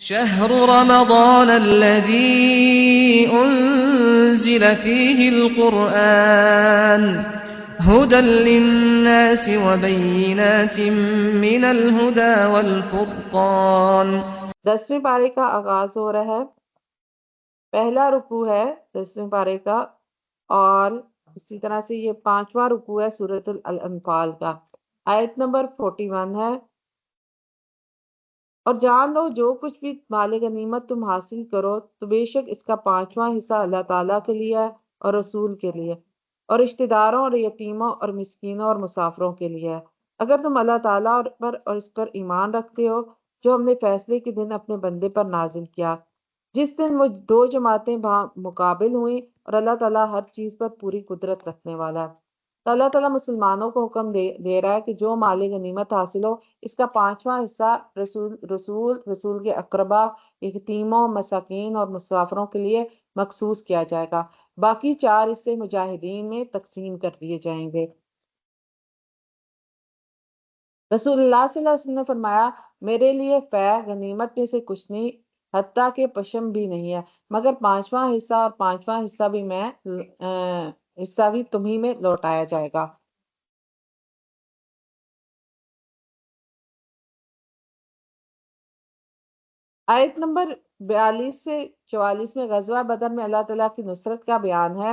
شهر رمضان الذي أنزل فيه القرآن هدى للناس وبينات من الهدى والفرقان۔ 10ویں پارے کا آغاز ہو رہا ہے۔ پہلا رکوع ہے 10ویں پارے کا، اور اسی طرح سے یہ 5واں رکوع ہے سورۃ الانفال کا۔ آیت نمبر 41 ہے، اور جان لو جو کچھ بھی مال غنیمت تم حاصل کرو تو بے شک اس کا 5واں حصہ اللہ تعالیٰ کے لیے ہے اور رسول کے لیے اور رشتہ داروں اور یتیموں اور مسکینوں اور مسافروں کے لیے ہے، اگر تم اللہ تعالیٰ اور اس پر ایمان رکھتے ہو جو ہم نے فیصلے کے دن اپنے بندے پر نازل کیا، جس دن وہ دو جماعتیں مقابل ہوئیں، اور اللہ تعالیٰ ہر چیز پر پوری قدرت رکھنے والا ہے۔ تو اللہ تعالیٰ مسلمانوں کو حکم دے رہا ہے کہ جو مال غنیمت حاصل ہو اس کا 5واں حصہ رسول کے اقربا، یتیموں، مساکین اور مسافروں کے لیے مخصوص کیا جائے گا، باقی 4 حصے مجاہدین میں تقسیم کر دیے جائیں گے۔ رسول اللہ صلی اللہ علیہ وسلم نے فرمایا، میرے لیے فیح غنیمت میں سے کچھ نہیں، حتیٰ کہ پشم بھی نہیں ہے، مگر 5واں حصہ، اور 5واں حصہ بھی تمہیں میں لوٹایا جائے گا۔ آیت نمبر 42 سے 44 میں غزوہ بدر میں اللہ تعالیٰ کی نصرت کا بیان ہے۔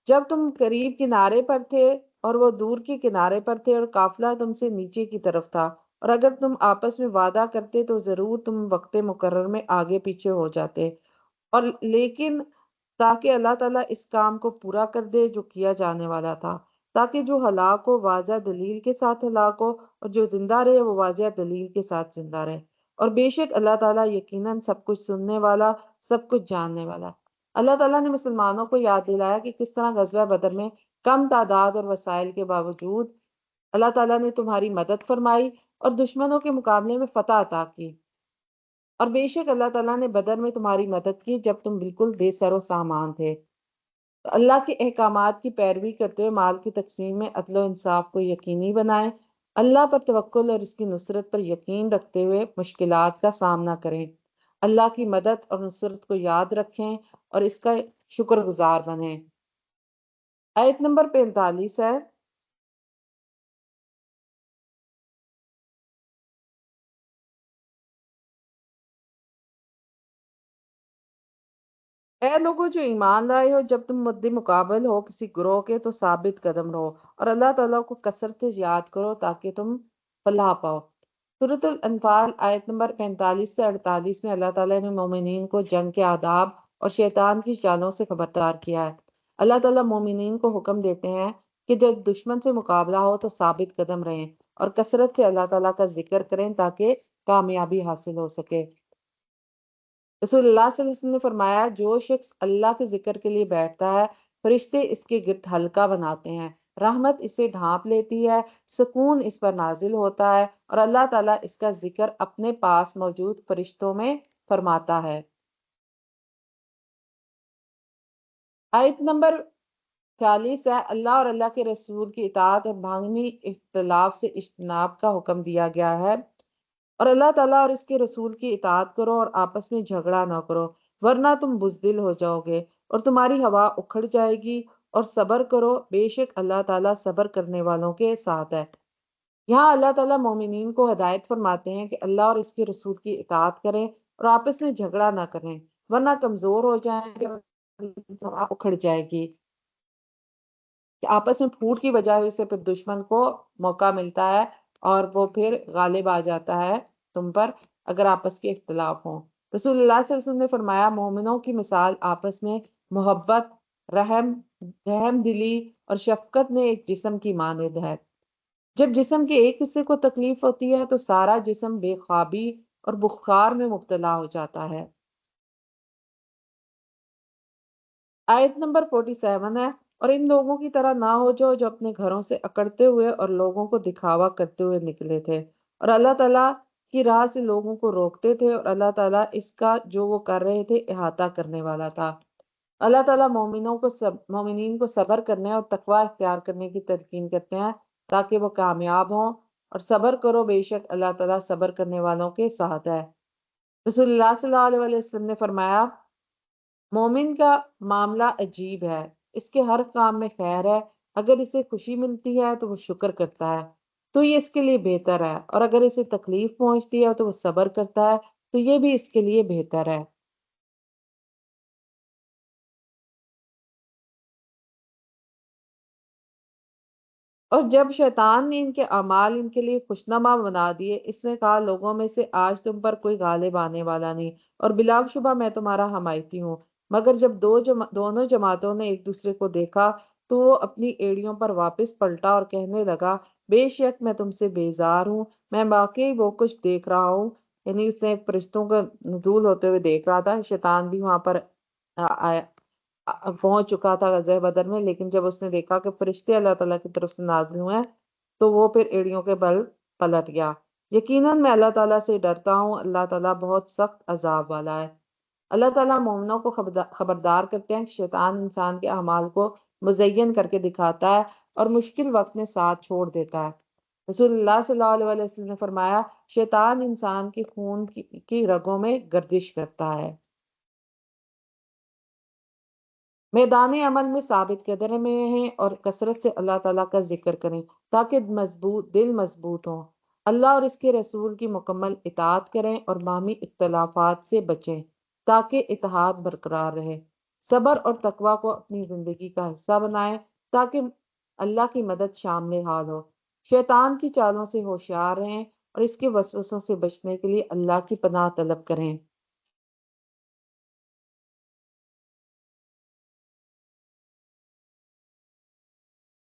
جب تم قریب کنارے پر تھے اور وہ دور کے کنارے پر تھے، اور قافلہ تم سے نیچے کی طرف تھا، اور اگر تم آپس میں وعدہ کرتے تو ضرور تم وقت مقرر میں آگے پیچھے ہو جاتے، اور لیکن تاکہ اللہ تعالیٰ اس کام کو پورا کر دے جو کیا جانے والا تھا، تاکہ جو ہلاک ہو واضح دلیل کے ساتھ ہلاک ہو، اور جو زندہ رہے وہ واضح دلیل کے ساتھ زندہ رہے، اور بے شک اللہ تعالیٰ یقیناً سب کچھ سننے والا، سب کچھ جاننے والا۔ اللہ تعالیٰ نے مسلمانوں کو یاد دلایا کہ کس طرح غزوہ بدر میں کم تعداد اور وسائل کے باوجود اللہ تعالیٰ نے تمہاری مدد فرمائی اور دشمنوں کے مقابلے میں فتح عطا کی، اور بے شک اللہ تعالیٰ نے بدر میں تمہاری مدد کی جب تم بالکل بے سر و سامان تھے۔ تو اللہ کے احکامات کی پیروی کرتے ہوئے مال کی تقسیم میں عدل و انصاف کو یقینی بنائیں، اللہ پر توکل اور اس کی نصرت پر یقین رکھتے ہوئے مشکلات کا سامنا کریں، اللہ کی مدد اور نصرت کو یاد رکھیں اور اس کا شکر گزار بنیں۔ آیت نمبر 45 ہے، اے لوگو جو ایمان لائے ہو، جب تم مد مقابل ہو کسی گروہ کے تو ثابت قدم رہو، اور اللہ تعالیٰ کو کثرت سے یاد کرو تاکہ تم فلاح پاؤ۔ سورۃ الانفال آیت نمبر 45 سے 48 میں اللہ تعالیٰ نے مومنین کو جنگ کے آداب اور شیطان کی چالوں سے خبردار کیا ہے۔ اللہ تعالیٰ مومنین کو حکم دیتے ہیں کہ جب دشمن سے مقابلہ ہو تو ثابت قدم رہیں اور کثرت سے اللہ تعالیٰ کا ذکر کریں تاکہ کامیابی حاصل ہو سکے۔ رسول اللہ صلی اللہ علیہ وسلم نے فرمایا، جو شخص اللہ کے ذکر کے لیے بیٹھتا ہے فرشتے اس کے گرد حلقہ بناتے ہیں، رحمت اسے ڈھانپ لیتی ہے، سکون اس پر نازل ہوتا ہے، اور اللہ تعالیٰ اس کا ذکر اپنے پاس موجود فرشتوں میں فرماتا ہے۔ آیت نمبر 46 ہے، اللہ اور اللہ کے رسول کی اطاعت اور باہمی اختلاف سے اجتناب کا حکم دیا گیا ہے، اور اللہ تعالیٰ اور اس کے رسول کی اطاعت کرو اور آپس میں جھگڑا نہ کرو، ورنہ تم بزدل ہو جاؤ گے اور تمہاری ہوا اکھڑ جائے گی، اور صبر کرو، بے شک اللہ تعالیٰ صبر کرنے والوں کے ساتھ ہے۔ یہاں اللہ تعالیٰ مومنین کو ہدایت فرماتے ہیں کہ اللہ اور اس کے رسول کی اطاعت کریں اور آپس میں جھگڑا نہ کریں، ورنہ کمزور ہو جائیں گے اور ہوا اکھڑ جائے گی، کہ آپس میں پھوٹ کی وجہ سے پھر دشمن کو موقع ملتا ہے اور وہ پھر غالب آ جاتا ہے تم پر اگر آپس کے اختلاف ہوں۔ رسول اللہ صلی اللہ علیہ وسلم نے فرمایا، مومنوں کی مثال آپس میں محبت، رحم دلی اور شفقت میں ایک جسم کی مانند ہے۔ جب جسم کے ایک حصے کو تکلیف ہوتی ہے تو سارا جسم بے خوابی اور بخار میں مبتلا ہو جاتا ہے۔ آیت نمبر 47 ہے، اور ان لوگوں کی طرح نہ ہو جو اپنے گھروں سے اکڑتے ہوئے اور لوگوں کو دکھاوا کرتے ہوئے نکلے تھے، اور اللہ تعالیٰ کی راہ سے لوگوں کو روکتے تھے، اور اللہ تعالیٰ اس کا جو وہ کر رہے تھے احاطہ کرنے والا تھا۔ اللہ تعالیٰ مومنین کو صبر کرنے اور تقوی اختیار کرنے کی تلقین کرتے ہیں تاکہ وہ کامیاب ہوں، اور صبر کرو، بے شک اللہ تعالیٰ صبر کرنے والوں کے ساتھ ہے۔ رسول اللہ صلی اللہ علیہ وسلم نے فرمایا مومن کا معاملہ عجیب ہے، اس کے ہر کام میں خیر ہے، اگر اسے خوشی ملتی ہے تو وہ شکر کرتا ہے تو یہ اس کے لیے بہتر ہے، اور اگر اسے تکلیف پہنچتی ہے تو وہ صبر کرتا ہے تو یہ بھی اس کے لیے بہتر ہے۔ اور جب شیطان نے ان کے اعمال ان کے لیے خوشنما بنا دیے، اس نے کہا لوگوں میں سے آج تم پر کوئی غالب آنے والا نہیں، اور بلا شبہ میں تمہارا حمایتی ہوں۔ مگر جب دونوں جماعتوں نے ایک دوسرے کو دیکھا تو وہ اپنی ایڑیوں پر واپس پلٹا اور کہنے لگا بے شک میں تم سے بیزار ہوں، میں واقعی وہ کچھ دیکھ رہا ہوں۔ یعنی اس نے فرشتوں کا نزول ہوتے ہوئے دیکھ رہا تھا، شیطان بھی وہاں پر آیا پہنچ چکا تھا غزوہ بدر میں، لیکن جب اس نے دیکھا کہ فرشتے اللہ تعالیٰ کی طرف سے نازل ہوئے ہیں تو وہ پھر ایڑیوں کے بل پلٹ گیا۔ یقیناً میں اللہ تعالیٰ سے ڈرتا ہوں، اللہ تعالیٰ بہت سخت عذاب والا ہے۔ اللہ تعالیٰ مومنوں کو خبردار کرتے ہیں کہ شیطان انسان کے اعمال کو مزین کر کے دکھاتا ہے اور مشکل وقت میں ساتھ چھوڑ دیتا ہے۔ رسول اللہ صلی اللہ علیہ وسلم نے فرمایا شیطان انسان کے خون کی رگوں میں گردش کرتا ہے۔ میدان عمل میں ثابت قدم ہیں اور کثرت سے اللہ تعالیٰ کا ذکر کریں تاکہ دل مضبوط ہوں۔ اللہ اور اس کے رسول کی مکمل اطاعت کریں اور باہمی اختلافات سے بچیں تاکہ اتحاد برقرار رہے۔ صبر اور تقوی کو اپنی زندگی کا حصہ بنائیں تاکہ اللہ کی مدد شامل حال ہو۔ شیطان کی چالوں سے ہوشیار رہیں اور اس کے وسوسوں سے بچنے کے لیے اللہ کی پناہ طلب کریں۔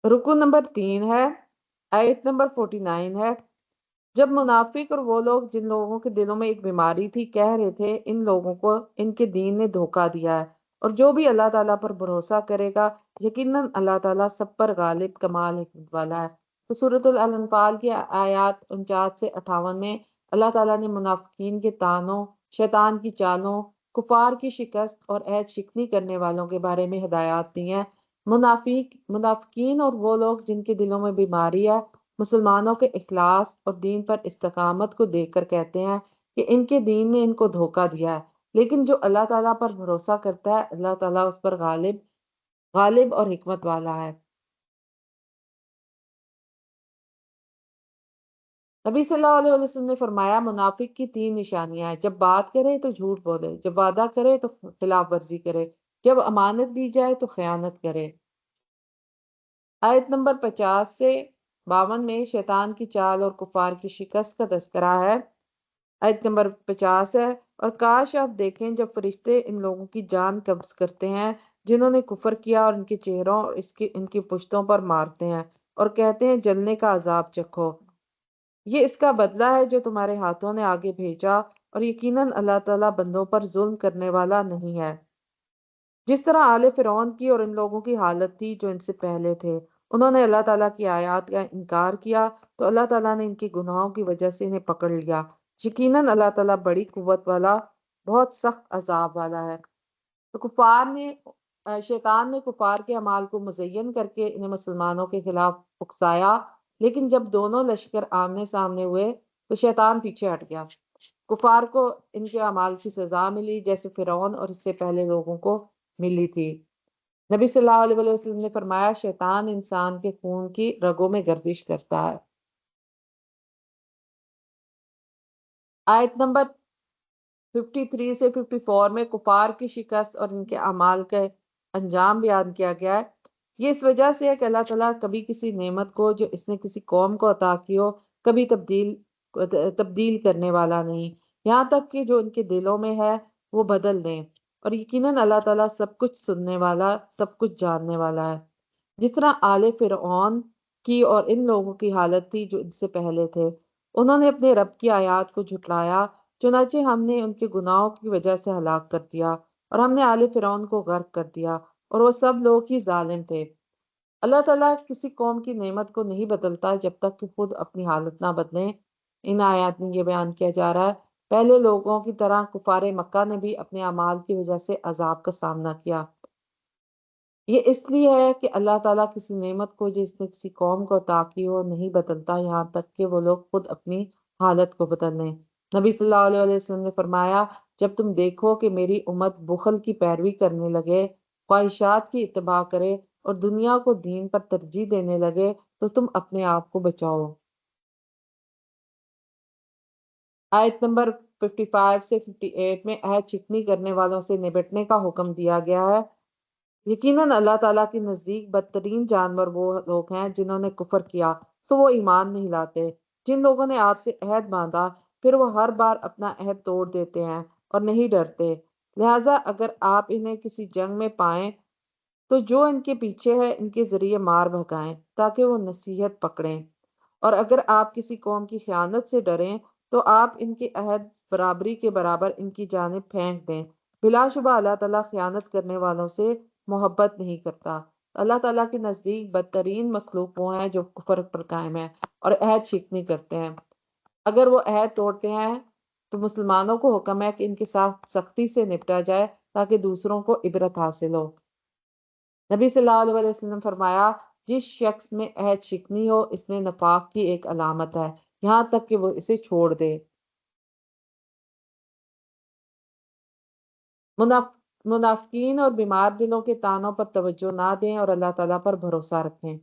رکو نمبر 3 ہے، آیت نمبر 49 ہے۔ جب منافق اور وہ لوگ جن لوگوں کے دلوں میں ایک بیماری تھی کہہ رہے تھے ان لوگوں کو ان کے دین نے دھوکہ دیا ہے، اور جو بھی اللہ تعالیٰ پر بھروسہ کرے گا یقیناً اللہ تعالیٰ سب پر غالب کمال حکمت والا ہے۔ تو سورۃ الانفال کی آیات 49 سے 58 میں اللہ تعالیٰ نے منافقین کے طعنوں، شیطان کی چالوں، کفار کی شکست اور عہد شکنی کرنے والوں کے بارے میں ہدایات دی ہیں۔ منافقین اور وہ لوگ جن کے دلوں میں بیماری ہے مسلمانوں کے اخلاص اور دین پر استقامت کو دیکھ کر کہتے ہیں کہ ان کے دین نے ان کو دھوکہ دیا ہے، لیکن جو اللہ تعالیٰ پر بھروسہ کرتا ہے اللہ تعالیٰ اس پر غالب اور حکمت والا ہے۔ نبی صلی اللہ علیہ وسلم نے فرمایا منافق کی 3 نشانیاں ہیں، جب بات کرے تو جھوٹ بولے، جب وعدہ کرے تو خلاف ورزی کرے، جب امانت دی جائے تو خیانت کرے۔ آیت نمبر 50 سے 52 میں شیطان کی چال اور کفار کی شکست کا تذکرہ ہے۔ آیت نمبر 50 ہے، اور کاش آپ دیکھیں جب فرشتے ان لوگوں کی جان قبض کرتے ہیں جنہوں نے کفر کیا اور ان کے چہروں اور ان کی پشتوں پر مارتے ہیں اور کہتے ہیں جلنے کا عذاب چکھو، یہ اس کا بدلہ ہے جو تمہارے ہاتھوں نے آگے بھیجا، اور یقیناً اللہ تعالیٰ بندوں پر ظلم کرنے والا نہیں ہے۔ جس طرح آل فرعون کی اور ان لوگوں کی حالت تھی جو ان سے پہلے تھے، انہوں نے اللہ تعالیٰ کی آیات کا انکار کیا تو اللہ تعالیٰ نے ان کے گناہوں کی وجہ سے انہیں پکڑ لیا۔ یقیناً اللہ تعالیٰ بڑی قوت والا بہت سخت عذاب والا ہے۔ تو شیطان نے کفار کے اعمال کو مزین کر کے انہیں مسلمانوں کے خلاف اکسایا، لیکن جب دونوں لشکر آمنے سامنے ہوئے تو شیطان پیچھے ہٹ گیا۔ کفار کو ان کے اعمال کی سزا ملی جیسے فرعون اور اس سے پہلے لوگوں کو ملی تھی۔ نبی صلی اللہ علیہ وسلم نے فرمایا شیطان انسان کے خون کی رگوں میں گردش کرتا ہے۔ آیت نمبر 53 سے 54 میں کفار کی شکست اور ان کے اعمال کا انجام بیان کیا گیا ہے۔ یہ اس وجہ سے ہے کہ اللہ تعالیٰ کبھی کسی نعمت کو جو اس نے کسی قوم کو عطا کی ہو کبھی تبدیل کرنے والا نہیں، یہاں تک کہ جو ان کے دلوں میں ہے وہ بدل دیں، اور یقیناً اللہ تعالیٰ سب کچھ سننے والا سب کچھ جاننے والا ہے۔ جس طرح آل فرعون کی اور ان لوگوں کی حالت تھی جو ان سے پہلے تھے، انہوں نے اپنے رب کی آیات کو جھٹلایا، چنانچہ ہم نے ان کے گناہوں کی وجہ سے ہلاک کر دیا، اور ہم نے آل فرعون کو غرق کر دیا، اور وہ سب لوگ ہی ظالم تھے۔ اللہ تعالیٰ کسی قوم کی نعمت کو نہیں بدلتا جب تک کہ خود اپنی حالت نہ بدلیں۔ ان آیات میں یہ بیان کیا جا رہا ہے پہلے لوگوں کی طرح کفار مکہ نے بھی اپنے اعمال کی وجہ سے عذاب کا سامنا کیا۔ یہ اس لیے ہے کہ اللہ تعالیٰ کسی نعمت کو جس نے کسی قوم کو عطا کی ہو نہیں بدلتا یہاں تک کہ وہ لوگ خود اپنی حالت کو بدل لیں۔ نبی صلی اللہ علیہ وسلم نے فرمایا جب تم دیکھو کہ میری امت بخل کی پیروی کرنے لگے، خواہشات کی اتباع کرے اور دنیا کو دین پر ترجیح دینے لگے تو تم اپنے آپ کو بچاؤ۔ آیت نمبر 55 سے 58 میں عہد شکنی کرنے والوں سے نبٹنے کا حکم دیا گیا ہے۔ یقیناً اللہ تعالیٰ کے نزدیک بدترین جانور وہ لوگ ہیں جنہوں نے کفر کیا تو وہ ایمان نہیں لاتے۔ جن لوگوں نے آپ سے عہد باندھا پھر وہ ہر بار اپنا عہد توڑ دیتے ہیں اور نہیں ڈرتے، لہٰذا اگر آپ انہیں کسی جنگ میں پائیں تو جو ان کے پیچھے ہے ان کے ذریعے مار بھگائیں تاکہ وہ نصیحت پکڑیں، اور اگر آپ کسی قوم کی خیانت سے ڈریں تو آپ ان کے عہد برابری کے برابر ان کی جانب پھینک دیں۔ بلا شبہ اللہ تعالیٰ خیانت کرنے والوں سے محبت نہیں کرتا۔ اللہ تعالیٰ کے نزدیک بدترین مخلوق وہ ہیں جو کفر پر قائم ہیں اور عہد شکنی کرتے ہیں۔ اگر وہ عہد توڑتے ہیں تو مسلمانوں کو حکم ہے کہ ان کے ساتھ سختی سے نپٹا جائے تاکہ دوسروں کو عبرت حاصل ہو۔ نبی صلی اللہ علیہ وسلم نے فرمایا جس شخص میں عہد شکنی ہو اس میں نفاق کی ایک علامت ہے یہاں تک کہ وہ اسے چھوڑ دے۔ منافقین اور بیمار دلوں کے تانوں پر توجہ نہ دیں اور اللہ تعالیٰ پر بھروسہ رکھیں۔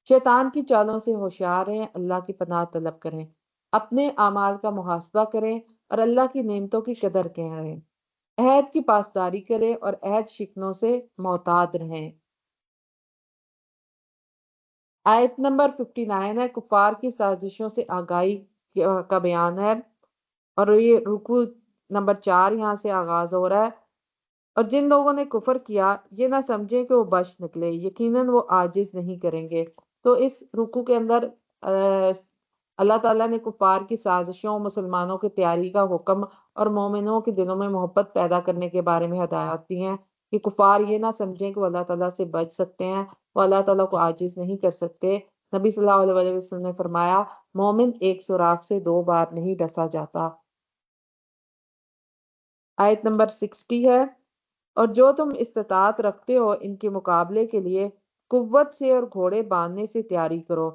شیطان کی چالوں سے ہوشیار رہیں، اللہ کی پناہ طلب کریں، اپنے اعمال کا محاسبہ کریں اور اللہ کی نعمتوں کی قدر کریں، عہد کی پاسداری کریں اور عہد شکنوں سے محتاط رہیں۔ آیت نمبر 59 ہے، کفار کی سازشوں سے آگاہی کا بیان ہے، اور یہ رکوع نمبر 4 یہاں سے آغاز ہو رہا ہے۔ اور جن لوگوں نے کفر کیا یہ نہ سمجھیں کہ وہ بچ نکلے، یقیناً وہ عاجز نہیں کریں گے۔ تو اس رکوع کے اندر اللہ تعالیٰ نے کفار کی سازشوں، مسلمانوں کی تیاری کا حکم اور مومنوں کے دلوں میں محبت پیدا کرنے کے بارے میں ہدایات دی ہیں کہ کفار یہ نہ سمجھیں کہ وہ اللہ تعالیٰ سے بچ سکتے ہیں، وہ اللہ تعالیٰ کو عاجز نہیں کر سکتے۔ نبی صلی اللہ علیہ وسلم نے فرمایا مومن ایک سوراخ سے 2 بار نہیں ڈسا جاتا۔ آیت نمبر 60 ہے، اور جو تم استطاعت رکھتے ہو ان کے مقابلے کے لیے قوت سے اور گھوڑے باندھنے سے تیاری کرو،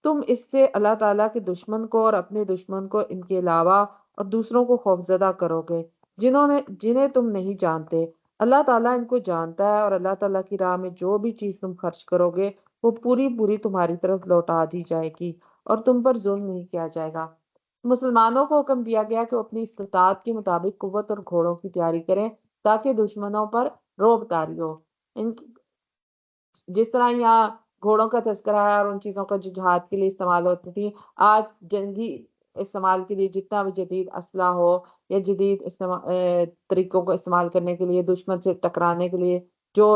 تم اس سے اللہ تعالیٰ کے دشمن کو اور اپنے دشمن کو ان کے علاوہ اور دوسروں کو خوفزدہ کرو گے جنہیں تم نہیں جانتے۔ اللہ تعالیٰ ان کو جانتا ہے، اور اللہ تعالیٰ کی راہ میں جو بھی چیز تم خرچ کرو گے وہ پوری پوری تمہاری طرف لوٹا دی جائے گی اور تم پر ظلم نہیں کیا جائے گا۔ مسلمانوں کو حکم دیا گیا کہ وہ اپنی استطاعت کے مطابق قوت اور گھوڑوں کی تیاری کریں تاکہ دشمنوں پر رعب طاری ہو۔ جس طرح یہاں گھوڑوں کا تذکرہ ہے اور ان چیزوں کا جو جہاد کے لیے استعمال ہوتی تھی، آج جنگی استعمال کے لیے جتنا بھی جدید اسلحہ ہو یا جدید طریقوں کو استعمال کرنے کے لیے، دشمن سے ٹکرانے کے لیے جو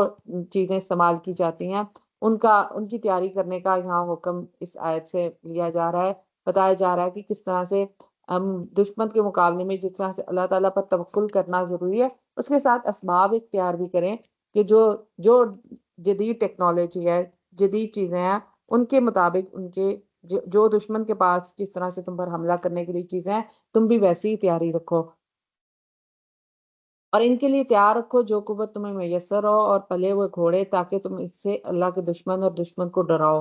چیزیں استعمال کی جاتی ہیں ان کی تیاری کرنے کا یہاں حکم اس آیت سے لیا جا رہا ہے۔ بتایا جا رہا ہے کہ کس طرح سے ہم دشمن کے مقابلے میں جس طرح سے اللہ تعالیٰ پر توکل کرنا ضروری ہے، اس کے ساتھ اسباب اختیار بھی کریں کہ جو جدید ٹیکنالوجی ہے، جدید چیزیں ہیں، ان کے مطابق جو دشمن کے پاس جس طرح سے تم پر حملہ کرنے کے لیے چیزیں ہیں تم بھی ویسی ہی تیاری رکھو، اور ان کے لیے تیار رکھو جو قوت تمہیں میسر ہو اور پلے ہوئے گھوڑے تاکہ تم اس سے اللہ کے دشمن اور دشمن کو ڈراؤ۔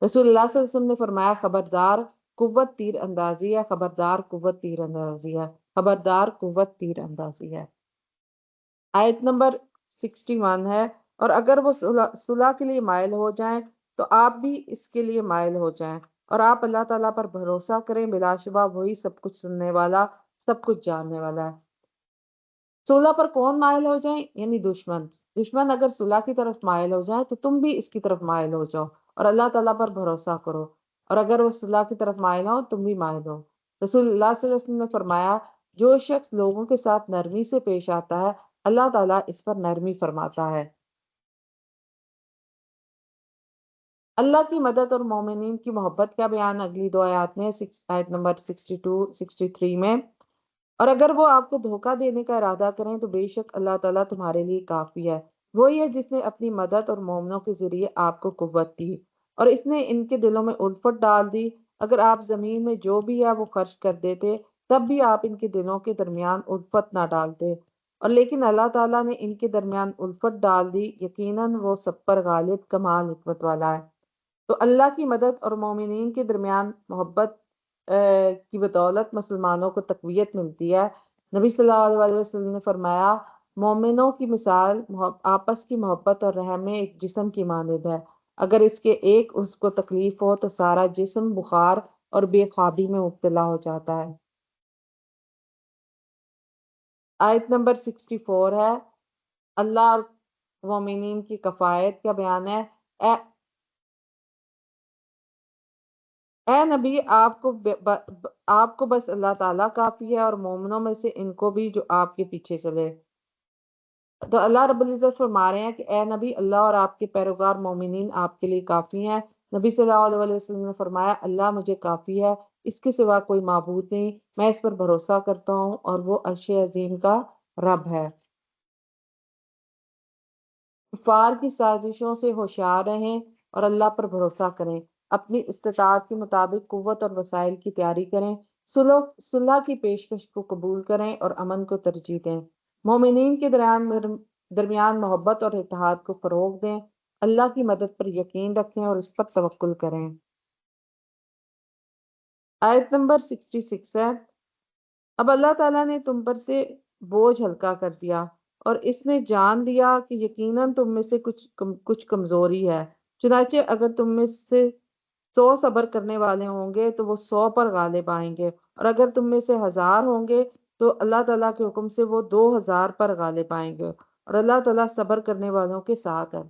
رسول اللہ صلی اللہ علیہ وسلم نے فرمایا خبردار قوت تیر اندازی ہے، خبردار قوت تیر اندازی ہے، خبردار قوت تیر اندازی ہے۔ آیت نمبر 61 ہے، اور اگر وہ صلح کے لیے مائل ہو جائیں تو آپ بھی اس کے لیے مائل ہو جائیں، اور آپ اللہ تعالیٰ پر بھروسہ کریں، بلا شبہ وہی سب کچھ سننے والا، سب کچھ جاننے والا ہے۔ صلح پر کون مائل ہو جائیں؟ یعنی دشمن اگر صلح کی طرف مائل ہو جائیں تو تم بھی اس کی طرف مائل ہو جاؤ اور اللہ تعالیٰ پر بھروسہ کرو، اور اگر وہ صلح کی طرف مائل ہو تم بھی مائل ہو۔ رسول اللہ صلی اللہ علیہ وسلم نے فرمایا جو شخص لوگوں کے ساتھ نرمی سے پیش آتا ہے اللہ تعالیٰ اس پر نرمی فرماتا ہے۔ اللہ کی مدد اور مومنین کی محبت کا بیان اگلی 2 آیات میں، آیت نمبر 62 63 میں، اور اگر وہ آپ کو دھوکہ دینے کا ارادہ کریں تو بے شک اللہ تعالیٰ تمہارے لیے کافی ہے، وہی ہے جس نے اپنی مدد اور مومنوں کے ذریعے آپ کو قوت دی اور اس نے ان کے دلوں میں الفت ڈال دی۔ اگر آپ زمین میں جو بھی ہے وہ خرچ کر دیتے تب بھی آپ ان کے دلوں کے درمیان الفت نہ ڈالتے، اور لیکن اللہ تعالیٰ نے ان کے درمیان الفت ڈال دی، یقیناً وہ سب پر غالب کمال حکمت والا ہے۔ تو اللہ کی مدد اور مومنین کے درمیان محبت کی بدولت مسلمانوں کو تقویت ملتی ہے۔ نبی صلی اللہ علیہ وسلم نے فرمایا مومنوں کی مثال آپس کی محبت اور رحم میں ایک جسم کی مانند ہے، اگر اس کے ایک اس کو تکلیف ہو تو سارا جسم بخار اور بے خوابی میں مبتلا ہو جاتا ہے۔ آیت نمبر 64 ہے، اللہ اور مومنین کی کفایت کا بیان ہے۔ اے نبی آپ کو بس اللہ تعالیٰ کافی ہے اور مومنوں میں سے ان کو بھی جو آپ کے پیچھے چلے۔ تو اللہ رب العزت فرما رہے ہیں کہ اے نبی اللہ اور آپ کے پیروکار مومنین آپ کے لیے کافی ہیں۔ نبی صلی اللہ علیہ وسلم نے فرمایا اللہ مجھے کافی ہے، اس کے سوا کوئی معبود نہیں، میں اس پر بھروسہ کرتا ہوں اور وہ عرش عظیم کا رب ہے۔ کفار کی سازشوں سے ہوشیار رہیں اور اللہ پر بھروسہ کریں، اپنی استطاعت کے مطابق قوت اور وسائل کی تیاری کریں، صلح کی پیشکش کو قبول کریں اور امن کو ترجیح دیں، مومنین کے درمیان محبت اور اتحاد کو فروغ دیں، اللہ کی مدد پر یقین رکھیں اور اس پر توکل کریں۔ آیت نمبر 66 ہے، اب اللہ تعالیٰ نے تم پر سے بوجھ ہلکا کر دیا اور اس نے جان دیا کہ یقیناً تم میں سے کچھ کمزوری ہے، چنانچہ اگر تم میں سے 100 صبر کرنے والے ہوں گے تو وہ 100 پر غالب آئیں گے، اور اگر تم میں سے 1000 ہوں گے تو اللہ تعالیٰ کے حکم سے وہ 2000 پر غالب آئیں گے، اور اللہ تعالیٰ صبر کرنے والوں کے ساتھ ہے۔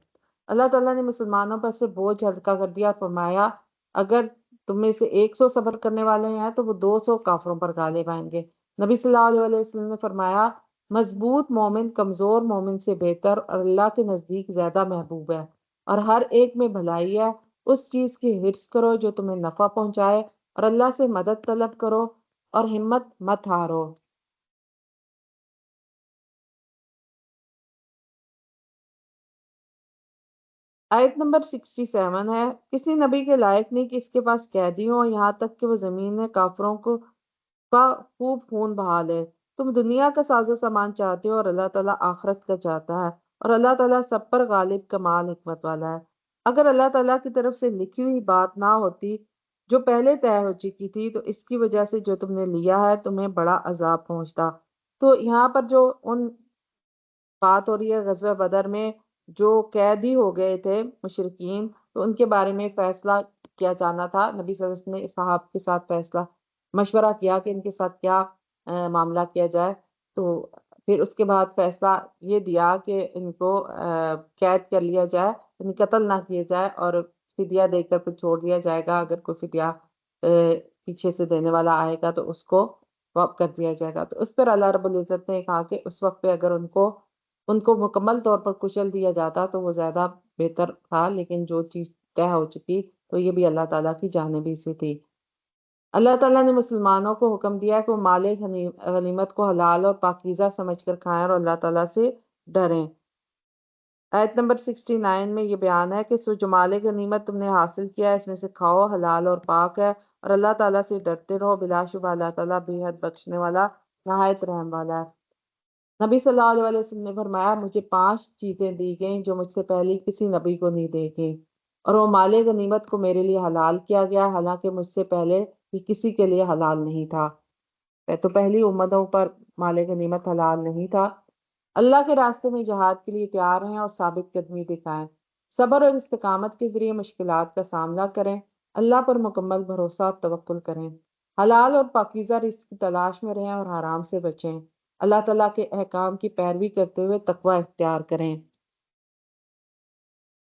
اللہ تعالیٰ نے مسلمانوں پر سے بوجھ ہلکا کر دیا، فرمایا اگر تم میں سے 100 صبر کرنے والے ہیں تو وہ 200 کافروں پر غالب آئیں گے۔ نبی صلی اللہ علیہ وسلم نے فرمایا مضبوط مومن کمزور مومن سے بہتر اور اللہ کے نزدیک زیادہ محبوب ہے، اور ہر ایک میں بھلائی ہے، اس چیز کی حرص کرو جو تمہیں نفع پہنچائے اور اللہ سے مدد طلب کرو اور ہمت مت ہارو۔ آیت نمبر 67 ہے، کسی نبی کے لائق نہیں کہ اس کے پاس قیدی ہوں یہاں تک کہ وہ زمین میں کافروں کا خوب خون بہا لے۔ تم دنیا کا ساز و سامان چاہتے ہو اور اللہ تعالیٰ آخرت کا چاہتا ہے، اور اللہ تعالیٰ سب پر غالب کمال حکمت والا ہے۔ اگر اللہ تعالیٰ کی طرف سے لکھی ہوئی بات نہ ہوتی جو پہلے طے ہو چکی تھی تو اس کی وجہ سے جو تم نے لیا ہے تمہیں بڑا عذاب پہنچتا۔ تو یہاں پر جو بات ہو رہی ہے غزوہ بدر میں جو قیدی ہو گئے تھے مشرکین، تو ان کے بارے میں فیصلہ کیا جانا تھا۔ نبی صلی اللہ علیہ وسلم نے صحابہ کے ساتھ فیصلہ مشورہ کیا کہ ان کے ساتھ کیا معاملہ کیا جائے، تو پھر اس کے بعد فیصلہ یہ دیا کہ ان کو قید کر لیا جائے، ان قتل نہ کیے جائے اور فدیہ دے کر پھر چھوڑ دیا جائے گا، اگر کوئی فدیہ پیچھے سے دینے والا آئے گا تو اس کو واپس کر دیا جائے گا۔ تو اس پر اللہ رب العزت نے کہا کہ اس وقت پہ اگر ان کو مکمل طور پر کچل دیا جاتا تو وہ زیادہ بہتر تھا، لیکن جو چیز طے ہو چکی تو یہ بھی اللہ تعالیٰ کی جانب ہی سے تھی۔ اللہ تعالیٰ نے مسلمانوں کو حکم دیا کہ وہ مال غنیمت کو حلال اور پاکیزہ سمجھ کر کھائیں اور اللہ تعالیٰ سے ڈریں۔ آیت نمبر 69 میں یہ بیان ہے کہ سو جو مال غنیمت تم نے حاصل کیا ہے اس میں سے کھاؤ، حلال اور پاک ہے، اور اللہ تعالیٰ سے ڈرتے رہو، بلا شبہ اللہ تعالیٰ بے حد بخشنے والا نہایت رحم والا ہے۔ نبی صلی اللہ علیہ وسلم نے فرمایا مجھے 5 چیزیں دی گئیں جو مجھ سے پہلے کسی نبی کو نہیں دی گئیں، اور وہ مال غنیمت کو میرے لیے حلال کیا گیا حالانکہ مجھ سے پہلے بھی کسی کے لیے حلال نہیں تھا۔ تو پہلی امتوں پر مال غنیمت حلال نہیں تھا۔ اللہ کے راستے میں جہاد کے لیے تیار ہیں اور ثابت قدمی دکھائیں، صبر اور استقامت کے ذریعے مشکلات کا سامنا کریں، اللہ پر مکمل بھروسہ اور توکل کریں، حلال اور پاکیزہ رزق کی تلاش میں رہیں اور حرام سے بچیں، اللہ تعالیٰ کے احکام کی پیروی کرتے ہوئے تقوی اختیار کریں۔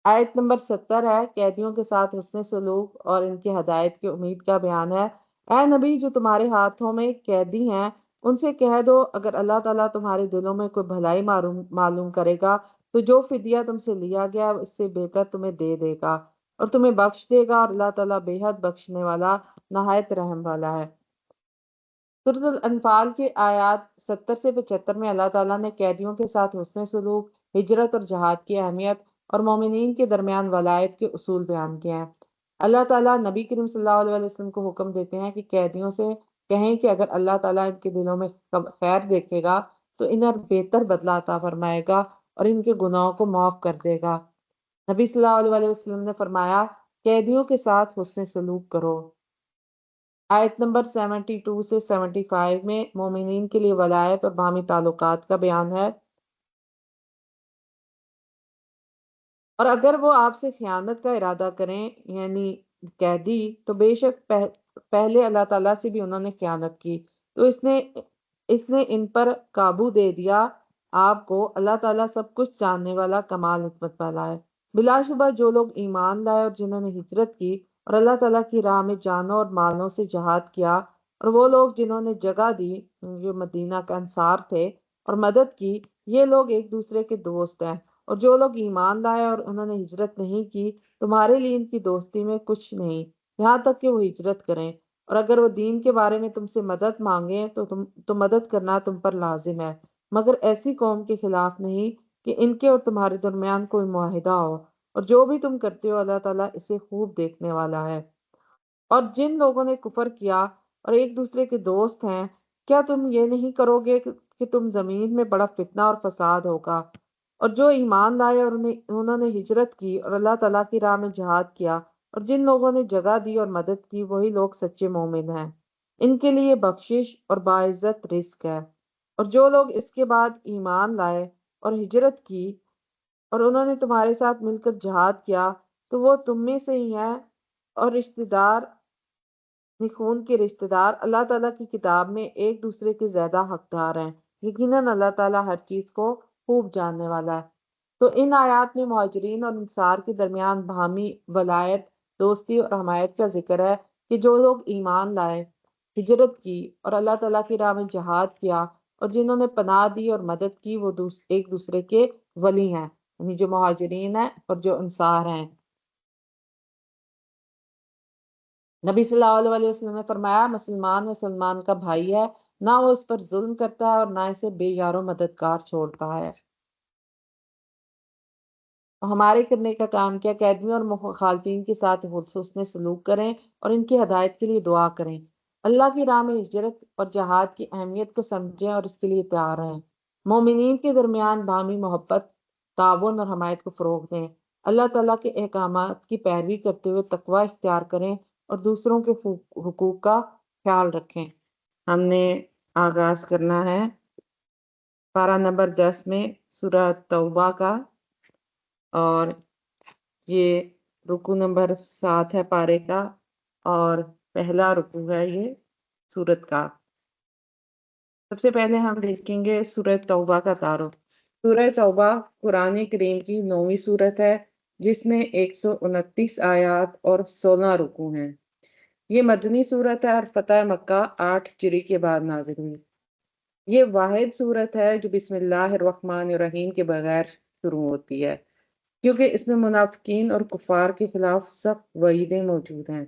آیت نمبر 70 ہے، قیدیوں کے ساتھ حسن سلوک اور ان کی ہدایت کی امید کا بیان ہے۔ اے نبی جو تمہارے ہاتھوں میں قیدی ہیں ان سے کہہ دو اگر اللہ تعالیٰ تمہارے دلوں میں کوئی بھلائی معلوم کرے گا تو جو فدیہ تم سے لیا گیا اس سے بہتر تمہیں دے دے گا اور تمہیں بخش دے گا، اور اللہ تعالیٰ بے حد بخشنے والا نہایت رحم والا ہے۔ سورۃ الانفال کے آیات 70 سے 75 میں اللہ تعالیٰ نے قیدیوں کے ساتھ حسن سلوک، ہجرت اور جہاد کی اہمیت اور مومنین کے درمیان ولایت کے اصول بیان کیے ہیں۔ اللہ تعالیٰ نبی کریم صلی اللہ علیہ وسلم کو حکم دیتے ہیں کہ قیدیوں سے کہیں کہ اگر اللہ تعالیٰ ان کے دلوں میں خیر دیکھے گا تو انہیں بہتر بدلہ عطا فرمائے گا اور ان کے گناہوں کو معاف کر دے گا۔ نبی صلی اللہ علیہ وسلم نے فرمایا قیدیوں کے ساتھ حسن سلوک کرو۔ آیت نمبر 72 سے 75 میں مومنین کے لیے ولایت اور باہمی تعلقات کا بیان ہے۔ اور اگر وہ آپ سے خیانت کا ارادہ کریں یعنی قیدی، تو بے شک پہلے اللہ تعالیٰ سے بھی انہوں نے خیانت کی، تو اس نے ان پر قابو دے دیا۔ آپ کو اللہ تعالیٰ سب کچھ جاننے والا کمال حکمت والا ہے۔ بلا شبہ جو لوگ ایمان لائے اور جنہوں نے ہجرت کی اور اللہ تعالیٰ کی راہ میں جانوں اور مالوں سے جہاد کیا، اور وہ لوگ جنہوں نے جگہ دی، جو مدینہ کا انصار تھے، اور مدد کی، یہ لوگ ایک دوسرے کے دوست ہیں۔ اور جو لوگ ایمان لائے اور انہوں نے ہجرت نہیں کی، تمہارے لیے ان کی دوستی میں کچھ نہیں، یہاں تک کہ وہ ہجرت کریں۔ اور اگر وہ دین کے بارے میں تم سے مدد مانگیں تو مدد کرنا تم پر لازم ہے، مگر ایسی قوم کے خلاف نہیں کہ ان کے اور تمہارے درمیان کوئی معاہدہ ہو، اور جو بھی تم کرتے ہو اللہ تعالیٰ اسے خوب دیکھنے والا ہے۔ اور جن لوگوں نے کفر کیا اور ایک دوسرے کے دوست ہیں، کیا تم یہ نہیں کرو گے کہ تم زمین میں بڑا فتنہ اور فساد ہوگا؟ اور جو ایمان لائے اور انہوں نے ہجرت کی اور اللہ تعالیٰ کی راہ میں جہاد کیا، اور جن لوگوں نے جگہ دی اور مدد کی، وہی لوگ سچے مومن ہیں۔ ان کے لیے بخشش اور باعزت رزق ہے۔ اور جو لوگ اس کے بعد ایمان لائے اور ہجرت کی اور انہوں نے تمہارے ساتھ مل کر جہاد کیا، تو وہ تم میں سے ہی ہیں، اور رشتہ دار خون کے رشتہ دار اللہ تعالیٰ کی کتاب میں ایک دوسرے کے زیادہ حقدار ہیں۔ یقیناً اللہ تعالیٰ ہر چیز کو خوب جاننے والا ہے۔ تو ان آیات میں مہاجرین اور انصار کے درمیان باہمی ولایت، دوستی اور حمایت کا ذکر ہے کہ جو لوگ ایمان لائے، ہجرت کی اور اللہ تعالیٰ کی راہ میں جہاد کیا، اور جنہوں نے پناہ دی اور مدد کی، وہ ایک دوسرے کے ولی ہیں، یعنی جو مہاجرین ہیں اور جو انصار ہیں۔ نبی صلی اللہ علیہ وسلم نے فرمایا، مسلمان کا بھائی ہے، نہ وہ اس پر ظلم کرتا ہے اور نہ اسے بے یار و مددگار چھوڑتا ہے۔ ہمارے کرنے کا کام کیا؟ قیدیوں اور مخالفین کے ساتھ حسن سلوک کریں اور ان کی ہدایت کے لیے دعا کریں۔ اللہ کی راہ میں ہجرت اور جہاد کی اہمیت کو سمجھیں اور اس کے لیے تیار رہیں۔ مومنین کے درمیان باہمی محبت، تعاون اور حمایت کو فروغ دیں۔ اللہ تعالیٰ کے احکامات کی پیروی کرتے ہوئے تقوی اختیار کریں اور دوسروں کے حقوق کا خیال رکھیں۔ ہم نے آغاز کرنا ہے پارہ نمبر 10 میں سورہ توبہ کا، اور یہ رکو نمبر 7 ہے پارے کا، اور پہلا رکو ہے یہ سورت کا۔ سب سے پہلے ہم دیکھیں گے سورہ توبہ کا تعارف۔ سورہ توبہ قرآن کریم کی 9ویں سورت ہے، جس میں 129 آیات اور 16 رکوع ہیں۔ یہ مدنی سورت ہے اور فتح مکہ 8 ہجری کے بعد نازل ہوئی۔ یہ واحد سورت ہے جو بسم اللہ الرحمن الرحیم کے بغیر شروع ہوتی ہے، کیونکہ اس میں منافقین اور کفار کے خلاف سخت وعیدیں موجود ہیں۔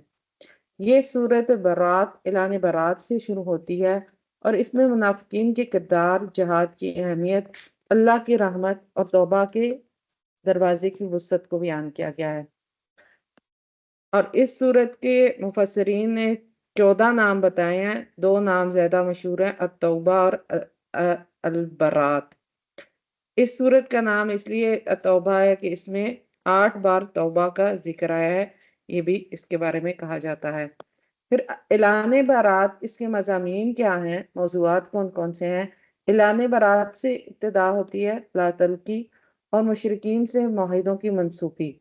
یہ سورت برات، اعلان برات سے شروع ہوتی ہے، اور اس میں منافقین کے کردار، جہاد کی اہمیت، اللہ کی رحمت اور توبہ کے دروازے کی وسعت کو بیان کیا گیا ہے۔ اور اس سورت کے مفسرین نے 14 نام بتائے ہیں، 2 نام زیادہ مشہور ہیں، التوبہ اور البرات۔ اس سورت کا نام اس لیے توبہ ہے کہ اس میں 8 بار توبہ کا ذکر آیا ہے، یہ بھی اس کے بارے میں کہا جاتا ہے۔ پھر اعلان برات، اس کے مضامین کیا ہیں، موضوعات کون کون سے ہیں؟ اعلان برات سے ابتدا ہوتی ہے لا تلقی اور مشرکین سے معاہدوں کی منسوخی۔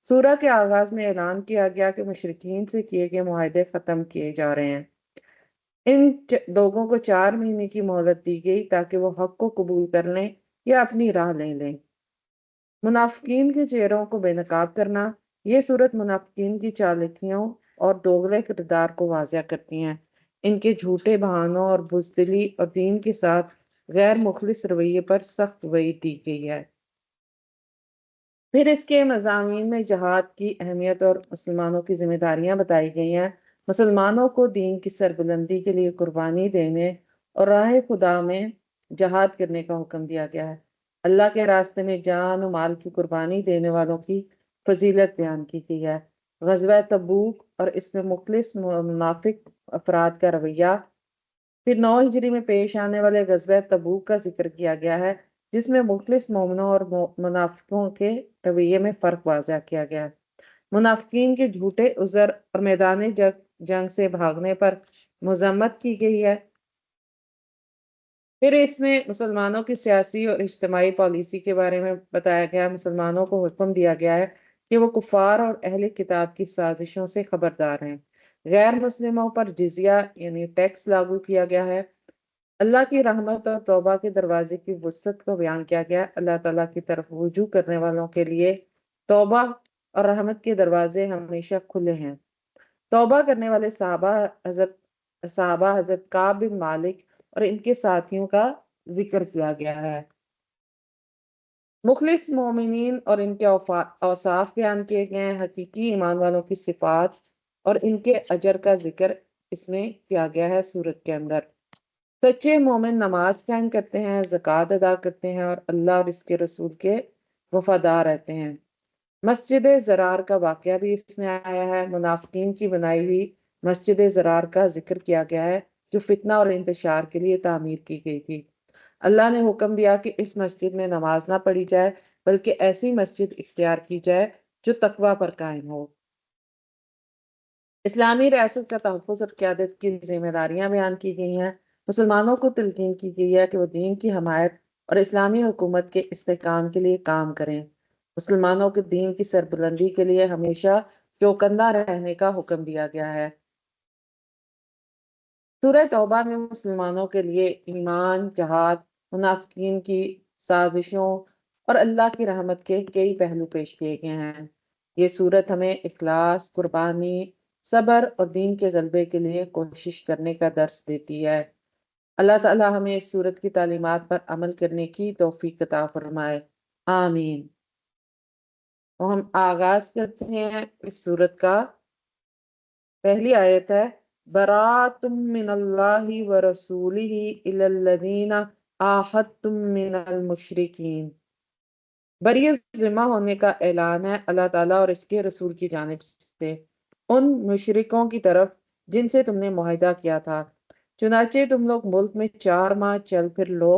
سورہ کے آغاز میں اعلان کیا گیا کہ مشرکین سے کیے گئے معاہدے ختم کیے جا رہے ہیں۔ ان لوگوں کو 4 مہینے کی مہلت دی گئی تاکہ وہ حق کو قبول کر لیں یا اپنی راہ لے لیں۔ منافقین کے چہروں کو بے نقاب کرنا، یہ صورت منافقین کی چالاکیوں اور دوغلے کردار کو واضح کرتی ہیں۔ ان کے جھوٹے بہانوں اور بزدلی اور دین کے ساتھ غیر مخلص رویے پر سخت وعید دی گئی ہے۔ پھر اس کے مضامین میں جہاد کی اہمیت اور مسلمانوں کی ذمہ داریاں بتائی گئی ہیں۔ مسلمانوں کو دین کی سربلندی کے لیے قربانی دینے اور راہ خدا میں جہاد کرنے کا حکم دیا گیا ہے۔ اللہ کے راستے میں جان و مال کی قربانی دینے والوں کی فضیلت بیان کی گئی ہے۔ غزوہ تبوک اور اس میں مخلص منافق افراد کا رویہ۔ پھر 9 ہجری میں پیش آنے والے غزوہ تبوک کا ذکر کیا گیا ہے، جس میں مخلص مومنوں اور منافقوں کے رویے میں فرق واضح کیا گیا ہے۔ منافقین کے جھوٹے عذر اور میدان جنگ جنگ سے بھاگنے پر مذمت کی گئی ہے۔ پھر اس میں مسلمانوں کی سیاسی اور اجتماعی پالیسی کے بارے میں بتایا گیا۔ مسلمانوں کو حکم دیا گیا ہے کہ وہ کفار اور اہل کتاب کی سازشوں سے خبردار ہیں۔ غیر مسلموں پر جزیہ یعنی ٹیکس لاگو کیا گیا ہے۔ اللہ کی رحمت اور توبہ کے دروازے کی وسعت کو بیان کیا گیا۔ اللہ تعالیٰ کی طرف رجوع کرنے والوں کے لیے توبہ اور رحمت کے دروازے ہمیشہ کھلے ہیں۔ توبہ کرنے والے صحابہ حضرت کعب بن مالک اور ان کے ساتھیوں کا ذکر کیا گیا ہے۔ مخلص مومنین اور ان کے اوصاف بیان کیے گئے ہیں۔ حقیقی ایمان والوں کی صفات اور ان کے اجر کا ذکر اس میں کیا گیا ہے سورت کے اندر۔ سچے مومن نماز قائم کرتے ہیں، زکوٰۃ ادا کرتے ہیں اور اللہ اور اس کے رسول کے وفادار رہتے ہیں۔ مسجد زرار کا واقعہ بھی اس میں آیا ہے۔ منافقین کی بنائی ہوئی مسجد زرار کا ذکر کیا گیا ہے جو فتنہ اور انتشار کے لیے تعمیر کی گئی تھی۔ اللہ نے حکم دیا کہ اس مسجد میں نماز نہ پڑھی جائے بلکہ ایسی مسجد اختیار کی جائے جو تقوی پر قائم ہو۔ اسلامی ریاست کا تحفظ اور قیادت کی ذمہ داریاں بیان کی گئی ہیں۔ مسلمانوں کو تلقین کی گئی ہے کہ وہ دین کی حمایت اور اسلامی حکومت کے استحکام کے لیے کام کریں۔ مسلمانوں کے دین کی سربلندی کے لیے ہمیشہ چوکندہ رہنے کا حکم دیا گیا ہے۔ سورہ توبہ میں مسلمانوں کے لیے ایمان، جہاد، منافقین کی سازشوں اور اللہ کی رحمت کے کئی پہلو پیش کیے گئے ہیں۔ یہ سورت ہمیں اخلاص، قربانی، صبر اور دین کے غلبے کے لیے کوشش کرنے کا درس دیتی ہے۔ اللہ تعالی ہمیں اس سورت کی تعلیمات پر عمل کرنے کی توفیق عطا فرمائے، آمین۔ تو ہم آغاز کرتے ہیں اس سورت کا۔ پہلی آیت ہے براۃ من اللہ ورسولہ الی الذین عاہدتم من المشرکین۔ بری ذمہ ہونے کا اعلان ہے اللہ تعالیٰ اور اس کے رسول کی جانب سے ان مشرکوں کی طرف جن سے تم نے معاہدہ کیا تھا۔ چنانچہ تم لوگ ملک میں 4 ماہ چل پھر لو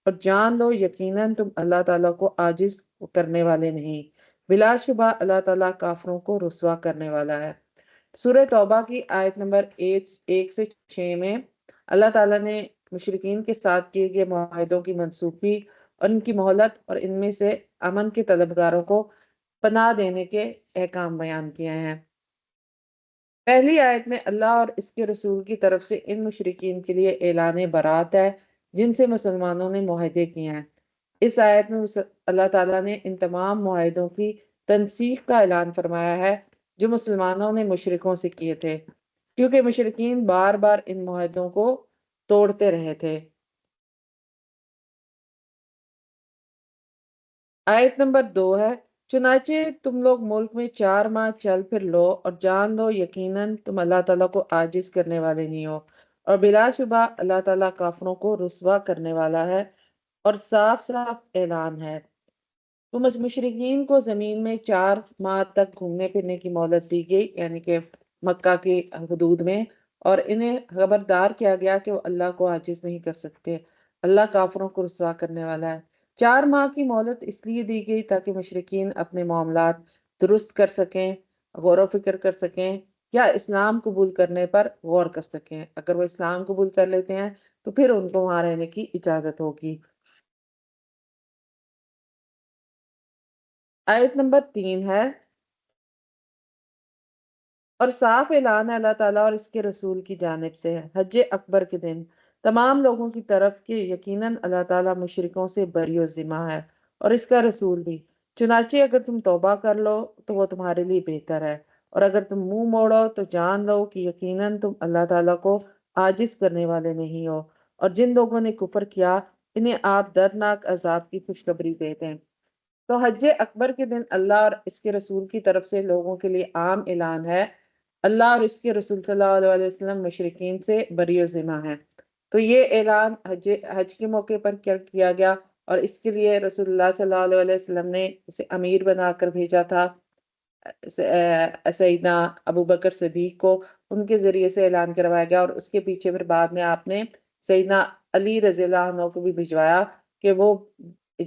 اور جان لو یقیناً تم اللہ تعالیٰ کو عاجز کرنے والے نہیں، بلا شبہ اللہ تعالیٰ کافروں کو رسوا کرنے والا ہے۔ سورہ توبہ کی آیت نمبر 1 سے 6 میں اللہ تعالیٰ نے مشرکین کے ساتھ کیے گئے معاہدوں کی منسوخی اور ان کی مہلت اور ان میں سے امن کے طلبگاروں کو پناہ دینے کے احکام بیان کیے ہیں۔ پہلی آیت میں اللہ اور اس کے رسول کی طرف سے ان مشرکین کے لیے اعلان برات ہے جن سے مسلمانوں نے معاہدے کیے ہیں۔ اس آیت میں اللہ تعالیٰ نے ان تمام معاہدوں کی تنسیخ کا اعلان فرمایا ہے جو مسلمانوں نے مشرکوں سے کیے تھے، کیونکہ مشرکین بار بار ان معاہدوں کو توڑتے رہے تھے۔ آیت نمبر 2 ہے چنانچہ تم لوگ ملک میں 4 ماہ چل پھر لو اور جان لو یقیناً تم اللہ تعالیٰ کو عاجز کرنے والے نہیں ہو، اور بلا شبہ اللہ تعالیٰ کافروں کو رسوا کرنے والا ہے۔ اور صاف صاف اعلان ہے تو مشرکین کو زمین میں 4 ماہ تک گھومنے پھرنے کی مہلت دی گئی، یعنی کہ مکہ کی حدود میں، اور انہیں خبردار کیا گیا کہ وہ اللہ کو عاجز نہیں کر سکتے، اللہ کافروں کو رسوا کرنے والا ہے۔ 4 ماہ کی مہلت اس لیے دی گئی تاکہ مشرکین اپنے معاملات درست کر سکیں، غور و فکر کر سکیں یا اسلام قبول کرنے پر غور کر سکیں۔ اگر وہ اسلام قبول کر لیتے ہیں تو پھر ان کو وہاں رہنے کی اجازت ہوگی۔ آیت نمبر 3 ہے اور صاف اعلان ہے اللہ تعالیٰ اور اس کے رسول کی جانب سے ہے حج اکبر کے دن تمام لوگوں کی طرف کہ یقیناً اللہ تعالیٰ مشرکوں سے بری و ذمہ ہے اور اس کا رسول بھی۔ چنانچہ اگر تم توبہ کر لو تو وہ تمہارے لیے بہتر ہے، اور اگر تم منہ موڑو تو جان لو کہ یقیناً تم اللہ تعالیٰ کو عاجز کرنے والے نہیں ہو۔ اور جن لوگوں نے کفر کیا انہیں آپ دردناک عذاب کی خوشخبری دے دیں۔ تو حج اکبر کے دن اللہ اور اس کے رسول کی طرف سے لوگوں کے لیے عام اعلان ہے۔ اللہ اور اس کے رسول صلی اللہ علیہ وسلم مشرکین سے بری و ذمہ ہیں۔ تو یہ اعلان حج کے موقع پر کیا گیا، اور اس کے لیے رسول اللہ صلی اللہ علیہ وسلم نے اسے امیر بنا کر بھیجا تھا سیدنا ابو بکر صدیق کو، ان کے ذریعے سے اعلان کروایا گیا، اور اس کے پیچھے پھر بعد میں آپ نے سیدنا علی رضی اللہ عنہ کو بھی بھجوایا کہ وہ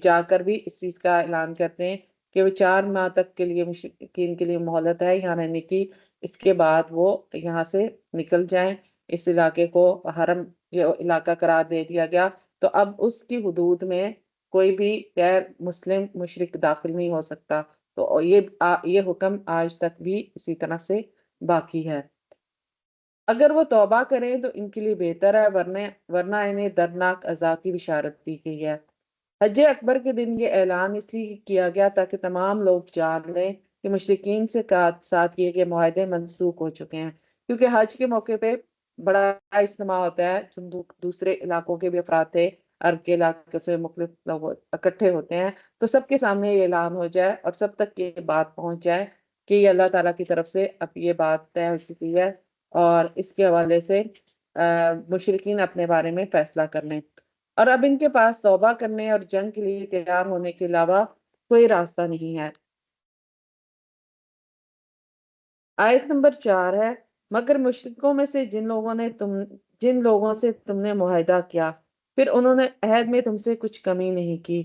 جا کر بھی اس چیز کا اعلان کرتے ہیں کہ وہ 4 ماہ تک کے لیے مشرکین کے لیے مہلت ہے یہاں رہنے کی اس کے بعد وہ یہاں سے نکل جائیں، اس علاقے کو حرم جو علاقہ قرار دے دیا گیا، تو اب اس کی حدود میں کوئی بھی غیر مسلم مشرک داخل نہیں ہو سکتا۔ تو یہ حکم آج تک بھی اسی طرح سے باقی ہے۔ اگر وہ توبہ کریں تو ان کے لیے بہتر ہے، ورنہ انہیں دردناک عذاب کی بشارت دی گئی ہے۔ حج اکبر کے دن یہ اعلان اس لیے کیا گیا تاکہ تمام لوگ جان لیں کہ مشرکین سے ساتھ کیے گئے معاہدے منسوخ ہو چکے ہیں، کیونکہ حج کے موقع پہ بڑا اجتماع ہوتا ہے، دوسرے علاقوں کے بھی افراد تھے، عرب کے علاقے سے مختلف لوگ اکٹھے ہوتے ہیں، تو سب کے سامنے یہ اعلان ہو جائے اور سب تک یہ بات پہنچ جائے کہ یہ اللہ تعالیٰ کی طرف سے اب یہ بات طے ہو چکی ہے، اور اس کے حوالے سے مشرکین اپنے بارے میں فیصلہ کر لیں، اور اب ان کے پاس توبہ کرنے اور جنگ کے لیے تیار ہونے کے علاوہ کوئی راستہ نہیں ہے۔ آیت نمبر 4 ہے، مگر مشرکوں میں سے جن لوگوں سے تم نے معاہدہ کیا، پھر انہوں نے عہد میں تم سے کچھ کمی نہیں کی،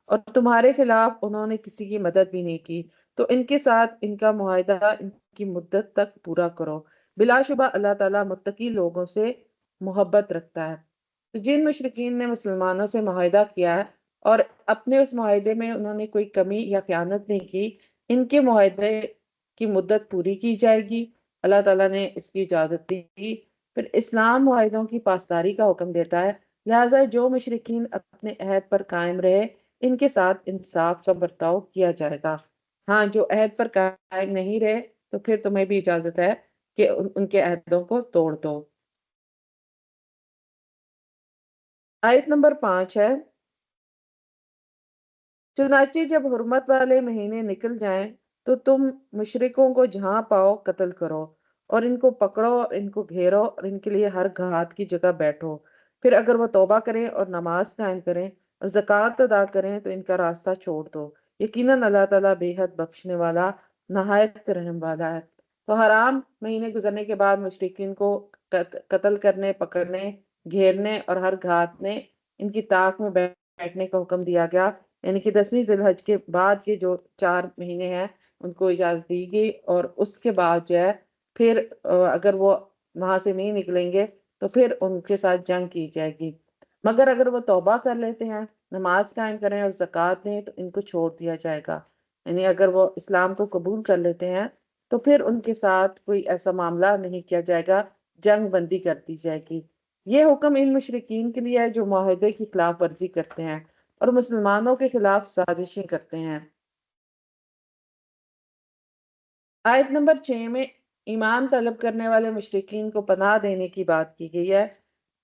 اور تمہارے خلاف انہوں نے کسی کی مدد بھی نہیں کی، تو ان کے ساتھ ان کا معاہدہ ان کی مدت تک پورا کرو۔ بلا شبہ اللہ تعالیٰ متقی لوگوں سے محبت رکھتا ہے۔ تو جن مشرکین نے مسلمانوں سے معاہدہ کیا ہے اور اپنے اس معاہدے میں انہوں نے کوئی کمی یا خیانت نہیں کی، ان کے معاہدے کی مدت پوری کی جائے گی۔ اللہ تعالیٰ نے اس کی اجازت دی۔ پھر اسلام معاہدوں کی پاسداری کا حکم دیتا ہے، لہٰذا جو مشرکین اپنے عہد پر قائم رہے ان کے ساتھ انصاف کا برتاؤ کیا جائے گا۔ ہاں، جو عہد پر قائم نہیں رہے تو پھر تمہیں بھی اجازت ہے کہ ان کے عہدوں کو توڑ دو۔ آیت نمبر 5 ہے، چنانچہ جب حرمت والے مہینے نکل جائیں تو تم مشرکوں کو جہاں پاؤ قتل کرو، اور ان کو پکڑو اور ان کو گھیرو اور ان کے لیے ہر گھات کی جگہ بیٹھو۔ پھر اگر وہ توبہ کریں اور نماز قائم کریں اور زکوٰۃ ادا کریں تو ان کا راستہ چھوڑ دو، یقیناً اللہ تعالیٰ بے حد بخشنے والا نہایت رحم والا ہے۔ تو حرام مہینے گزرنے کے بعد مشرکین کو قتل کرنے، پکڑنے، گھیرنے اور ہر گھات میں ان کی طاق میں بیٹھنے کا حکم دیا گیا، یعنی کہ 10ویں ذی الحج کے بعد کے جو 4 مہینے ہیں ان کو اجازت دی گئی، اور اس کے بعد جو ہے پھر اگر وہ وہاں سے نہیں نکلیں گے تو پھر ان کے ساتھ جنگ کی جائے گی، مگر اگر وہ توبہ کر لیتے ہیں، نماز قائم کریں اور زکوٰۃ دیں تو ان کو چھوڑ دیا جائے گا۔ یعنی اگر وہ اسلام کو قبول کر لیتے ہیں تو پھر ان کے ساتھ کوئی ایسا معاملہ نہیں کیا جائے گا، جنگ بندی کر دی جائے گی۔ یہ حکم ان مشرکین کے لیے ہے جو معاہدے کی خلاف ورزی کرتے ہیں اور مسلمانوں کے خلاف سازشیں کرتے ہیں۔ آیت نمبر 6 میں ایمان طلب کرنے والے مشرکین کو پناہ دینے کی بات کی گئی ہے۔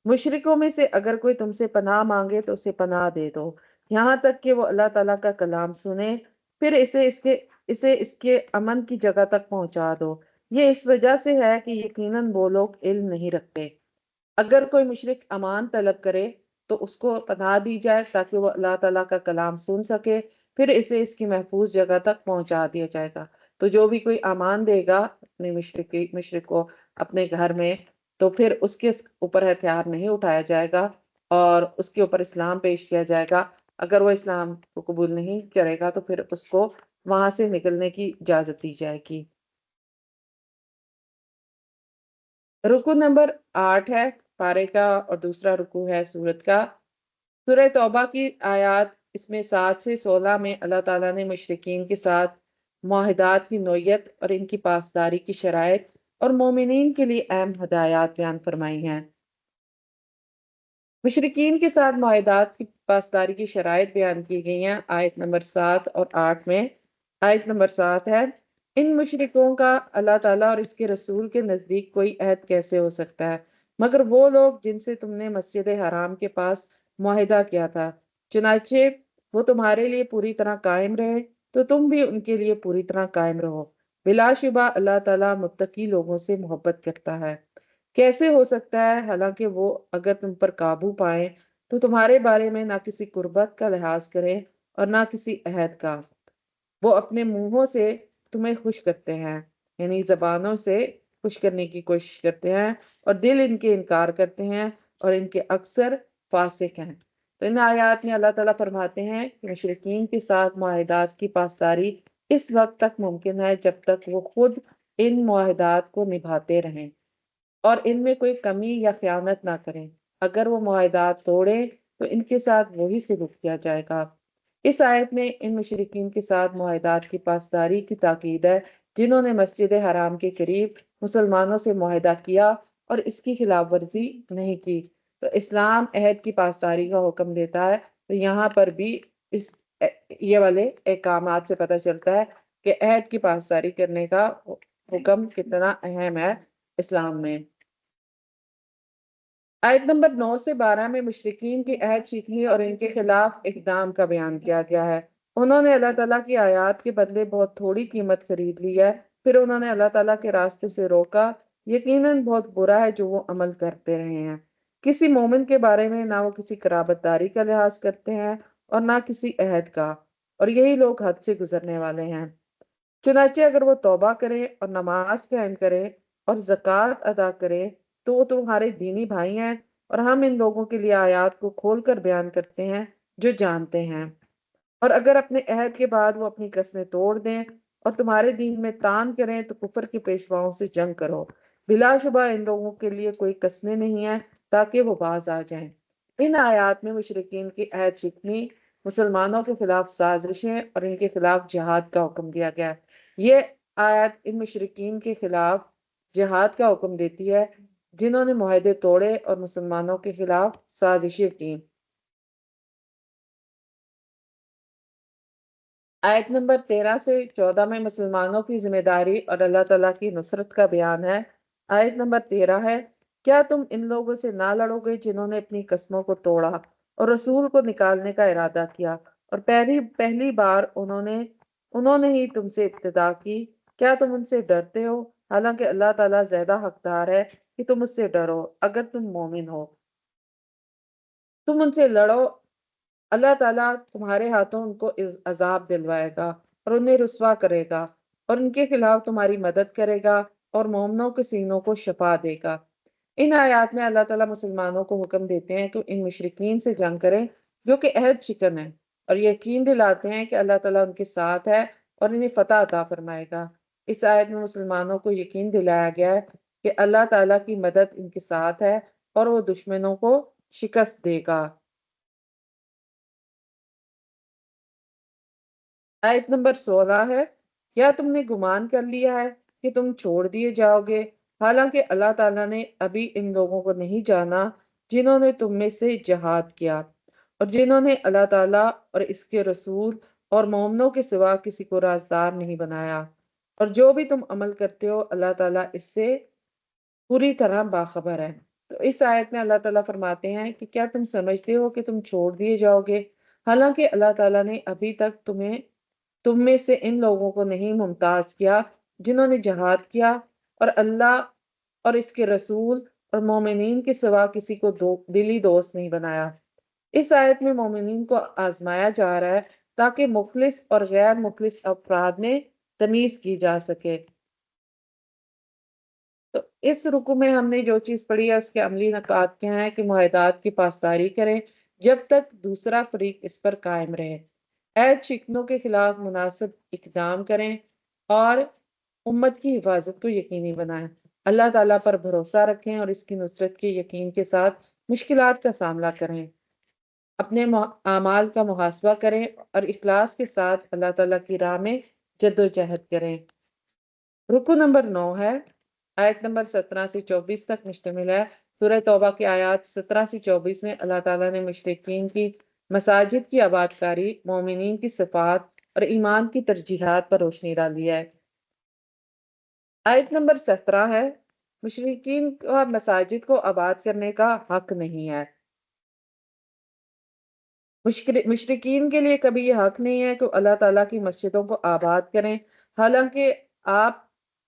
مشرکوں میں سے اگر کوئی تم سے پناہ مانگے تو اسے پناہ دے دو، یہاں تک کہ وہ اللہ تعالیٰ کا کلام سنے، پھر اسے اس کے امن کی جگہ تک پہنچا دو۔ یہ اس وجہ سے ہے کہ یقیناً وہ لوگ علم نہیں رکھتے۔ اگر کوئی مشرک امان طلب کرے تو اس کو پناہ دی جائے تاکہ وہ اللہ تعالیٰ کا کلام سن سکے، پھر اسے اس کی محفوظ جگہ تک پہنچا دیا جائے گا۔ تو جو بھی کوئی امان دے گا اپنے مشرک کو اپنے گھر میں، تو پھر اس کے اوپر ہتھیار نہیں اٹھایا جائے گا اور اس کے اوپر اسلام پیش کیا جائے گا۔ اگر وہ اسلام کو قبول نہیں کرے گا تو پھر اس کو وہاں سے نکلنے کی اجازت دی جائے گی۔ رکو نمبر 8 ہے پارے کا، اور دوسرا رکو ہے سورت کا۔ سورہ توبہ کی آیات اس میں 7 سے 16 میں اللہ تعالیٰ نے مشرکین کے ساتھ معاہدات کی نوعیت اور ان کی پاسداری کی شرائط اور مومنین کے لیے اہم ہدایات بیان فرمائی ہیں۔ مشرکین کے ساتھ معاہدات کی پاسداری کی شرائط بیان کی گئی ہیں آیت نمبر 7 اور 8 میں۔ آیت نمبر 7 ہے، ان مشرکوں کا اللہ تعالیٰ اور اس کے رسول کے نزدیک کوئی عہد کیسے ہو سکتا ہے مگر وہ لوگ جن سے تم نے مسجد حرام کے پاس معاہدہ کیا تھا، چنانچہ وہ تمہارے لیے پوری طرح قائم رہے تو تم بھی ان کے لیے پوری طرح قائم رہو۔ بلا شبہ اللہ تعالیٰ متقی لوگوں سے محبت کرتا ہے۔ کیسے ہو سکتا ہے حالانکہ وہ اگر تم پر قابو پائیں تو تمہارے بارے میں نہ کسی قربت کا لحاظ کریں اور نہ کسی عہد کا۔ وہ اپنے منہوں سے تمہیں خوش کرتے ہیں، یعنی زبانوں سے خوش کرنے کی کوشش کرتے ہیں، اور دل ان کے انکار کرتے ہیں اور ان کے اکثر فاسق ہیں۔ تو ان آیات میں اللہ تعالیٰ فرماتے ہیں کہ مشرکین کے ساتھ معاہدات کی پاسداری اس وقت تک ممکن ہے جب تک وہ خود ان معاہدات کو نبھاتے رہیں اور ان میں کوئی کمی یا خیانت نہ کریں۔ اگر وہ معاہدات توڑیں تو ان کے ساتھ وہی سلوک کیا جائے گا۔ اس آیت میں ان مشرکین کے ساتھ معاہدات کی پاسداری کی تاکید ہے جنہوں نے مسجد حرام کے قریب مسلمانوں سے معاہدہ کیا اور اس کی خلاف ورزی نہیں کی۔ تو اسلام عہد کی پاسداری کا حکم دیتا ہے، تو یہاں پر بھی اس یہ والے احکامات سے پتہ چلتا ہے کہ عہد کی پاسداری کرنے کا حکم کتنا اہم ہے اسلام میں۔ آیت نمبر 9 سے 12 میں مشرکین کی عہد شکنی اور ان کے خلاف اقدام کا بیان کیا گیا ہے۔ انہوں نے اللہ تعالیٰ کی آیات کے بدلے بہت تھوڑی قیمت خرید لی ہے، پھر انہوں نے اللہ تعالیٰ کے راستے سے روکا۔ یقیناً بہت برا ہے جو وہ عمل کرتے رہے ہیں۔ کسی مومن کے بارے میں نہ وہ کسی قرابت داری کا لحاظ کرتے ہیں اور نہ کسی عہد کا، اور یہی لوگ حد سے گزرنے والے ہیں۔ چنانچہ اگر وہ توبہ کرے اور نماز قائم کرے اور زکوٰۃ ادا کرے تو وہ تمہارے دینی بھائی ہیں، اور ہم ان لوگوں کے لیے آیات کو کھول کر بیان کرتے ہیں جو جانتے ہیں۔ اور اگر اپنے عہد کے بعد وہ اپنی قسمیں توڑ دیں اور تمہارے دین میں طعن کریں تو کفر کے پیشواؤں سے جنگ کرو۔ بلا شبہ ان لوگوں کے لیے کوئی قسمیں نہیں ہیں تاکہ وہ باز آ جائیں۔ ان آیات میں مشرکین کی عہد شکنی، مسلمانوں کے خلاف سازشیں اور ان کے خلاف جہاد کا حکم دیا گیا ہے۔ یہ آیت ان مشرکین کے خلاف جہاد کا حکم دیتی ہے جنہوں نے معاہدے توڑے اور مسلمانوں کے خلاف سازشیں کی۔ آیت نمبر 13 سے 14 میں مسلمانوں کی ذمہ داری اور اللہ تعالیٰ کی نصرت کا بیان ہے۔ آیت نمبر 13 ہے، کیا تم ان لوگوں سے نہ لڑو گے جنہوں نے اپنی قسموں کو توڑا اور رسول کو نکالنے کا ارادہ کیا، اور پہلی بار انہوں نے ہی تم سے ابتدا کی؟ کیا تم ان سے ڈرتے ہو؟ حالانکہ اللہ تعالیٰ زیادہ حقدار ہے کہ تم اس سے ڈرو اگر تم مومن ہو۔ تم ان سے لڑو، اللہ تعالیٰ تمہارے ہاتھوں ان کو عذاب دلوائے گا اور انہیں رسوا کرے گا اور ان کے خلاف تمہاری مدد کرے گا اور مومنوں کے سینوں کو شفا دے گا۔ ان آیات میں اللہ تعالیٰ مسلمانوں کو حکم دیتے ہیں کہ ان مشرکین سے جنگ کریں جو کہ عہد شکن ہیں، اور یقین دلاتے ہیں کہ اللہ تعالیٰ ان کے ساتھ ہے اور انہیں فتح عطا فرمائے گا۔ اس آیت میں مسلمانوں کو یقین دلایا گیا ہے کہ اللہ تعالیٰ کی مدد ان کے ساتھ ہے اور وہ دشمنوں کو شکست دے گا۔ آیت نمبر 16 ہے، کیا تم نے گمان کر لیا ہے کہ تم چھوڑ دیے جاؤ گے، حالانکہ اللہ تعالیٰ نے ابھی ان لوگوں کو نہیں جانا جنہوں نے تم میں سے جہاد کیا اور جنہوں نے اللہ تعالیٰ اور اس کے رسول اور مومنوں کے سوا کسی کو رازدار نہیں بنایا، اور جو بھی تم عمل کرتے ہو اللہ تعالیٰ اس سے پوری طرح باخبر ہے۔ تو اس آیت میں اللہ تعالیٰ فرماتے ہیں کہ کیا تم سمجھتے ہو کہ تم چھوڑ دیے جاؤ گے، حالانکہ اللہ تعالیٰ نے ابھی تک تم میں سے ان لوگوں کو نہیں ممتاز کیا جنہوں نے جہاد کیا اور اللہ اور اس کے رسول اور مومنین کے سوا کسی کو دلی دوست نہیں بنایا۔ اس آیت میں مومنین کو آزمایا جا رہا ہے تاکہ مخلص اور غیر مخلص افراد میں تمیز کی جا سکے۔ تو اس رکو میں ہم نے جو چیز پڑھی ہے اس کے عملی نکات کیا ہیں کہ معاہدات کی پاسداری کریں جب تک دوسرا فریق اس پر قائم رہے، عہد شکنوں کے خلاف مناسب اقدام کریں اور امت کی حفاظت کو یقینی بنائیں، اللہ تعالیٰ پر بھروسہ رکھیں اور اس کی نصرت کے یقین کے ساتھ مشکلات کا سامنا کریں، اپنے اعمال کا محاسبہ کریں اور اخلاص کے ساتھ اللہ تعالیٰ کی راہ میں جد و جہد کریں۔ رکو نمبر 9 ہے، آیت نمبر 17 سے 24 تک مشتمل ہے۔ سورہ توبہ کی آیات 17 سے 24 میں اللہ تعالیٰ نے مشرکین کی مساجد کی آباد کاری، مومنین کی صفات اور ایمان کی ترجیحات پر روشنی ڈالی ہے۔ آیت نمبر 17 ہے، مشرکین کا مساجد کو آباد کرنے کا حق نہیں ہے۔ مشرکین کے لیے کبھی یہ حق نہیں ہے کہ اللہ تعالیٰ کی مسجدوں کو آباد کریں، حالانکہ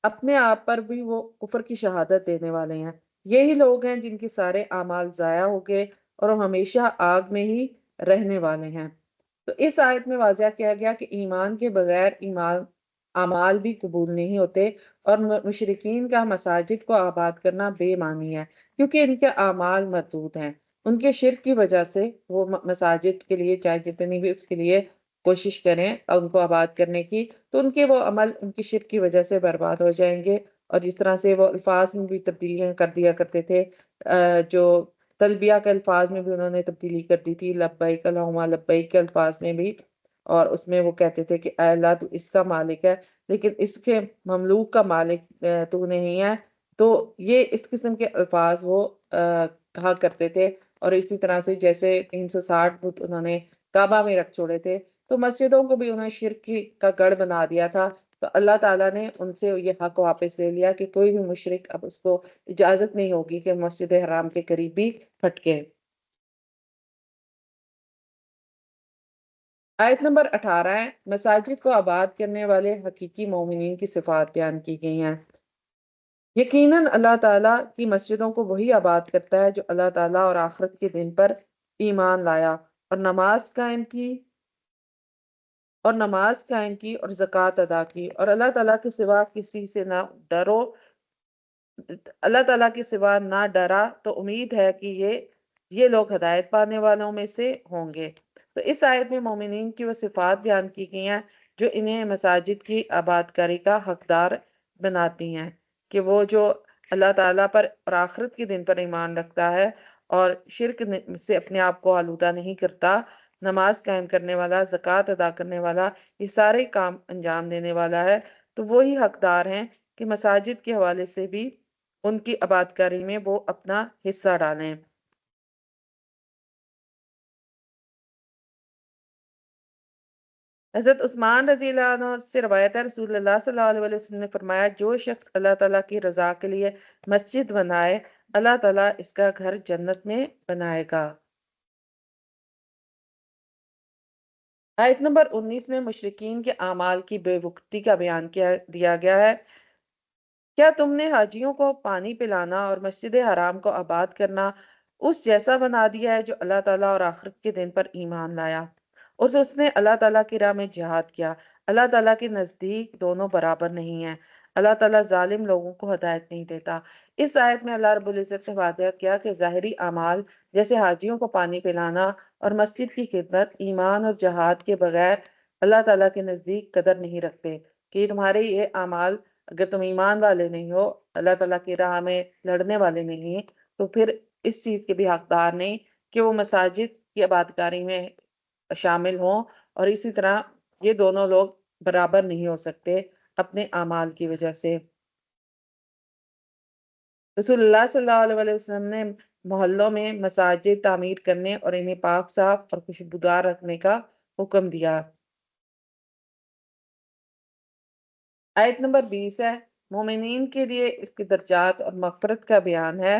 اپنے آپ پر بھی وہ کفر کی شہادت دینے والے ہیں۔ یہی لوگ ہیں جن کے سارے اعمال ضائع ہو گئے اور وہ ہمیشہ آگ میں ہی رہنے والے ہیں۔ تو اس آیت میں واضح کیا گیا کہ ایمان کے بغیر اعمال بھی قبول نہیں ہوتے، اور مشرکین کا مساجد کو آباد کرنا بے معنی ہے کیونکہ ان کے اعمال مردود ہیں۔ ان کے شرک کی وجہ سے وہ مساجد کے لیے چاہے جتنی بھی اس کے لیے کوشش کریں ان کو آباد کرنے کی، تو ان کے وہ عمل ان کی شرک کی وجہ سے برباد ہو جائیں گے۔ اور جس طرح سے وہ الفاظ میں بھی تبدیلیاں کر دیا کرتے تھے، جو تلبیہ کے الفاظ میں بھی انہوں نے تبدیلی کر دی تھی، لبیک اللہم لبیک کے الفاظ میں بھی، اور اس میں وہ کہتے تھے کہ اے اللہ تو اس کا مالک ہے لیکن اس کے مملوک کا مالک تو نہیں ہے۔ تو یہ اس قسم کے الفاظ وہ کہا کرتے تھے۔ اور اسی طرح سے جیسے 360 بت انہوں نے کعبہ میں رکھ چھوڑے تھے، تو مسجدوں کو بھی انہوں نے شرک کا گڑھ بنا دیا تھا۔ تو اللہ تعالیٰ نے ان سے یہ حق واپس لے لیا کہ کوئی بھی مشرک اب اس کو اجازت نہیں ہوگی کہ مسجد حرام کے قریب بھی پھٹکے۔ آیت نمبر 18 ہے، مساجد کو آباد کرنے والے حقیقی مومنین کی صفات بیان کی گئی ہیں۔ یقیناً اللہ تعالیٰ کی مسجدوں کو وہی آباد کرتا ہے جو اللہ تعالیٰ اور آخرت کے دن پر ایمان لایا اور نماز قائم کی اور زکوٰۃ ادا کی، اور اللہ تعالیٰ کے سوا کسی سے نہ ڈرو، اللہ تعالیٰ کے سوا نہ ڈرا تو امید ہے کہ یہ لوگ ہدایت پانے والوں میں سے ہوں گے۔ تو اس آیت میں مومنین کی وہ صفات بیان کی گئی ہیں جو انہیں مساجد کی آباد کاری کا حقدار بناتی ہیں، کہ وہ جو اللہ تعالیٰ پر اور آخرت کے دن پر ایمان رکھتا ہے اور شرک سے اپنے آپ کو آلودہ نہیں کرتا، نماز قائم کرنے والا، زکوٰۃ ادا کرنے والا، یہ سارے کام انجام دینے والا ہے، تو وہی حقدار ہیں کہ مساجد کے حوالے سے بھی ان کی آباد کاری میں وہ اپنا حصہ ڈالیں۔ حضرت عثمان رضی اللہ عنہ سے روایت ہے، رسول اللہ صلی اللہ علیہ وسلم نے فرمایا، جو شخص اللہ تعالیٰ کی رضا کے لیے مسجد بنائے، اللہ تعالیٰ اس کا گھر جنت میں بنائے گا۔ آیت نمبر 19 میں مشرکین کے اعمال کی بے وقتی کا بیان دیا گیا ہے۔ کیا تم نے حاجیوں کو پانی پلانا اور مسجد حرام کو آباد کرنا اس جیسا بنا دیا ہے جو اللہ تعالیٰ اور آخرت کے دن پر ایمان لایا اور اس نے اللہ تعالیٰ کی راہ میں جہاد کیا؟ اللہ تعالیٰ کے نزدیک دونوں برابر نہیں ہیں۔ اللہ تعالیٰ ظالم لوگوں کو ہدایت نہیں دیتا۔ اس آیت میں اللہ رب العزت نے واضح کیا کہ ظاہری اعمال جیسے حاجیوں کو پانی پلانا اور مسجد کی خدمت ایمان اور جہاد کے بغیر اللہ تعالیٰ کے نزدیک قدر نہیں رکھتے، کہ تمہارے یہ اعمال، اگر تم ایمان والے نہیں ہو، اللہ تعالیٰ کی راہ میں لڑنے والے نہیں، تو پھر اس چیز کے بھی حقدار نہیں کہ وہ مساجد کی آباد کاری میں شامل ہوں، اور اسی طرح یہ دونوں لوگ برابر نہیں ہو سکتے اپنے اعمال کی وجہ سے۔ رسول اللہ صلی اللہ علیہ وسلم نے محلوں میں مساجد تعمیر کرنے اور انہیں پاک صاف اور خوشبودار رکھنے کا حکم دیا۔ آیت نمبر 20 ہے، مومنین کے لیے اس کے درجات اور مغفرت کا بیان ہے۔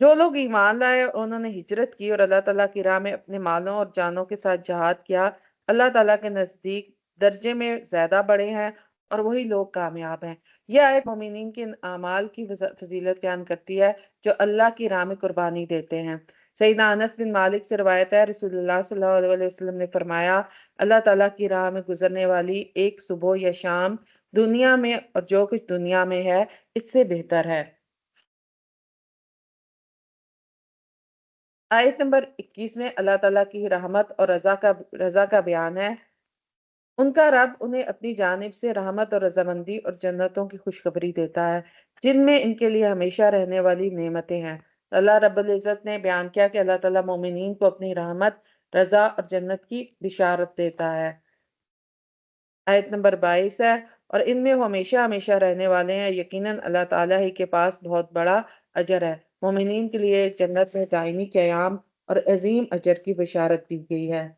جو لوگ ایمان لائے اور انہوں نے ہجرت کی اور اللہ تعالیٰ کی راہ میں اپنے مالوں اور جانوں کے ساتھ جہاد کیا، اللہ تعالیٰ کے نزدیک درجے میں زیادہ بڑے ہیں اور وہی لوگ کامیاب ہیں۔ یہ آیت مومنین کے اعمال کی فضیلت بیان کرتی ہے جو اللہ کی راہ میں قربانی دیتے ہیں۔ سیدنا انس بن مالک سے روایت ہے، رسول اللہ صلی اللہ علیہ وسلم نے فرمایا، اللہ تعالیٰ کی راہ میں گزرنے والی ایک صبح یا شام دنیا میں اور جو کچھ دنیا میں ہے اس سے بہتر ہے۔ آیت نمبر 21 میں اللہ تعالیٰ کی رحمت اور رضا کا بیان ہے۔ ان کا رب انہیں اپنی جانب سے رحمت اور رضامندی اور جنتوں کی خوشخبری دیتا ہے جن میں ان کے لیے ہمیشہ رہنے والی نعمتیں ہیں۔ اللہ رب العزت نے بیان کیا کہ اللہ تعالیٰ مومنین کو اپنی رحمت، رضا اور جنت کی بشارت دیتا ہے۔ آیت نمبر 22 ہے، اور ان میں وہ ہمیشہ ہمیشہ رہنے والے ہیں، یقیناً اللہ تعالیٰ ہی کے پاس بہت بڑا اجر ہے۔ مومنین کے لیے جنت میں دائمی قیام اور عظیم اجر کی بشارت دی گئی ہے۔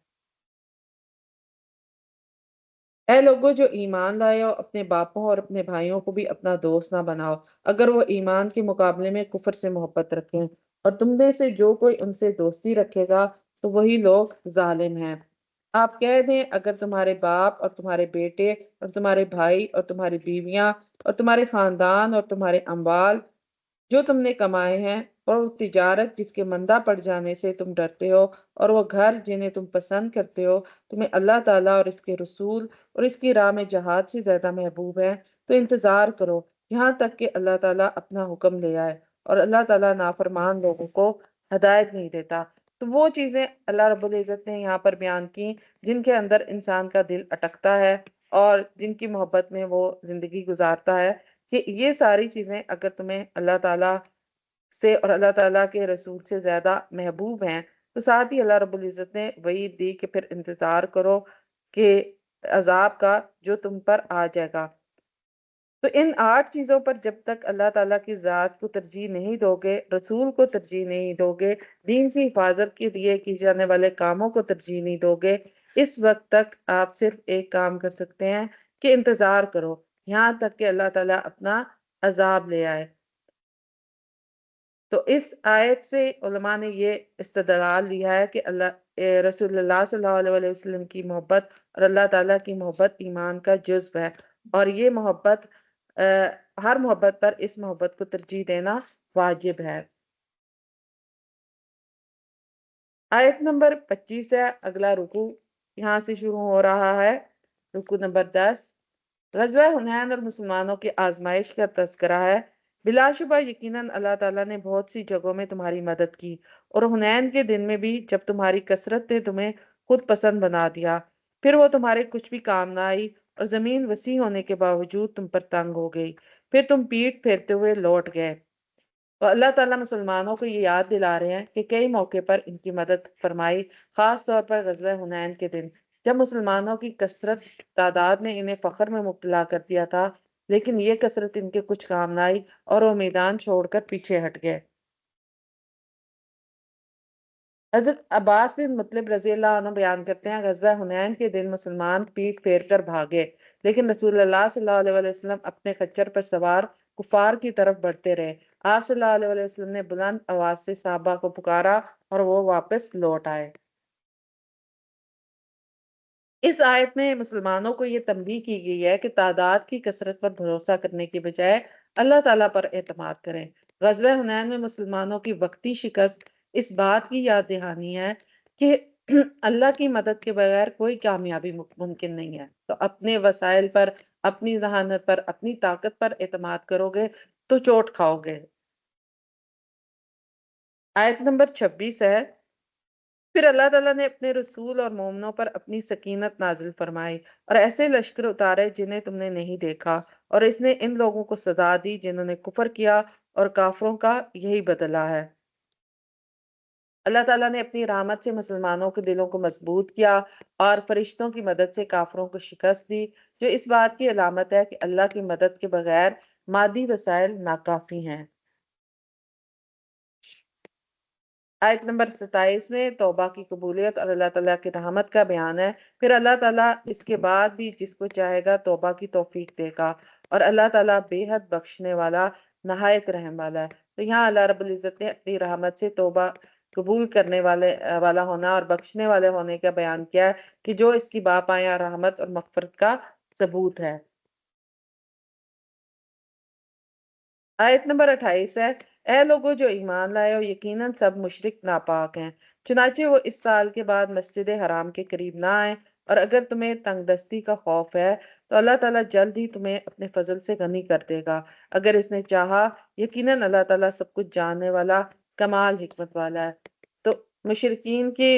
اے لوگوں جو ایمان لائے ہو، اپنے باپوں اور اپنے بھائیوں کو بھی اپنا دوست نہ بناؤ اگر وہ ایمان کے مقابلے میں کفر سے محبت رکھیں، اور تم میں سے جو کوئی ان سے دوستی رکھے گا تو وہی لوگ ظالم ہیں۔ آپ کہہ دیں، اگر تمہارے باپ اور تمہارے بیٹے اور تمہارے بھائی اور تمہاری بیویاں اور تمہارے خاندان اور تمہارے اموال جو تم نے کمائے ہیں، اور وہ تجارت جس کے مندہ پڑ جانے سے تم ڈرتے ہو، اور وہ گھر جنہیں تم پسند کرتے ہو، تمہیں اللہ تعالیٰ اور اس کے رسول اور اس کی راہ میں جہاد سے زیادہ محبوب ہے، تو انتظار کرو یہاں تک کہ اللہ تعالیٰ اپنا حکم لے آئے، اور اللہ تعالیٰ نافرمان لوگوں کو ہدایت نہیں دیتا۔ تو وہ چیزیں اللہ رب العزت نے یہاں پر بیان کی جن کے اندر انسان کا دل اٹکتا ہے اور جن کی محبت میں وہ زندگی گزارتا ہے، کہ یہ ساری چیزیں اگر تمہیں اللہ تعالیٰ سے اور اللہ تعالیٰ کے رسول سے زیادہ محبوب ہیں، تو ساتھ ہی اللہ رب العزت نے وعید دی کہ پھر انتظار کرو کہ عذاب کا جو تم پر آ جائے گا۔ تو ان 8 چیزوں پر جب تک اللہ تعالیٰ کی ذات کو ترجیح نہیں دو گے، رسول کو ترجیح نہیں دو گے، دین کی حفاظت کے لیے کی جانے والے کاموں کو ترجیح نہیں دو گے، اس وقت تک آپ صرف ایک کام کر سکتے ہیں کہ انتظار کرو یہاں تک کہ اللہ تعالیٰ اپنا عذاب لے آئے۔ تو اس آیت سے علماء نے یہ استدلال لیا ہے کہ رسول اللہ صلی اللہ علیہ وسلم کی محبت اور اللہ تعالیٰ کی محبت ایمان کا جزو ہے، اور یہ محبت ہر محبت پر اس محبت کو ترجیح دینا واجب ہے۔ آیت نمبر 25 ہے، اگلا رکوع یہاں سے شروع ہو رہا ہے، رکوع نمبر 10۔ غزوہ حنین اور مسلمانوں کی آزمائش کا تذکرہ ہے۔ بلا شبہ یقیناً اللہ تعالیٰ نے بہت سی جگہوں میں تمہاری مدد کی، اور حنین کے دن میں بھی جب تمہاری کثرت نے تمہیں خود پسند بنا دیا، پھر وہ تمہارے کچھ بھی کام نہ آئی، اور زمین وسیع ہونے کے باوجود تم پر تنگ ہو گئی، پھر تم پیٹ پھیرتے ہوئے لوٹ گئے۔ اور اللہ تعالیٰ مسلمانوں کو یہ یاد دلا رہے ہیں کہ کئی موقع پر ان کی مدد فرمائی، خاص طور پر غزوہ حنین کے دن، جب مسلمانوں کی کثرت تعداد نے انہیں فخر میں مبتلا کر دیا تھا، لیکن یہ کثرت ان کے کچھ کام نہ آئی اور وہ میدان چھوڑ کر پیچھے ہٹ گئے۔ حضرت عباس بن مطلب رضی اللہ عنہ بیان کرتے ہیں، غزوہ حنین کے دن مسلمان پیٹ پھیر کر بھاگے، لیکن رسول اللہ صلی اللہ علیہ وسلم اپنے خچر پر سوار کفار کی طرف بڑھتے رہے۔ آپ صلی اللہ علیہ وسلم نے بلند آواز سے صحابہ کو پکارا اور وہ واپس لوٹ آئے۔ اس آیت میں مسلمانوں کو یہ تنبیہ کی گئی ہے کہ تعداد کی کثرت پر بھروسہ کرنے کی بجائے اللہ تعالیٰ پر اعتماد کریں۔ غزوہ حنین میں مسلمانوں کی وقتی شکست اس بات کی یاد دہانی ہے کہ اللہ کی مدد کے بغیر کوئی کامیابی ممکن نہیں ہے۔ تو اپنے وسائل پر، اپنی ذہانت پر، اپنی طاقت پر اعتماد کرو گے تو چوٹ کھاؤ گے۔ آیت نمبر 26 ہے، پھر اللہ تعالیٰ نے اپنے رسول اور مومنوں پر اپنی سکینت نازل فرمائی اور ایسے لشکر اتارے جنہیں تم نے نہیں دیکھا، اور اس نے ان لوگوں کو سزا دی جنہوں نے کفر کیا، اور کافروں کا یہی بدلہ ہے۔ اللہ تعالیٰ نے اپنی رحمت سے مسلمانوں کے دلوں کو مضبوط کیا اور فرشتوں کی مدد سے کافروں کو شکست دی، جو اس بات کی علامت ہے کہ اللہ کی مدد کے بغیر مادی وسائل ناکافی ہیں۔ آیت نمبر 27 میں توبہ کی قبولیت اور اللہ تعالیٰ کی رحمت کا بیان ہے۔ پھر اللہ تعالیٰ اس کے بعد بھی جس کو چاہے گا توبہ کی توفیق دے گا، اور اللہ تعالیٰ بے حد بخشنے والا، نہایت رحم والا ہے۔ تو یہاں اللہ رب العزت نے اپنی رحمت سے توبہ قبول کرنے والا ہونا اور بخشنے والے ہونے کا بیان کیا ہے، کہ جو اس کی باپایاں رحمت اور مغفرت کا ثبوت ہے۔ آیت نمبر 28 ہے، اے لوگو جو ایمان لائے ہو، یقیناً سب مشرک ناپاک ہیں، چنانچہ وہ اس سال کے بعد مسجد حرام کے قریب نہ آئیں، اور اگر تمہیں تنگ دستی کا خوف ہے تو اللہ تعالیٰ جلد ہی تمہیں اپنے فضل سے غنی کر دے گا اگر اس نے چاہا، یقیناً اللہ تعالیٰ سب کچھ جاننے والا، کمال حکمت والا ہے۔ تو مشرکین کی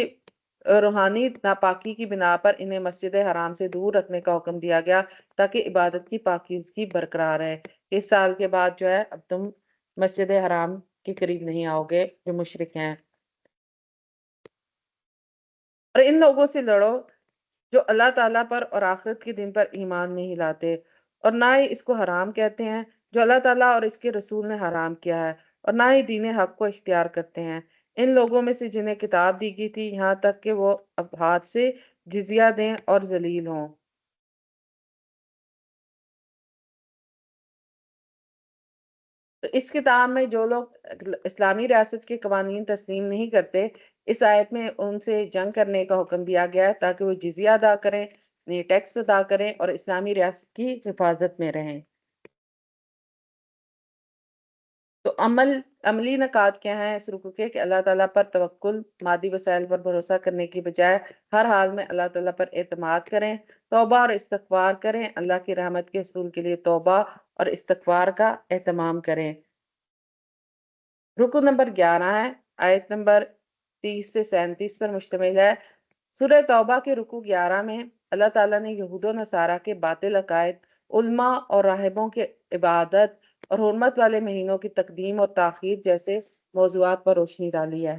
روحانی ناپاکی کی بنا پر انہیں مسجد حرام سے دور رکھنے کا حکم دیا گیا تاکہ عبادت کی پاکیزگی برقرار رہے۔ اس سال کے بعد جو ہے اب تم مسجد حرام کے قریب نہیں آؤ گے جو مشرک ہیں، اور ان لوگوں سے لڑو جو اللہ تعالیٰ پر اور آخرت کے دن پر ایمان نہیں لاتے، اور نہ ہی اس کو حرام کہتے ہیں جو اللہ تعالیٰ اور اس کے رسول نے حرام کیا ہے، اور نہ ہی دین حق کو اختیار کرتے ہیں ان لوگوں میں سے جنہیں کتاب دی گئی تھی، یہاں تک کہ وہ اب ہاتھ سے جزیہ دیں اور ذلیل ہوں۔ تو اس کتاب میں جو لوگ اسلامی ریاست کے قوانین تسلیم نہیں کرتے، اس آیت میں ان سے جنگ کرنے کا حکم دیا گیا ہے تاکہ وہ جزیہ ادا کریں، یعنی ٹیکس ادا کریں اور اسلامی ریاست کی حفاظت میں رہیں۔ تو عملی نکات کیا ہیں اس رکوع کے، کہ اللہ تعالیٰ پر توکل، مادی وسائل پر بھروسہ کرنے کی بجائے ہر حال میں اللہ تعالیٰ پر اعتماد کریں، توبہ اور استغفار کریں، اللہ کی رحمت کے حصول کے لیے توبہ اور استغفار کا اہتمام کریں۔ رکو نمبر 11 ہے، آیت نمبر 30 سے 37 پر مشتمل ہے۔ سورہ توبہ کے رکوع 11 میں اللہ تعالیٰ نے یہود و نصارہ کے باطل عقائد، علماء اور راہبوں کے عبادت اور حرمت والے مہینوں کی تقدیم اور تاخیر جیسے موضوعات پر روشنی ڈالی ہے۔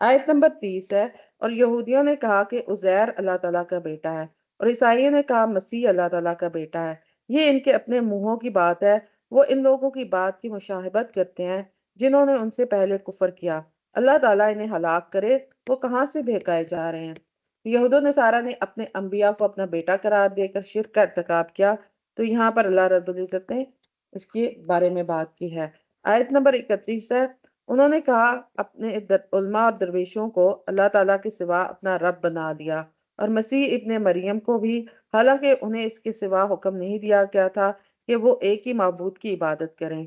آیت نمبر 30 ہے، اور یہودیوں نے کہا کہ عزیر اللہ تعالیٰ کا بیٹا ہے، اور عیسائیوں نے کہا مسیح اللہ تعالیٰ کا بیٹا ہے۔ یہ ان کے اپنے منہوں کی بات ہے، وہ ان لوگوں کی بات کی مشابہت کرتے ہیں جنہوں نے ان سے پہلے کفر کیا۔ اللہ تعالیٰ انہیں ہلاک کرے، وہ کہاں سے بہکائے جا رہے ہیں۔ یہود و نصارہ نے اپنے انبیاء کو اپنا بیٹا قرار دے کر شرک کا ارتکاب کیا، تو یہاں پر اللہ رب العزت نے اس کے بارے میں بات کی ہے۔ آیت نمبر 31 ہے، انہوں نے کہا اپنے علماء اور درویشوں کو اللہ تعالیٰ کے سوا اپنا رب بنا دیا، اور مسیح ابن مریم کو بھی، حالانکہ انہیں اس کے سوا حکم نہیں دیا گیا تھا کہ وہ ایک ہی معبود کی عبادت کریں،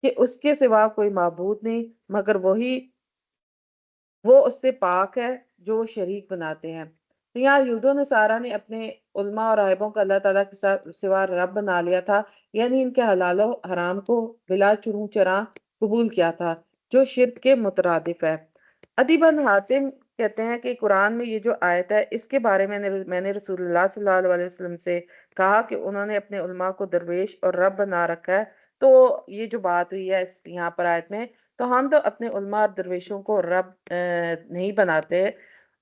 کہ اس کے سوا کوئی معبود نہیں مگر وہی، وہ اس سے پاک ہے جو وہ شریک بناتے ہیں۔ تو یہاں یہود و نصارہ نے اپنے علماء اور راہبوں کو اللہ تعالیٰ کے سوا رب بنا لیا تھا، یعنی ان کے حلال و حرام کو بلا چروں چراں قبول کیا تھا، جو شرک کے مترادف ہے۔ ادی بن حاتم کہتے ہیں کہ قرآن میں یہ جو آیت ہے، اس کے بارے میں میں نے رسول اللہ صلی اللہ علیہ وسلم سے کہا کہ انہوں نے اپنے علماء کو درویش اور رب بنا رکھا ہے۔ تو یہ جو بات ہوئی ہے یہاں پر آیت میں، تو ہم تو اپنے علماء اور درویشوں کو رب نہیں بناتے۔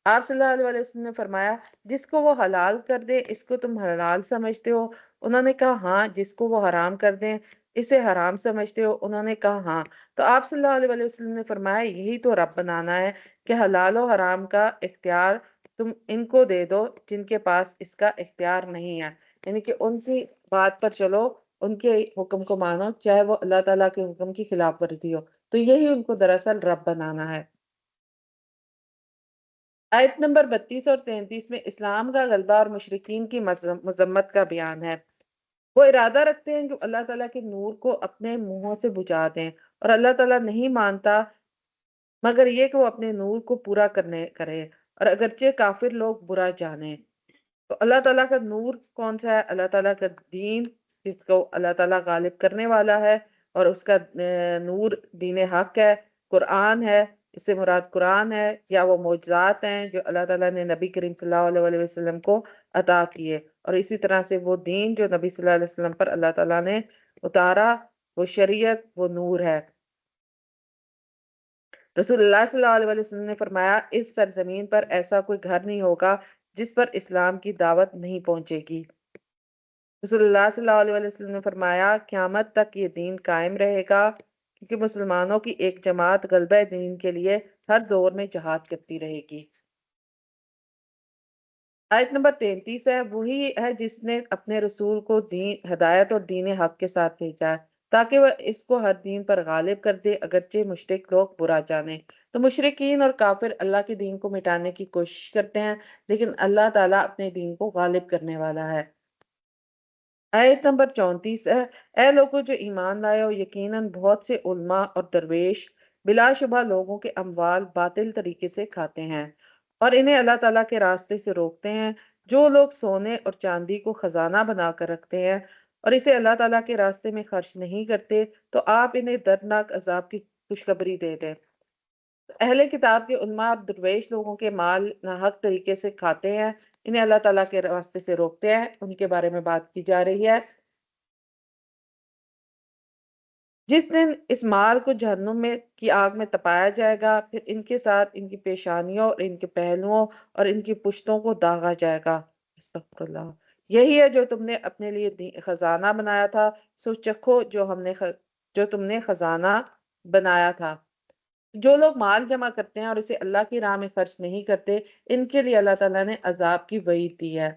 آپ صلی اللہ علیہ وسلم نے فرمایا جس کو وہ حلال کر دے اس کو تم حلال سمجھتے ہو؟ انہوں نے کہا ہاں۔ جس کو وہ حرام کر دیں اسے حرام سمجھتے ہو؟ انہوں نے کہا ہاں۔ تو آپ صلی اللہ علیہ وسلم نے فرمایا یہی تو رب بنانا ہے کہ حلال و حرام کا اختیار تم ان کو دے دو جن کے پاس اس کا اختیار نہیں ہے، یعنی کہ ان کی بات پر چلو، ان کے حکم کو مانو چاہے وہ اللہ تعالیٰ کے حکم کی خلاف ورزی ہو۔ تو یہی ان کو دراصل رب بنانا ہے۔ آیت نمبر 32 اور 33 میں اسلام کا غلبہ اور مشرکین کی مذمت کا بیان ہے۔ وہ ارادہ رکھتے ہیں کہ اللہ تعالیٰ کے نور کو اپنے منہوں سے بجھا دیں، اور اللہ تعالیٰ نہیں مانتا مگر یہ کہ وہ اپنے نور کو پورا کرے، اور اگرچہ کافر لوگ برا جانیں۔ تو اللہ تعالیٰ کا نور کون سا ہے؟ اللہ تعالیٰ کا دین، جس کو اللہ تعالیٰ غالب کرنے والا ہے، اور اس کا نور دین حق ہے، قرآن ہے۔ اس سے مراد قرآن ہے یا وہ معجزات ہیں جو اللہ تعالیٰ نے نبی کریم صلی اللہ علیہ وسلم کو عطا کیے، اور اسی طرح سے وہ دین جو نبی صلی اللہ علیہ وسلم پر اللہ تعالیٰ نے اتارا، وہ شریعت، وہ نور ہے۔ رسول اللہ صلی اللہ علیہ وسلم نے فرمایا اس سرزمین پر ایسا کوئی گھر نہیں ہوگا جس پر اسلام کی دعوت نہیں پہنچے گی۔ رسول اللہ صلی اللہ علیہ وسلم نے فرمایا قیامت تک یہ دین قائم رہے گا، کیونکہ مسلمانوں کی ایک جماعت غلبہ دین کے لیے ہر دور میں جہاد کرتی رہے گی۔ آیت نمبر 33 ہے، وہی ہے جس نے اپنے رسول کو دین ہدایت اور دین حق کے ساتھ بھیجا ہے تاکہ وہ اس کو ہر دین پر غالب کر دے، اگرچہ مشرک لوگ برا جانیں۔ تو مشرکین اور کافر اللہ کے دین کو مٹانے کی کوشش کرتے ہیں، لیکن اللہ تعالیٰ اپنے دین کو غالب کرنے والا ہے۔ آیت نمبر 34 ہے، اے لوگو جو ایمان لائے ہو، یقیناً بہت سے علماء اور درویش بلا شبہ لوگوں کے اموال باطل طریقے سے کھاتے ہیں اور انہیں اللہ تعالیٰ کے راستے سے روکتے ہیں۔ جو لوگ سونے اور چاندی کو خزانہ بنا کر رکھتے ہیں اور اسے اللہ تعالیٰ کے راستے میں خرچ نہیں کرتے، تو آپ انہیں دردناک عذاب کی خوشخبری دے دیں۔ اہل کتاب کے علماء اور درویش لوگوں کے مال ناحق طریقے سے کھاتے ہیں، انہیں اللہ تعالیٰ کے راستے سے روکتے ہیں، ان کے بارے میں بات کی جا رہی ہے۔ جس دن اس مال کو جہنم میں کی آگ میں تپایا جائے گا، پھر ان کے ساتھ ان کی پیشانیوں اور ان کے پہلوؤں اور ان کی پشتوں کو داغا جائے گا۔ استغفر اللہ۔ یہی ہے جو تم نے اپنے لیے خزانہ بنایا تھا، سو چکھو جو تم نے خزانہ بنایا تھا۔ جو لوگ مال جمع کرتے ہیں اور اسے اللہ کی راہ میں خرچ نہیں کرتے، ان کے لیے اللہ تعالیٰ نے عذاب کی وعید دی ہے۔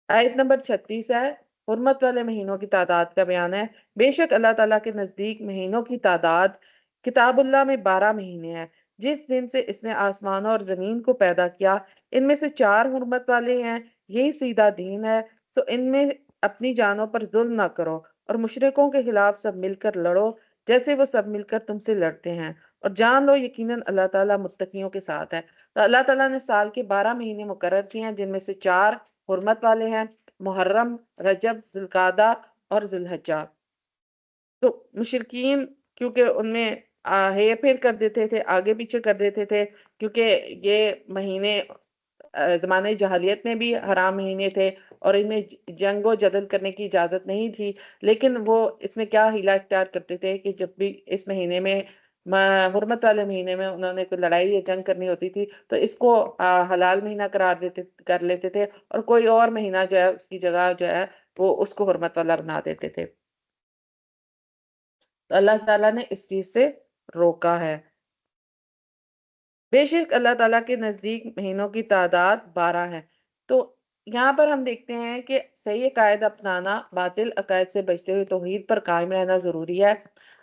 آیت نمبر 36 ہے، حرمت والے مہینوں کی تعداد کا بیان ہے۔ بے شک اللہ تعالیٰ کے نزدیک مہینوں کی تعداد کتاب اللہ میں 12 مہینے ہیں۔ جس دن سے اس نے آسمانوں اور زمین کو پیدا کیا، ان میں سے 4 حرمت والے ہیں، یہی سیدھا دین ہے، تو ان میں اپنی جانوں پر ظلم نہ کرو اور مشرکوں کے خلاف سب مل کر لڑو جیسے وہ سب مل کر تم سے لڑتے ہیں، اور جان لو یقیناً اللہ تعالیٰ متقیوں کے ساتھ ہے۔ تو اللہ تعالیٰ نے سال کے 12 مہینے مقرر کیے ہیں، جن میں سے 4 حرمت والے ہیں، محرم، رجب، ذوالقعدہ اور ذوالحجہ۔ تو مشرکین کیونکہ ان میں ہیر پھیر کر دیتے تھے، آگے پیچھے کر دیتے تھے، کیونکہ یہ مہینے زمانے جہالیت میں بھی حرام مہینے تھے اور ان میں جنگ و جدل کرنے کی اجازت نہیں تھی، لیکن وہ اس میں کیا حیلہ اختیار کرتے تھے کہ جب بھی اس مہینے میں حرمت والے مہینے میں انہوں نے کوئی لڑائی یا جنگ کرنی ہوتی تھی تو اس کو حلال مہینہ کر لیتے تھے، اور کوئی اور مہینہ جو ہے اس کی جگہ جو ہے وہ اس کو حرمت والا بنا دیتے تھے۔ تو اللہ تعالیٰ نے اس چیز سے روکا ہے۔ بے شک اللہ تعالیٰ کے نزدیک مہینوں کی تعداد 12 ہے۔ تو یہاں پر ہم دیکھتے ہیں کہ صحیح عقائد اپنانا، باطل عقائد سے بچتے ہوئے توحید پر قائم رہنا ضروری ہے۔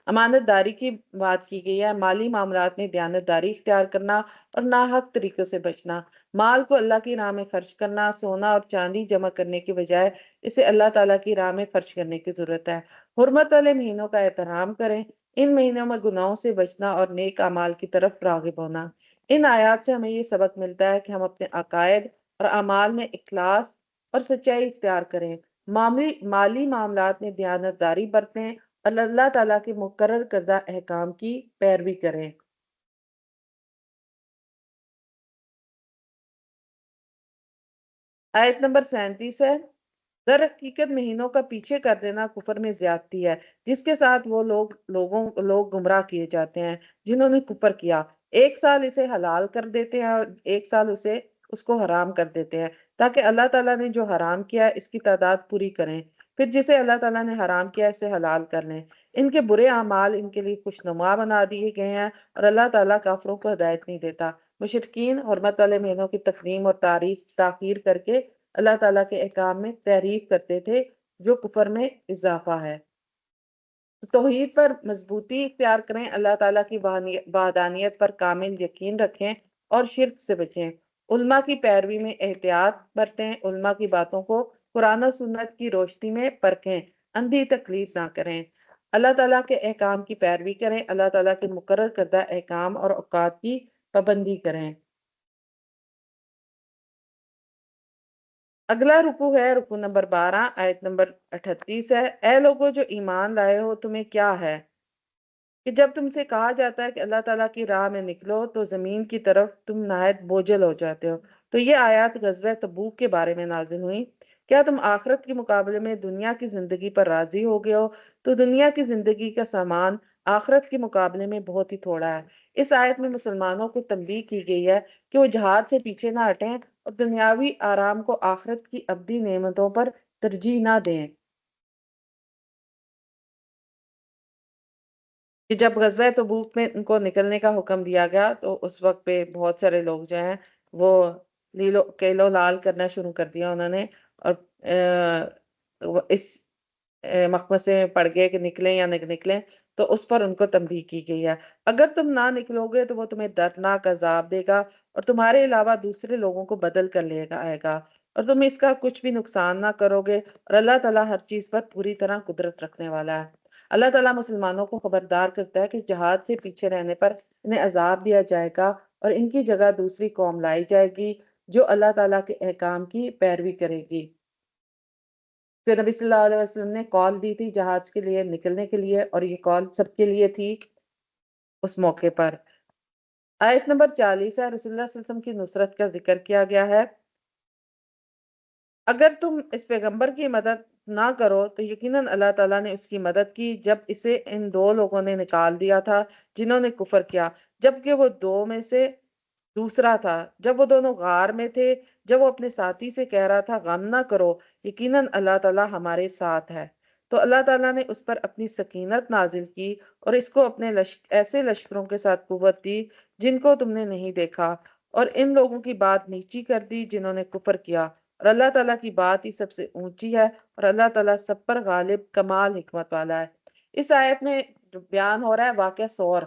امانت داری کی بات کی گئی ہے، مالی معاملات میں دیانت داری اختیار کرنا اور ناحق طریقوں سے بچنا، مال کو اللہ کی راہ میں خرچ کرنا، سونا اور چاندی جمع کرنے کی بجائے اسے اللہ تعالیٰ کی راہ میں خرچ کرنے کی ضرورت ہے۔ حرمت والے مہینوں کا احترام کریں، ان مہینوں میں گناہوں سے بچنا اور نیک اعمال کی طرف راغب ہونا۔ ان آیات سے ہمیں یہ سبق ملتا ہے کہ ہم اپنے عقائد اور اعمال میں اخلاص اور سچائی اختیار کریں، مالی معاملات میں دیانت داری برتیں اور اللہ تعالیٰ کے مقرر کردہ احکام کی پیروی کریں۔ آیت نمبر 37 ہے، در حقیقت مہینوں کا پیچھے کر دینا کفر میں زیادتی ہے، جس کے ساتھ وہ لوگ گمراہ کیے جاتے ہیں جنہوں نے کفر کیا، ایک سال اسے حلال کر دیتے ہیں اور ایک سال اس کو حرام کر دیتے ہیں، تاکہ اللہ تعالیٰ نے جو حرام کیا ہے اس کی تعداد پوری کریں، پھر جسے اللہ تعالیٰ نے حرام کیا اسے حلال کر لیں۔ ان کے برے اعمال ان کے لیے خوشنما بنا دیے گئے ہیں اور اللہ تعالیٰ کافروں کو ہدایت نہیں دیتا۔ مشرکین حرمت والے مہینوں کی تقدیم اور تاخیر کر کے اللہ تعالیٰ کے احکام میں تحریف کرتے تھے، جو کفر میں اضافہ ہے۔ توحید پر مضبوطی اختیار کریں، اللہ تعالیٰ کی وحدانیت پر کامل یقین رکھیں اور شرک سے بچیں۔ علماء کی پیروی میں احتیاط برتیں، علماء کی باتوں کو قرآن و سنت کی روشنی میں پرکھیں، اندھی تقلید نہ کریں۔ اللہ تعالیٰ کے احکام کی پیروی کریں، اللہ تعالیٰ کے مقرر کردہ احکام اور اوقات کی پابندی کریں۔ اگلا رکوع ہے رکوع نمبر 12، آیت نمبر 38 ہے، اے لوگو جو ایمان لائے ہو تمہیں کیا ہے کہ جب تم سے کہا جاتا ہے کہ اللہ تعالیٰ کی راہ میں نکلو تو زمین کی طرف تم نہایت بوجھل ہو جاتے ہو۔ تو یہ آیات غزوہ تبوک کے بارے میں نازل ہوئی۔ کیا تم آخرت کے مقابلے میں دنیا کی زندگی پر راضی ہو گئے ہو؟ تو دنیا کی زندگی کا سامان آخرت کے مقابلے میں بہت ہی تھوڑا ہے۔ اس آیت میں مسلمانوں کو تنبیہ کی گئی ہے کہ وہ جہاد سے پیچھے نہ ہٹیں اور دنیاوی آرام کو آخرت کی ابدی نعمتوں پر ترجیح نہ دیں۔ کہ جب غزوہ تبوک میں ان کو نکلنے کا حکم دیا گیا تو اس وقت پہ بہت سارے لوگ جو ہیں وہ لیلو کیلو لال کرنا شروع کر دیا انہوں نے، اور اس مخمصے میں پڑ گئے کہ نکلیں یا نہ نکلیں، تو اس پر ان کو تنبیہ کی گئی ہے۔ اگر تم نہ نکلو گے تو وہ تمہیں دردناک عذاب دے گا اور تمہارے علاوہ دوسرے لوگوں کو بدل کر لے گا آئے گا، اور تم اس کا کچھ بھی نقصان نہ کرو گے، اور اللہ تعالیٰ ہر چیز پر پوری طرح قدرت رکھنے والا ہے۔ اللہ تعالیٰ مسلمانوں کو خبردار کرتا ہے کہ جہاد سے پیچھے رہنے پر انہیں عذاب دیا جائے گا اور ان کی جگہ دوسری قوم لائی جائے گی جو اللہ تعالیٰ کے احکام کی پیروی کرے گی۔ کہ نبی صلی اللہ علیہ وسلم نے کال دی تھی جہاد کے لیے نکلنے کے لیے، اور یہ کال سب کے لیے تھی اس موقع پر۔ آیت نمبر 40 ہے، رسول اللہ صلی اللہ علیہ وسلم کی نصرت کا ذکر کیا گیا ہے۔ اگر تم اس پیغمبر کی مدد نہ کرو تو یقیناً اللہ تعالیٰ نے اس کی مدد کی جب اسے ان دو لوگوں نے نکال دیا تھا جنہوں نے کفر کیا، جبکہ وہ دو میں سے دوسرا تھا، جب وہ دونوں غار میں تھے، جب وہ اپنے ساتھی سے کہہ رہا تھا غم نہ کرو، یقیناً اللہ تعالیٰ ہمارے ساتھ ہے۔ تو اللہ تعالیٰ نے اس پر اپنی سکینت نازل کی اور اس کو اپنے ایسے لشکروں کے ساتھ قوت دی جن کو تم نے نہیں دیکھا، اور ان لوگوں کی بات نیچی کر دی جنہوں نے کفر کیا، اور اللہ تعالیٰ کی بات ہی سب سے اونچی ہے، اور اللہ تعالیٰ سب پر غالب کمال حکمت والا ہے۔ اس آیت میں جو بیان ہو رہا ہے واقعہ سور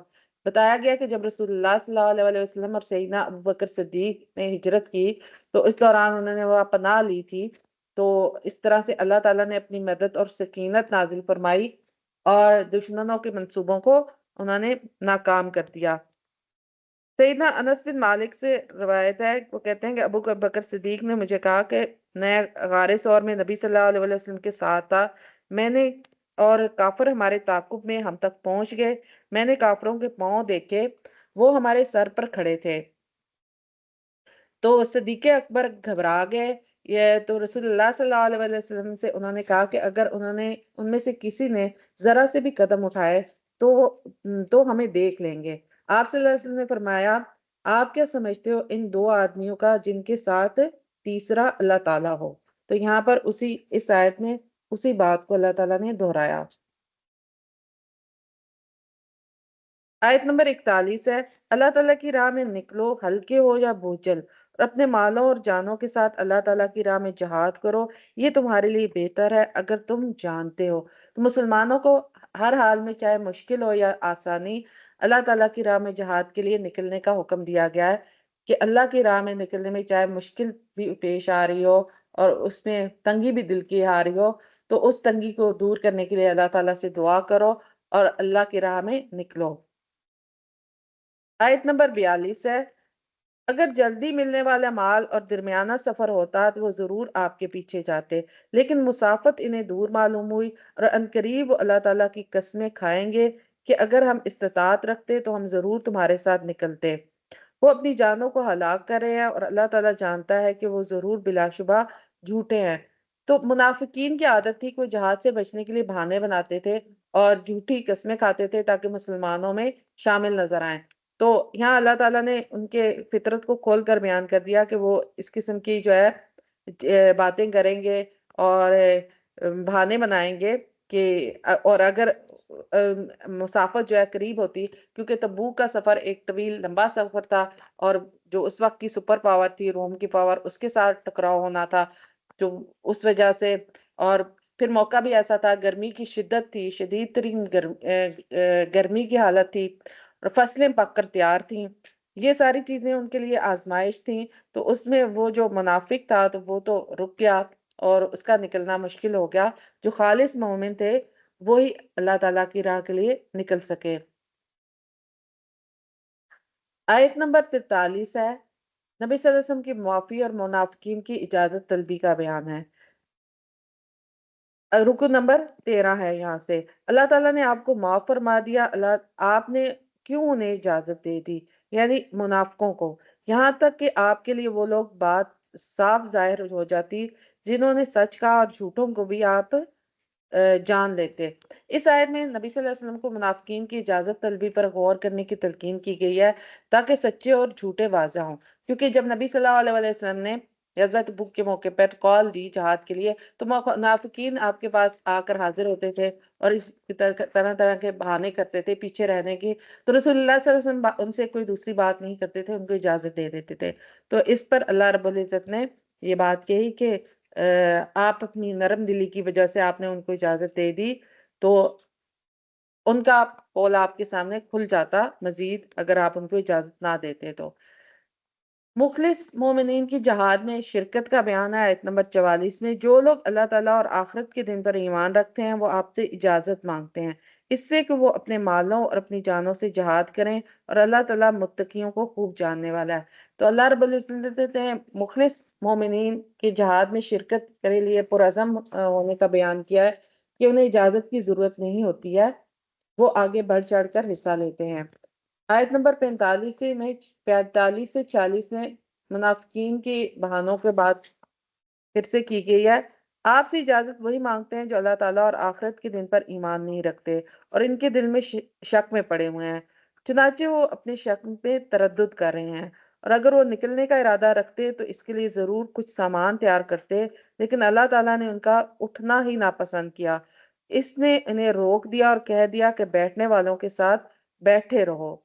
بتایا گیا کہ جب رسول اللہ صلی اللہ علیہ وسلم اور سیدنا ابوبکر صدیق نے ہجرت کی تو اس دوران انہوں نے وہاں پناہ لی تھی، تو اس طرح سے اللہ تعالیٰ نے اپنی مدد اور سکینت نازل فرمائی اور دشمنوں کے منصوبوں کو انہوں نے ناکام کر دیا۔ سیدنا انس بن مالک سے روایت ہے، وہ کہتے ہیں کہ ابو بکر صدیق نے مجھے کہا کہ میں غار سور میں نبی صلی اللہ علیہ وسلم کے ساتھ تھا، میں نے اور کافر ہمارے تعاقب میں ہم تک پہنچ گئے، میں نے کافروں کے پاؤں دیکھے، وہ ہمارے سر پر کھڑے تھے۔ تو صدیق اکبر گھبرا گئے، یہ تو رسول اللہ صلی اللہ علیہ وسلم سے انہوں نے کہا کہ اگر ان میں سے کسی نے ذرا سے بھی قدم اٹھائے تو ہمیں دیکھ لیں گے۔ آپ صلی اللہ علیہ وسلم نے فرمایا، آپ کیا سمجھتے ہو ان دو آدمیوں کا جن کے ساتھ تیسرا اللہ تعالیٰ ہو؟ تو یہاں پر اس آیت میں اسی بات کو اللہ تعالیٰ نے دہرایا۔ آیت نمبر 41 ہے، اللہ تعالیٰ کی راہ میں نکلو، ہلکے ہو یا بوجھل، اور اپنے مالوں اور جانوں کے ساتھ اللہ تعالیٰ کی راہ میں جہاد کرو، یہ تمہارے لیے بہتر ہے اگر تم جانتے ہو۔ تو مسلمانوں کو ہر حال میں، چاہے مشکل ہو یا آسانی، اللہ تعالیٰ کی راہ میں جہاد کے لیے نکلنے کا حکم دیا گیا ہے، کہ اللہ کی راہ میں نکلنے میں چاہے مشکل بھی پیش آ رہی ہو اور اس میں تنگی بھی دل کی آ رہی ہو، تو اس تنگی کو دور کرنے کے لیے اللہ تعالیٰ سے دعا کرو اور اللہ کی راہ میں نکلو۔ آیت نمبر 42 ہے، اگر جلدی ملنے والا مال اور درمیانہ سفر ہوتا تو وہ ضرور آپ کے پیچھے جاتے، لیکن مسافت انہیں دور معلوم ہوئی، اور عنقریب وہ اللہ تعالیٰ کی قسمیں کھائیں گے کہ اگر ہم استطاعت رکھتے تو ہم ضرور تمہارے ساتھ نکلتے۔ وہ اپنی جانوں کو ہلاک کر رہے ہیں اور اللہ تعالیٰ جانتا ہے کہ وہ ضرور بلا شبہ جھوٹے ہیں۔ تو منافقین کی عادت تھی کہ وہ جہاد سے بچنے کے لیے بہانے بناتے تھے اور جھوٹی قسمیں کھاتے تھے تاکہ مسلمانوں میں شامل نظر آئیں۔ تو یہاں اللہ تعالیٰ نے ان کے فطرت کو کھول کر بیان کر دیا کہ وہ اس قسم کی جو ہے باتیں کریں گے اور بہانے بنائیں گے کہ اور اگر مسافت جو ہے قریب ہوتی، کیونکہ تبوک کا سفر ایک طویل لمبا سفر تھا اور جو اس وقت کی سپر پاور تھی روم کی پاور، اس کے ساتھ ٹکراؤ ہونا تھا، جو اس وجہ سے، اور پھر موقع بھی ایسا تھا، گرمی کی شدت تھی، شدید ترین گرمی کی حالت تھی، اور فصلیں پک کر تیار تھیں، یہ ساری چیزیں ان کے لیے آزمائش تھیں۔ تو اس میں وہ جو منافق تھا تو وہ تو رک گیا اور اس کا نکلنا مشکل ہو گیا، جو خالص مومن تھے وہی اللہ تعالیٰ کی راہ کے لیے نکل سکے۔ آیت نمبر 43 ہے، نبی صلی اللہ علیہ وسلم کی معافی اور منافقین کی اجازت طلبی کا بیان ہے۔ رکو نمبر 13 ہے، یہاں سے اللہ تعالیٰ نے آپ کو معاف فرما دیا، آپ نے کیوں انہیں اجازت دے دی، یعنی منافقوں کو، یہاں تک کہ آپ کے لیے وہ لوگ بات صاف ظاہر ہو جاتی جنہوں نے سچ کہا، اور جھوٹوں کو بھی آپ جان لیتے۔ اس آیت میں نبی صلی اللہ علیہ وسلم کو منافقین کی اجازت طلبی پر غور کرنے کی تلقین کی گئی ہے تاکہ سچے اور جھوٹے واضح ہوں، کیونکہ جب نبی صلی اللہ علیہ وسلم نے غزوہ تبوک کے موقع پر کال دی جہاد کے لیے، تو منافقین آپ کے پاس آ کر حاضر ہوتے تھے اور اس طرح طرح کے بہانے کرتے تھے پیچھے رہنے کی، تو رسول اللہ صلی اللہ علیہ وسلم ان سے کوئی دوسری بات نہیں کرتے تھے، ان کو اجازت دے دیتے تھے۔ تو اس پر اللہ رب العزت نے یہ بات کہی کہ آپ اپنی نرم دلی کی وجہ سے آپ نے ان کو اجازت دے دی، تو ان کا قول آپ کے سامنے کھل جاتا مزید اگر آپ ان کو اجازت نہ دیتے تو۔ مخلص مومنین کی جہاد میں شرکت کا بیان ہے آیت نمبر 44 میں، جو لوگ اللہ تعالیٰ اور آخرت کے دن پر ایمان رکھتے ہیں وہ آپ سے اجازت مانگتے ہیں اس سے کہ وہ اپنے مالوں اور اپنی جانوں سے جہاد کریں، اور اللہ تعالیٰ متقیوں کو خوب جاننے والا ہے۔ تو اللہ رب العزت نے مخلص مومنین کی جہاد میں شرکت کے لیے پرعزم ہونے کا بیان کیا ہے کہ انہیں اجازت کی ضرورت نہیں ہوتی ہے، وہ آگے بڑھ چڑھ کر حصہ لیتے ہیں۔ آیت نمبر 45 سے 46 میں منافقین کے بہانوں کے بعد پھر سے کی گئی ہے، آپ سے اجازت وہی مانگتے ہیں جو اللہ تعالیٰ اور آخرت کے دن پر ایمان نہیں رکھتے اور ان کے دل میں شک میں پڑے ہوئے ہیں، چنانچہ وہ اپنے شک پہ تردد کر رہے ہیں، اور اگر وہ نکلنے کا ارادہ رکھتے تو اس کے لیے ضرور کچھ سامان تیار کرتے، لیکن اللہ تعالیٰ نے ان کا اٹھنا ہی ناپسند کیا، اس نے انہیں روک دیا اور کہہ دیا کہ بیٹھنے والوں کے ساتھ بیٹھے رہو۔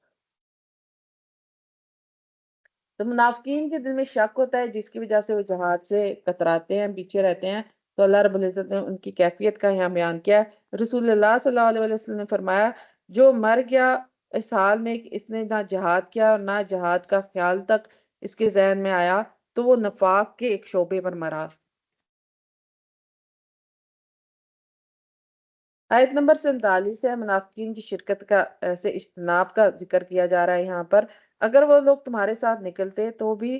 تو منافقین کے دل میں شک ہوتا ہے جس کی وجہ سے وہ جہاد سے کتراتے ہیں، پیچھے رہتے ہیں، تو اللہ رب العزت نے ان کی کیفیت کا یہاں بیان کیا ہے۔ رسول اللہ صلی اللہ علیہ وسلم نے فرمایا، جو مر گیا اس حال میں کہ اس نے نہ جہاد کیا اور نہ جہاد کا خیال تک اس کے ذہن میں آیا، تو وہ نفاق کے ایک شعبے پر مرا۔ آیت نمبر 47 ہے، منافقین کی شرکت کا سے اجتناب کا ذکر کیا جا رہا ہے یہاں پر۔ اگر وہ لوگ تمہارے ساتھ نکلتے تو بھی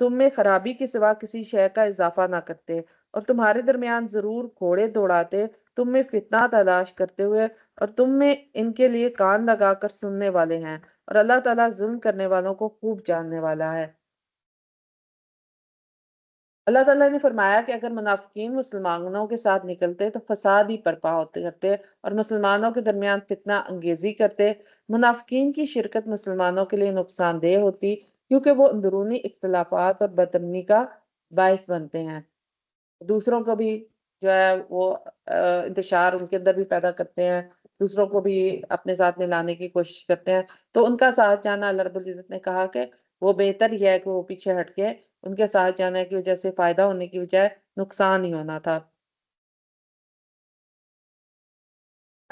تم میں خرابی کے سوا کسی شے کا اضافہ نہ کرتے، اور تمہارے درمیان ضرور گھوڑے دوڑاتے تم میں فتنہ تلاش کرتے ہوئے، اور تم میں ان کے لیے کان لگا کر سننے والے ہیں، اور اللہ تعالیٰ ظلم کرنے والوں کو خوب جاننے والا ہے۔ اللہ تعالیٰ نے فرمایا کہ اگر منافقین مسلمانوں کے ساتھ نکلتے تو فساد ہی برپا ہوتے کرتے اور مسلمانوں کے درمیان فتنہ انگیزی کرتے۔ منافقین کی شرکت مسلمانوں کے لیے نقصان دہ ہوتی، کیونکہ وہ اندرونی اختلافات اور بدامنی کا باعث بنتے ہیں، دوسروں کو بھی جو ہے وہ انتشار ان کے اندر بھی پیدا کرتے ہیں، دوسروں کو بھی اپنے ساتھ ملانے کی کوشش کرتے ہیں۔ تو ان کا ساتھ جانا، اللہ رب العزت نے کہا کہ وہ بہتر ہی ہے کہ وہ پیچھے ہٹ کے ان کے ساتھ جانے کی وجہ سے فائدہ ہونے کی بجائے نقصان ہی ہونا تھا۔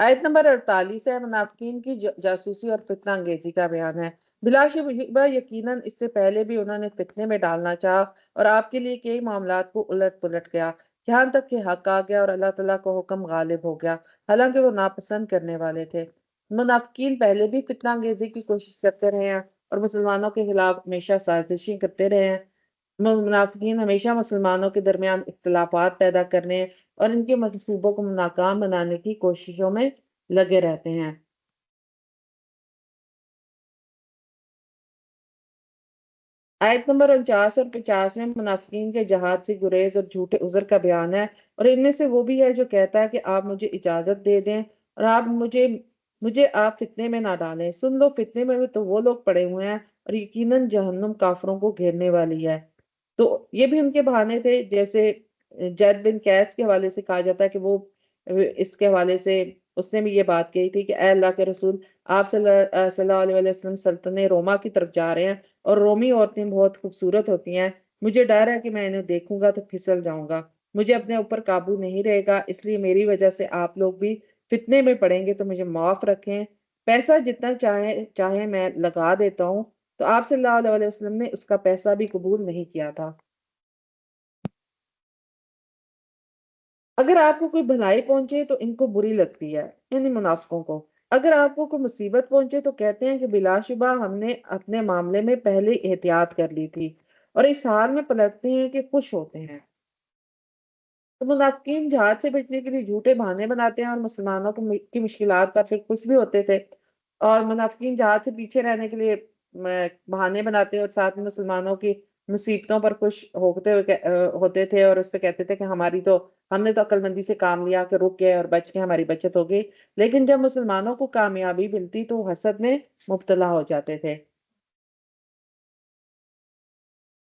آیت نمبر 48 ہے، منافقین کی جاسوسی اور فتنہ انگیزی کا بیان ہے۔ بلا شبہ یقیناً اس سے پہلے بھی انہوں نے فتنے میں ڈالنا چاہا اور آپ کے لیے کئی معاملات کو الٹ پلٹ گیا، یہاں تک کہ حق آ گیا اور اللہ تعالیٰ کو حکم غالب ہو گیا، حالانکہ وہ ناپسند کرنے والے تھے۔ منافقین پہلے بھی فتنہ انگیزی کی کوشش کرتے رہے ہیں اور مسلمانوں کے خلاف ہمیشہ سازشیں کرتے رہے ہیں۔ منافقین ہمیشہ مسلمانوں کے درمیان اختلافات پیدا کرنے اور ان کے منصوبوں کو ناکام بنانے کی کوششوں میں لگے رہتے ہیں۔ آیت نمبر 49 اور 50 میں منافقین کے جہاد سے گریز اور جھوٹے عذر کا بیان ہے، اور ان میں سے وہ بھی ہے جو کہتا ہے کہ آپ مجھے اجازت دے دیں اور آپ مجھے آپ فتنے میں نہ ڈالیں۔ سن لو، فتنے میں تو وہ لوگ پڑے ہوئے ہیں اور یقیناً جہنم کافروں کو گھیرنے والی ہے۔ تو یہ بھی ان کے بہانے تھے، جیسے جید بن قیس کے حوالے سے کہا جاتا ہے کہ وہ اس کے حوالے سے اس نے بھی یہ بات کہی تھی کہ اے اللہ کے رسول، آپ صلی اللہ علیہ وسلم سلطنت روما کی طرف جا رہے ہیں اور رومی عورتیں بہت خوبصورت ہوتی ہیں، مجھے ڈر ہے کہ میں انہیں دیکھوں گا تو پھسل جاؤں گا، مجھے اپنے اوپر قابو نہیں رہے گا، اس لیے میری وجہ سے آپ لوگ بھی فتنے میں پڑیں گے تو مجھے معاف رکھیں، پیسہ جتنا چاہیں میں لگا دیتا ہوں۔ تو آپ صلی اللہ علیہ وسلم نے اس کا پیسہ بھی قبول نہیں کیا تھا۔ اگر آپ کو کوئی بھلائی پہنچے تو ان کو بری لگتی ہے، یعنی منافقوں کو۔ اگر آپ کو کوئی مصیبت پہنچے تو کہتے ہیں کہ بلا شبہ ہم نے اپنے معاملے میں پہلے احتیاط کر لی تھی، اور اس حال میں پلٹتے ہیں کہ خوش ہوتے ہیں۔ تو منافقین جہاد سے بچنے کے لیے جھوٹے بہانے بناتے ہیں اور مسلمانوں کی مشکلات پر پھر خوش بھی ہوتے تھے، اور منافقین جہاد سے پیچھے رہنے کے لیے بہانے بناتے اور ساتھ میں مسلمانوں کی مصیبتوں پر خوش ہوتے تھے، اور اس پہ کہتے تھے کہ ہم نے تو عقل مندی سے کام لیا کہ رک گئے اور بچ کے ہماری بچت ہو گئی، لیکن جب مسلمانوں کو کامیابی ملتی تو وہ حسد میں مبتلا ہو جاتے تھے۔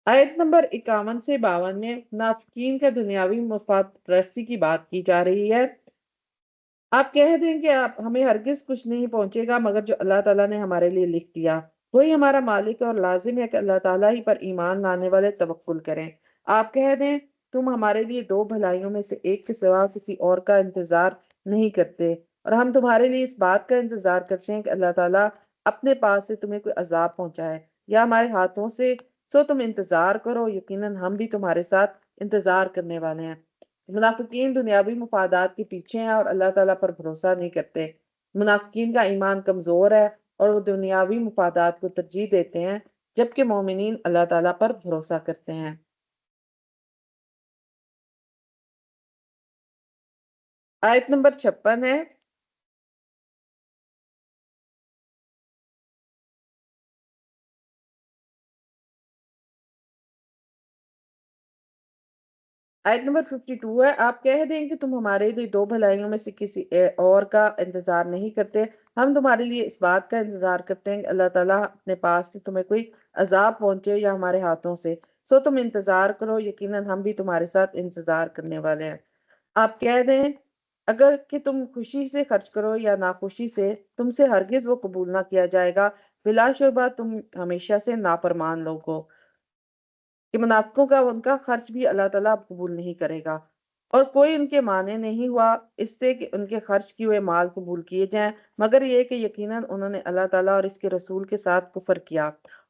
آیت نمبر 51 سے 52 میں منافقین کا دنیاوی مفاد پرستی کی بات کی جا رہی ہے۔ آپ کہہ دیں کہ ہمیں ہرگز کچھ نہیں پہنچے گا مگر جو اللہ تعالیٰ نے ہمارے لیے لکھ دیا، وہی ہمارا مالک ہے، اور لازم ہے کہ اللہ تعالیٰ ہی پر ایمان لانے والے توکل کریں۔ آپ کہہ دیں تم ہمارے لیے دو بھلائیوں میں سے ایک کے سوا کسی اور کا انتظار نہیں کرتے، اور ہم تمہارے لیے اس بات کا انتظار کرتے ہیں کہ اللہ تعالیٰ اپنے پاس سے تمہیں کوئی عذاب پہنچائے یا ہمارے ہاتھوں سے، سو تم انتظار کرو، یقیناً ہم بھی تمہارے ساتھ انتظار کرنے والے ہیں۔ منافقین دنیاوی مفادات کے پیچھے ہیں اور اللہ تعالیٰ پر بھروسہ نہیں کرتے۔ منافقین کا ایمان کمزور ہے اور وہ دنیاوی مفادات کو ترجیح دیتے ہیں، جبکہ مومنین اللہ تعالیٰ پر بھروسہ کرتے ہیں۔ آیت نمبر 56 ہے، آیت نمبر 52 ہے، آپ کہہ دیں کہ تم ہمارے لیے دو بھلائیوں میں سے کسی اور کا انتظار نہیں کرتے، ہم تمہارے لیے اس بات کا انتظار کرتے ہیں کہ اللہ تعالیٰ اپنے پاس سے تمہیں کوئی عذاب پہنچے یا ہمارے ہاتھوں سے، سو تم انتظار کرو، یقیناً ہم بھی تمہارے ساتھ انتظار کرنے والے ہیں۔ آپ کہہ دیں اگر کہ تم خوشی سے خرچ کرو یا ناخوشی سے، تم سے ہرگز وہ قبول نہ کیا جائے گا، بلا شبہ تم ہمیشہ سے نافرمان لوگ ہو۔ کہ منافقوں کا ان کا خرچ بھی اللہ تعالیٰ اب قبول نہیں کرے گا، اور کوئی ان کے معنی نہیں ہوا اس سے کہ ان کے خرچ کیے ہوئے مال قبول کیے جائیں، مگر یہ کہ یقیناً انہوں نے اللہ تعالیٰ اور اس کے رسول کے ساتھ کفر کیا،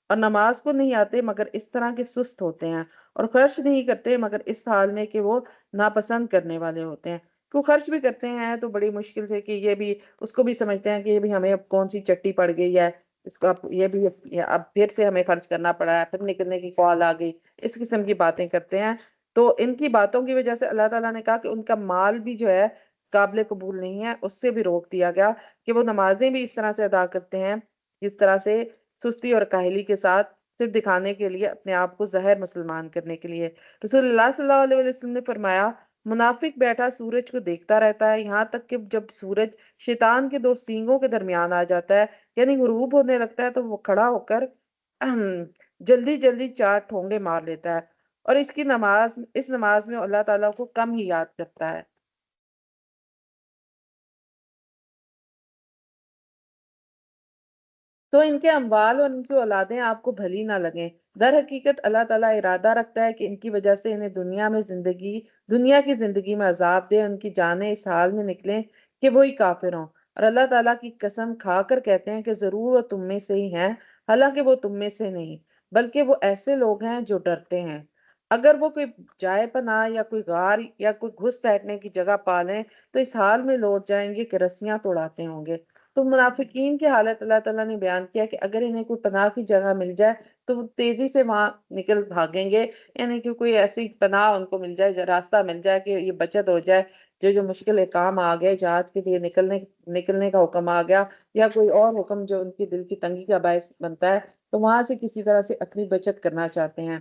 اور نماز کو نہیں آتے مگر اس طرح کے سست ہوتے ہیں، اور خرچ نہیں کرتے مگر اس حال میں کہ وہ ناپسند کرنے والے ہوتے ہیں۔ کو خرچ بھی کرتے ہیں تو بڑی مشکل سے، کہ یہ بھی اس کو بھی سمجھتے ہیں کہ یہ بھی ہمیں اب کون سی چٹی پڑ گئی ہے، اس کو اب یہ بھی اب پھر سے ہمیں خرچ کرنا پڑا ہے، پھر نکلنے کی کال آ گئی، اس قسم کی باتیں کرتے ہیں۔ تو ان کی باتوں کی وجہ سے اللہ تعالیٰ نے کہا کہ ان کا مال بھی جو ہے قابل قبول نہیں ہے، اس سے بھی روک دیا گیا کہ وہ نمازیں بھی اس طرح سے ادا کرتے ہیں جس طرح سے سستی اور کاہلی کے ساتھ، صرف دکھانے کے لیے، اپنے آپ کو ظاہر مسلمان کرنے کے لیے۔ رسول اللہ صلی اللہ علیہ وسلم نے فرمایا، منافق بیٹھا سورج کو دیکھتا رہتا ہے یہاں تک کہ جب سورج شیطان کے دو سینگوں کے درمیان آ جاتا ہے، یعنی غروب ہونے لگتا ہے، تو وہ کھڑا ہو کر جلدی جلدی 4 ٹھونگے مار لیتا ہے، اور اس نماز میں اللہ تعالیٰ کو کم ہی یاد کرتا ہے۔ تو ان کے اموال اور ان کی اولادیں آپ کو بھلی نہ لگیں، در حقیقت اللہ تعالیٰ ارادہ رکھتا ہے کہ ان کی وجہ سے انہیں دنیا کی زندگی میں عذاب دے، ان کی جانیں اس حال میں نکلیں کہ وہی کافر ہوں، اور اللہ تعالیٰ کی قسم کھا کر کہتے ہیں کہ ضرور وہ تم میں سے ہی ہیں، حالانکہ وہ تم میں سے نہیں، بلکہ وہ ایسے لوگ ہیں جو ڈرتے ہیں۔ اگر وہ کوئی جائے پناہ یا کوئی غار یا کوئی گھس بیٹھنے کی جگہ پا لیں تو اس حال میں لوٹ جائیں گے کہ رسیاں توڑاتے ہوں گے۔ تو منافقین کی حالت اللہ تعالیٰ نے بیان کیا کہ اگر انہیں کوئی پناہ کی جگہ مل جائے تو وہ تیزی سے وہاں نکل بھاگیں گے، یعنی کہ کوئی ایسی پناہ ان کو مل جائے، راستہ مل جائے کہ یہ بچت ہو جائے، جو مشکل کام آ گئے، جہاز کے لیے نکلنے کا حکم آ گیا، یا کوئی اور حکم جو ان کی دل کی تنگی کا باعث بنتا ہے، تو وہاں سے کسی طرح سے اپنی بچت کرنا چاہتے ہیں۔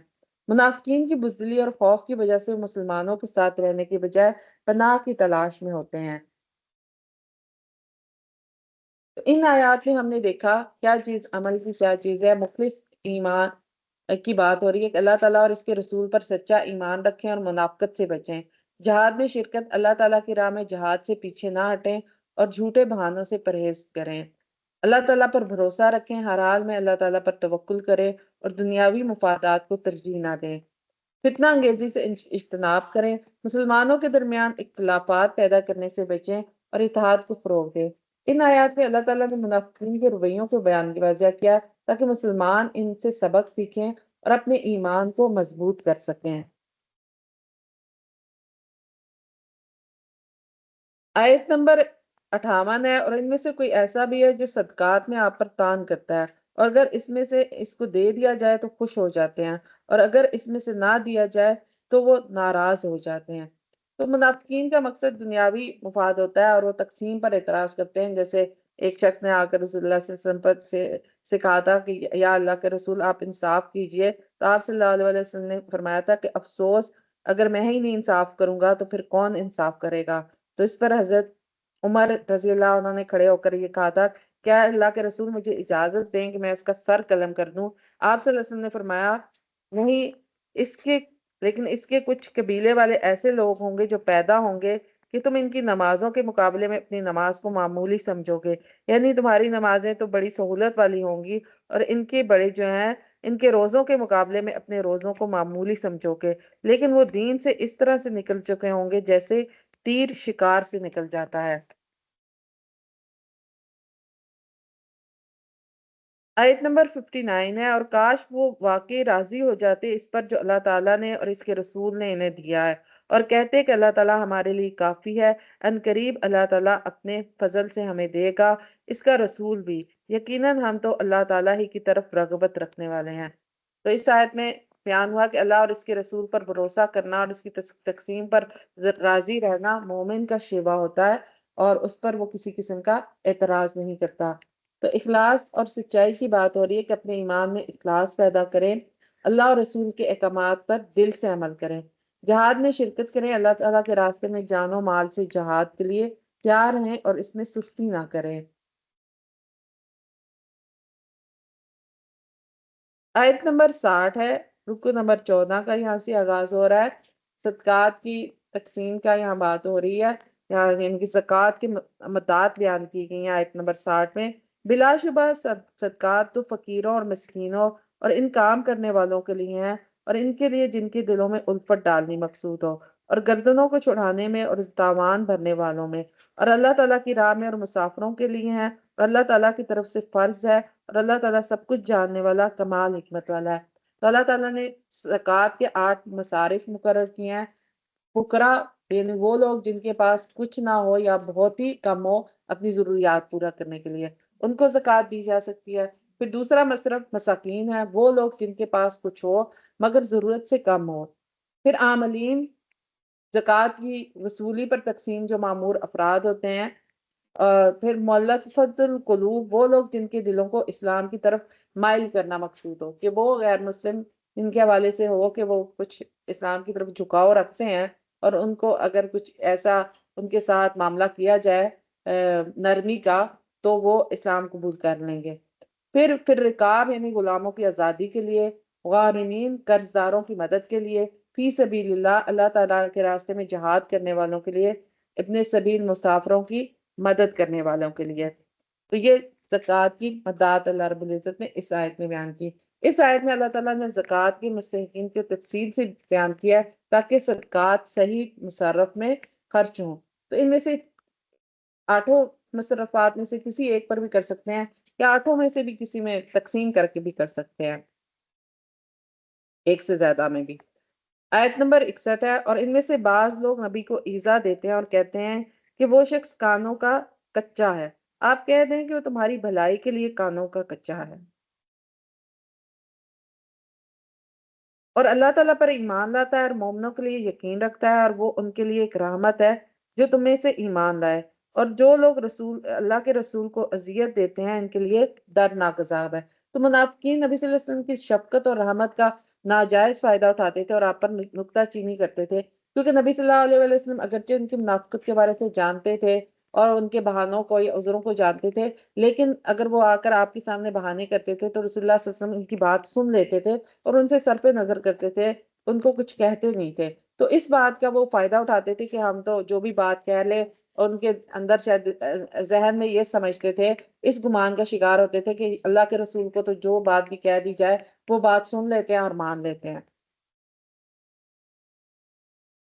منافقین کی بزدلی اور خوف کی وجہ سے مسلمانوں کے ساتھ رہنے کی بجائے پناہ کی تلاش میں ہوتے ہیں۔ تو ان آیات میں ہم نے دیکھا کیا چیز عمل کی کیا چیز ہے، مخلص ایمان کی بات ہو رہی ہے کہ اللہ تعالیٰ اور اس کے رسول پر سچا ایمان رکھیں اور منافقت سے بچیں، جہاد میں شرکت، اللہ تعالیٰ کی راہ میں جہاد سے پیچھے نہ ہٹیں، اور جھوٹے بہانوں سے پرہیز کریں، اللہ تعالیٰ پر بھروسہ رکھیں، ہر حال میں اللہ تعالیٰ پر توکل کریں، اور دنیاوی مفادات کو ترجیح نہ دیں، فتنہ انگیزی سے اجتناب کریں، مسلمانوں کے درمیان اختلافات پیدا کرنے سے بچیں، اور اتحاد کو فروغ دیں۔ ان آیات میں اللہ تعالیٰ نے منافقین کے رویوں کو واضح کیا تاکہ مسلمان ان سے سبق سیکھیں اور اپنے ایمان کو مضبوط کر سکیں۔ آیت نمبر 58 ہے، اور ان میں سے کوئی ایسا بھی ہے جو صدقات میں آپ پر تان کرتا ہے، اور اگر اس میں سے اس کو دے دیا جائے تو خوش ہو جاتے ہیں، اور اگر اس میں سے نہ دیا جائے تو وہ ناراض ہو جاتے ہیں۔ تو منافقین کا مقصد دنیاوی مفاد ہوتا ہے، اور وہ تقسیم پر اعتراض کرتے ہیں، جیسے ایک شخص نے آ کر رسول اللہ صلی اللہ علیہ وسلم پر سے کہا تھا کہ یا اللہ کے رسول آپ انصاف کیجئے، تو آپ صلی اللہ علیہ وسلم نے فرمایا تھا کہ افسوس، اگر میں ہی نہیں انصاف کروں گا تو پھر کون انصاف کرے گا؟ تو اس پر حضرت عمر رضی اللہ عنہ نے کھڑے ہو کر یہ کہا تھا، کیا اللہ کے رسول مجھے اجازت دیں کہ میں اس کا سر قلم کر دوں؟ آپ صلی اللہ علیہ وسلم نے فرمایا، نہیں، اس کے لیکن اس کے کچھ قبیلے والے ایسے لوگ ہوں گے جو پیدا ہوں گے کہ تم ان کی نمازوں کے مقابلے میں اپنی نماز کو معمولی سمجھو گے، یعنی تمہاری نمازیں تو بڑی سہولت والی ہوں گی، اور ان کے بڑے جو ہیں ان کے روزوں کے مقابلے میں اپنے روزوں کو معمولی سمجھو گے، لیکن وہ دین سے اس طرح سے نکل چکے ہوں گے جیسے تیر شکار سے نکل جاتا ہے۔ آیت نمبر 59 ہے، اور کاش وہ واقعی راضی ہو جاتے اس پر جو اللہ تعالیٰ نے اور اس کے رسول نے انہیں دیا ہے، اور کہتے کہ اللہ تعالیٰ ہمارے لیے کافی ہے، ان قریب اللہ تعالیٰ اپنے فضل سے ہمیں دے گا، اس کا رسول بھی، یقیناً ہم تو اللہ تعالیٰ ہی کی طرف رغبت رکھنے والے ہیں۔ تو اس آیت میں بیان ہوا کہ اللہ اور اس کے رسول پر بھروسہ کرنا اور اس کی تقسیم پر راضی رہنا مومن کا شیوا ہوتا ہے، اور اس پر وہ کسی قسم کا اعتراض نہیں کرتا۔ تو اخلاص اور سچائی کی بات ہو رہی ہے کہ اپنے ایمان میں اخلاص پیدا کریں، اللہ اور رسول کے احکامات پر دل سے عمل کریں، جہاد میں شرکت کریں، اللہ تعالیٰ کے راستے میں جان و مال سے جہاد کے لیے تیار رہیں اور اس میں سستی نہ کریں۔ آیت نمبر 60 ہے، رکو نمبر 14 کا یہاں سے آغاز ہو رہا ہے، صدقات کی تقسیم کا یہاں بات ہو رہی ہے، یہاں یعنی کہ زکوٰۃ کے مدات بیان کی گئی ہیں آیت نمبر 60 میں۔ بلا شبہ صدقات تو فقیروں اور مسکینوں اور ان کام کرنے والوں کے لیے ہیں، اور ان کے لیے جن کے دلوں میں الفت ڈالنی مقصود ہو، اور گردنوں کو چڑھانے میں اور تاوان بھرنے والوں میں، اور اللہ تعالیٰ کی راہ میں اور مسافروں کے لیے ہیں، اور اللہ تعالیٰ کی طرف سے فرض ہے، اور اللہ تعالیٰ سب کچھ جاننے والا، کمال حکمت والا ہے۔ تو اللہ تعالیٰ نے زکوٰۃ کے 8 مصارف مقرر کیے ہیں۔ فقراء یعنی وہ لوگ جن کے پاس کچھ نہ ہو یا بہت ہی کم ہو اپنی ضروریات پورا کرنے کے لیے، ان کو زکوٰۃ دی جا سکتی ہے۔ پھر دوسرا مصرف مساکین ہے، وہ لوگ جن کے پاس کچھ ہو مگر ضرورت سے کم ہو۔ پھر عاملین زکوٰۃ کی وصولی پر تقسیم جو معمور افراد ہوتے ہیں، اور پھر مؤلفۃ القلوب وہ لوگ جن کے دلوں کو اسلام کی طرف مائل کرنا مقصود ہو، کہ وہ غیر مسلم ان کے حوالے سے ہو کہ وہ کچھ اسلام کی طرف جھکاؤ رکھتے ہیں، اور ان کو اگر کچھ ایسا ان کے ساتھ معاملہ کیا جائے نرمی کا، تو وہ اسلام قبول کر لیں گے۔ پھر رکاب یعنی غلاموں کی آزادی کے لیے، غارمین قرض داروں کی مدد کے لیے، فی سبیل اللہ اللہ تعالیٰ کے راستے میں جہاد کرنے والوں کے لیے، ابن سبیل مسافروں کی مدد کرنے والوں کے لیے۔ تو یہ زکوٰۃ کی مدات اللہ رب العزت نے اس آیت میں بیان کی۔ اس آیت میں اللہ تعالیٰ نے زکوٰۃ کے مستحقین کو تفصیل سے بیان کیا ہے تاکہ صدقات صحیح مصرف میں خرچ ہوں۔ تو ان میں سے 8 مصرفات میں سے کسی ایک پر بھی کر سکتے ہیں، یا 8 میں سے بھی کسی میں تقسیم کر کے بھی کر سکتے ہیں، ایک سے زیادہ میں بھی۔ آیت نمبر 61 ہے، اور ان میں سے بعض لوگ نبی کو ایذا دیتے ہیں اور کہتے ہیں کہ وہ شخص کانوں کا کچا ہے، آپ کہہ دیں کہ وہ تمہاری بھلائی کے لیے کانوں کا کچا ہے۔ اور اللہ تعالیٰ پر ایمان لاتا ہے اور مومنوں کے لیے یقین رکھتا ہے، اور وہ ان کے لیے ایک رحمت ہے جو تم میں سے ایمان لائے۔ اور جو لوگ اللہ کے رسول کو اذیت دیتے ہیں ان کے لیے دردناک عذاب ہے۔ تو منافقین نبی صلی اللہ علیہ وسلم کی شفقت اور رحمت کا ناجائز فائدہ اٹھاتے تھے اور آپ پر نکتہ چینی کرتے تھے، کیونکہ نبی صلی اللہ علیہ وسلم اگرچہ ان کی منافقت کے بارے سے جانتے تھے اور ان کے بہانوں کو یا عذروں کو جانتے تھے، لیکن اگر وہ آ کر آپ کے سامنے بہانے کرتے تھے تو رسول اللہ صلی اللہ علیہ وسلم ان کی بات سن لیتے تھے اور ان سے سر پہ نظر کرتے تھے، ان کو کچھ کہتے نہیں تھے۔ تو اس بات کا وہ فائدہ اٹھاتے تھے کہ ہم تو جو بھی بات کہہ لیں، اور ان کے اندر شاید ذہن میں یہ سمجھتے تھے، اس گمان کا شکار ہوتے تھے کہ اللہ کے رسول کو تو جو بات بھی کہہ دی جائے وہ بات سن لیتے ہیں اور مان لیتے ہیں۔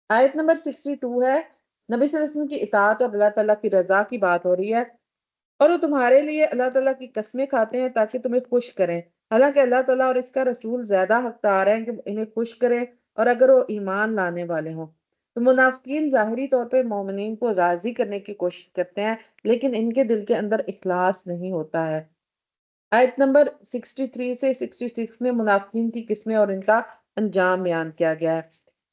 آیت نمبر 62 ہے، نبی صلی اللہ علیہ وسلم کی اطاعت اور اللہ تعالیٰ کی رضا کی بات ہو رہی ہے۔ اور وہ تمہارے لیے اللہ تعالیٰ کی قسمیں کھاتے ہیں تاکہ تمہیں خوش کریں، حالانکہ اللہ تعالیٰ اور اس کا رسول زیادہ حقدار ہیں کہ انہیں خوش کریں، اور اگر وہ ایمان لانے والے ہوں۔ تو منافقین ظاہری طور پہ مومنین کو راضی کرنے کی کوشش کرتے ہیں، لیکن ان کے دل کے اندر اخلاص نہیں ہوتا ہے۔ آیت نمبر 63 سے 66 میں منافقین کی قسمیں اور ان کا انجام بیان کیا گیا ہے۔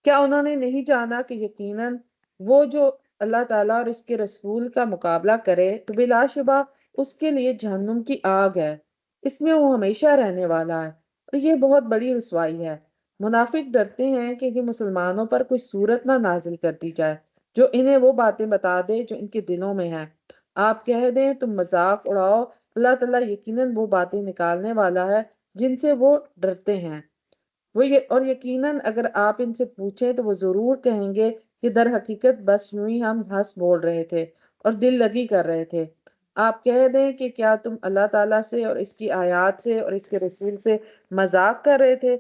کیا انہوں نے نہیں جانا کہ یقیناً وہ جو اللہ تعالیٰ اور اس کے رسول کا مقابلہ کرے تو بلا شبہ اس کے لیے جہنم کی آگ ہے، اس میں وہ ہمیشہ رہنے والا ہے، اور یہ بہت بڑی رسوائی ہے۔ منافق ڈرتے ہیں کہ مسلمانوں پر کوئی صورت نہ نازل کر دی جائے جو انہیں وہ باتیں بتا دے جو ان کے دلوں میں ہیں۔ آپ کہہ دیں تم مذاق اڑاؤ، اللہ تعالیٰ یقیناً وہ باتیں نکالنے والا ہے جن سے وہ ڈرتے ہیں۔ اور یقیناً اگر آپ ان سے پوچھیں تو وہ ضرور کہیں گے کہ در حقیقت بس یوں ہی ہم ہنس بول رہے تھے اور دل لگی کر رہے تھے۔ آپ کہہ دیں کہ کیا تم اللہ تعالیٰ سے اور اس کی آیات سے اور اس کے رسول سے مذاق کر رہے تھے؟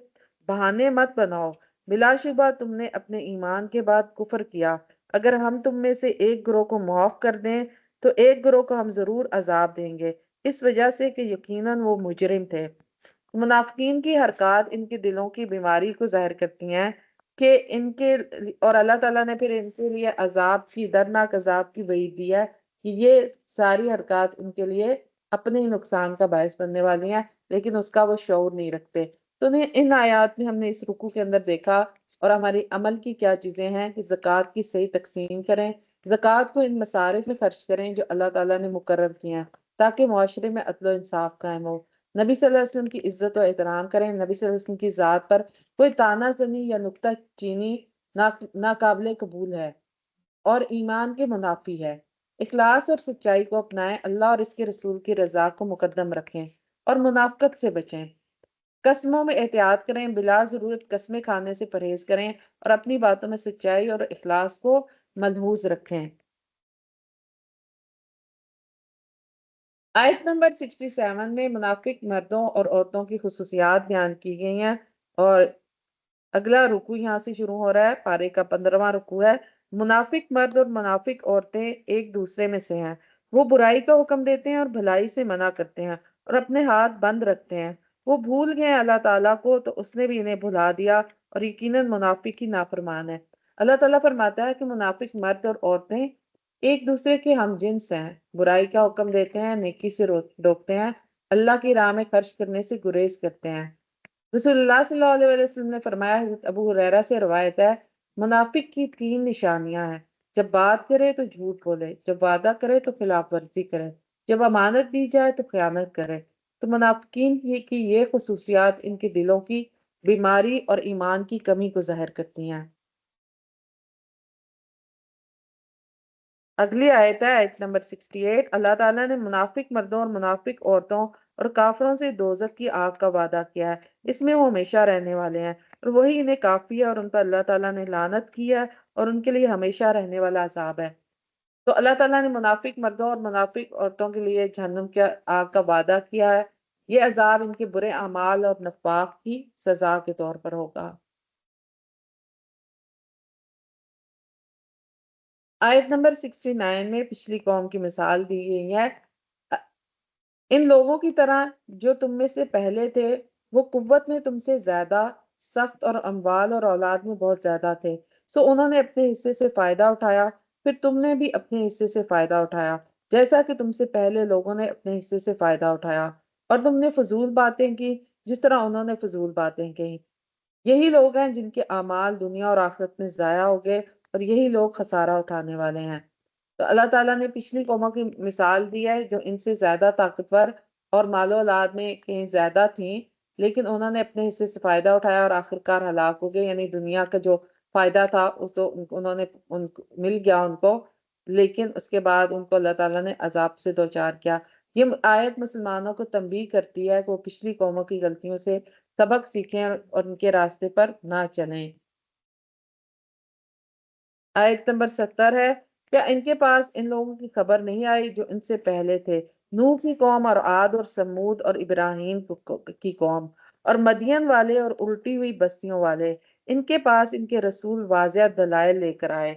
بہانے مت بناؤ، بلا شبہ تم نے اپنے ایمان کے بعد کفر کیا۔ اگر ہم تم میں سے ایک گروہ کو معاف کر دیں تو ایک گروہ کو ہم ضرور عذاب دیں گے، اس وجہ سے کہ یقیناً وہ مجرم تھے۔ منافقین کی حرکات ان کے دلوں کی بیماری کو ظاہر کرتی ہیں کہ اور اللہ تعالیٰ نے پھر ان کے لیے عذاب کی دردناک عذاب کی وعید دی ہے کہ یہ ساری حرکات ان کے لیے اپنے ہی نقصان کا باعث بننے والی ہیں، لیکن اس کا وہ شعور نہیں رکھتے۔ تو ان آیات میں ہم نے اس رکوع کے اندر دیکھا اور ہماری عمل کی کیا چیزیں ہیں کہ زکوٰۃ کی صحیح تقسیم کریں، زکوٰۃ کو ان مصارف میں خرچ کریں جو اللہ تعالیٰ نے مقرر کیے ہیں تاکہ معاشرے میں عدل و انصاف قائم ہو، نبی صلی اللہ علیہ وسلم کی عزت و احترام کریں، نبی صلی اللہ علیہ وسلم کی ذات پر کوئی طعنہ زنی یا نکتہ چینی ناقابل قبول ہے اور ایمان کے منافی ہے۔ اخلاص اور سچائی کو اپنائیں، اللہ اور اس کے رسول کی رضا کو مقدم رکھیں اور منافقت سے بچیں۔ قسموں میں احتیاط کریں، بلا ضرورت قسمیں کھانے سے پرہیز کریں اور اپنی باتوں میں سچائی اور اخلاص کو ملحوظ رکھیں۔ آیت نمبر 67 میں منافق مردوں اور عورتوں کی خصوصیات بیان کی گئی ہیں، اور اگلا رکوع یہاں سے شروع ہو رہا ہے، پارے کا 15واں رکوع ہے۔ منافق مرد اور منافق عورتیں ایک دوسرے میں سے ہیں، وہ برائی کا حکم دیتے ہیں اور بھلائی سے منع کرتے ہیں اور اپنے ہاتھ بند رکھتے ہیں۔ وہ بھول گئے اللہ تعالیٰ کو تو اس نے بھی انہیں بھلا دیا، اور یقیناً منافق ہی نافرمان ہے۔ اللہ تعالیٰ فرماتا ہے کہ منافق مرد اور عورتیں ایک دوسرے کے ہم جنس ہیں، برائی کا حکم دیتے ہیں، نیکی سے روکتے ہیں، اللہ کی راہ میں خرچ کرنے سے گریز کرتے ہیں۔ رسول اللہ صلی اللہ علیہ وسلم نے فرمایا، حضرت ابو ہریرہ سے روایت ہے، منافق کی 3 نشانیاں ہیں: جب بات کرے تو جھوٹ بولے، جب وعدہ کرے تو خلاف ورزی کرے، جب امانت دی جائے تو خیانت کرے۔ تو منافقین کی یہ خصوصیات ان کے دلوں کی بیماری اور ایمان کی کمی کو ظاہر کرتی ہیں۔ اگلی آیت ہے آیت نمبر 68۔ اللہ تعالیٰ نے منافق مردوں اور منافق عورتوں اور کافروں سے دوزخ کی آگ کا وعدہ کیا ہے، اس میں وہ ہمیشہ رہنے والے ہیں، اور وہی انہیں کافی ہے، اور ان پر اللہ تعالیٰ نے لعنت کی ہے اور ان کے لیے ہمیشہ رہنے والا عذاب ہے۔ تو اللہ تعالیٰ نے منافق مردوں اور منافق عورتوں کے لیے جہنم کے آگ کا وعدہ کیا ہے۔ یہ عذاب ان کے برے اعمال اور نفاق کی سزا کے طور پر ہوگا۔ آیت نمبر 69 میں پچھلی قوم کی مثال دی گئی ہے۔ ان لوگوں کی طرح جو تم میں سے پہلے تھے، وہ قوت میں تم سے زیادہ سخت اور اموال اور اولاد میں بہت زیادہ تھے، سو انہوں نے اپنے حصے سے فائدہ اٹھایا، پھر تم نے بھی اپنے حصے سے فائدہ اٹھایا، جیسا کہ تم سے پہلے لوگوں نے اپنے حصے سے فائدہ اٹھایا، اور تم نے فضول باتیں کی جس طرح انہوں نے فضول باتیں کی۔ یہی لوگ ہیں جن کے اعمال دنیا اور آخرت میں ضائع ہو گئے، اور یہی لوگ خسارہ اٹھانے والے ہیں۔ تو اللہ تعالیٰ نے پچھلی قوموں کی مثال دی ہے جو ان سے زیادہ طاقتور اور مال و اولاد میں کہیں زیادہ تھیں، لیکن انہوں نے اپنے حصے سے فائدہ اٹھایا اور آخرکار ہلاک ہو گئے، یعنی دنیا کا جو فائدہ تھا اس تو انہوں نے مل گیا ان کو، لیکن اس کے بعد ان کو اللہ تعالیٰ نے عذاب سے دوچار کیا۔ یہ آیت مسلمانوں کو تنبیہ کرتی ہے کہ وہ پچھلی قوموں کی غلطیوں سے سبق سیکھیں اور ان کے راستے پر نہ چلیں۔ آیت نمبر 70 ہے۔ کیا ان کے پاس ان لوگوں کی خبر نہیں آئی جو ان سے پہلے تھے، نوح کی قوم اور عاد اور سمود اور ابراہیم کی قوم اور مدین والے اور الٹی ہوئی بستیوں والے؟ ان کے پاس ان کے رسول واضح دلائل لے کر آئے،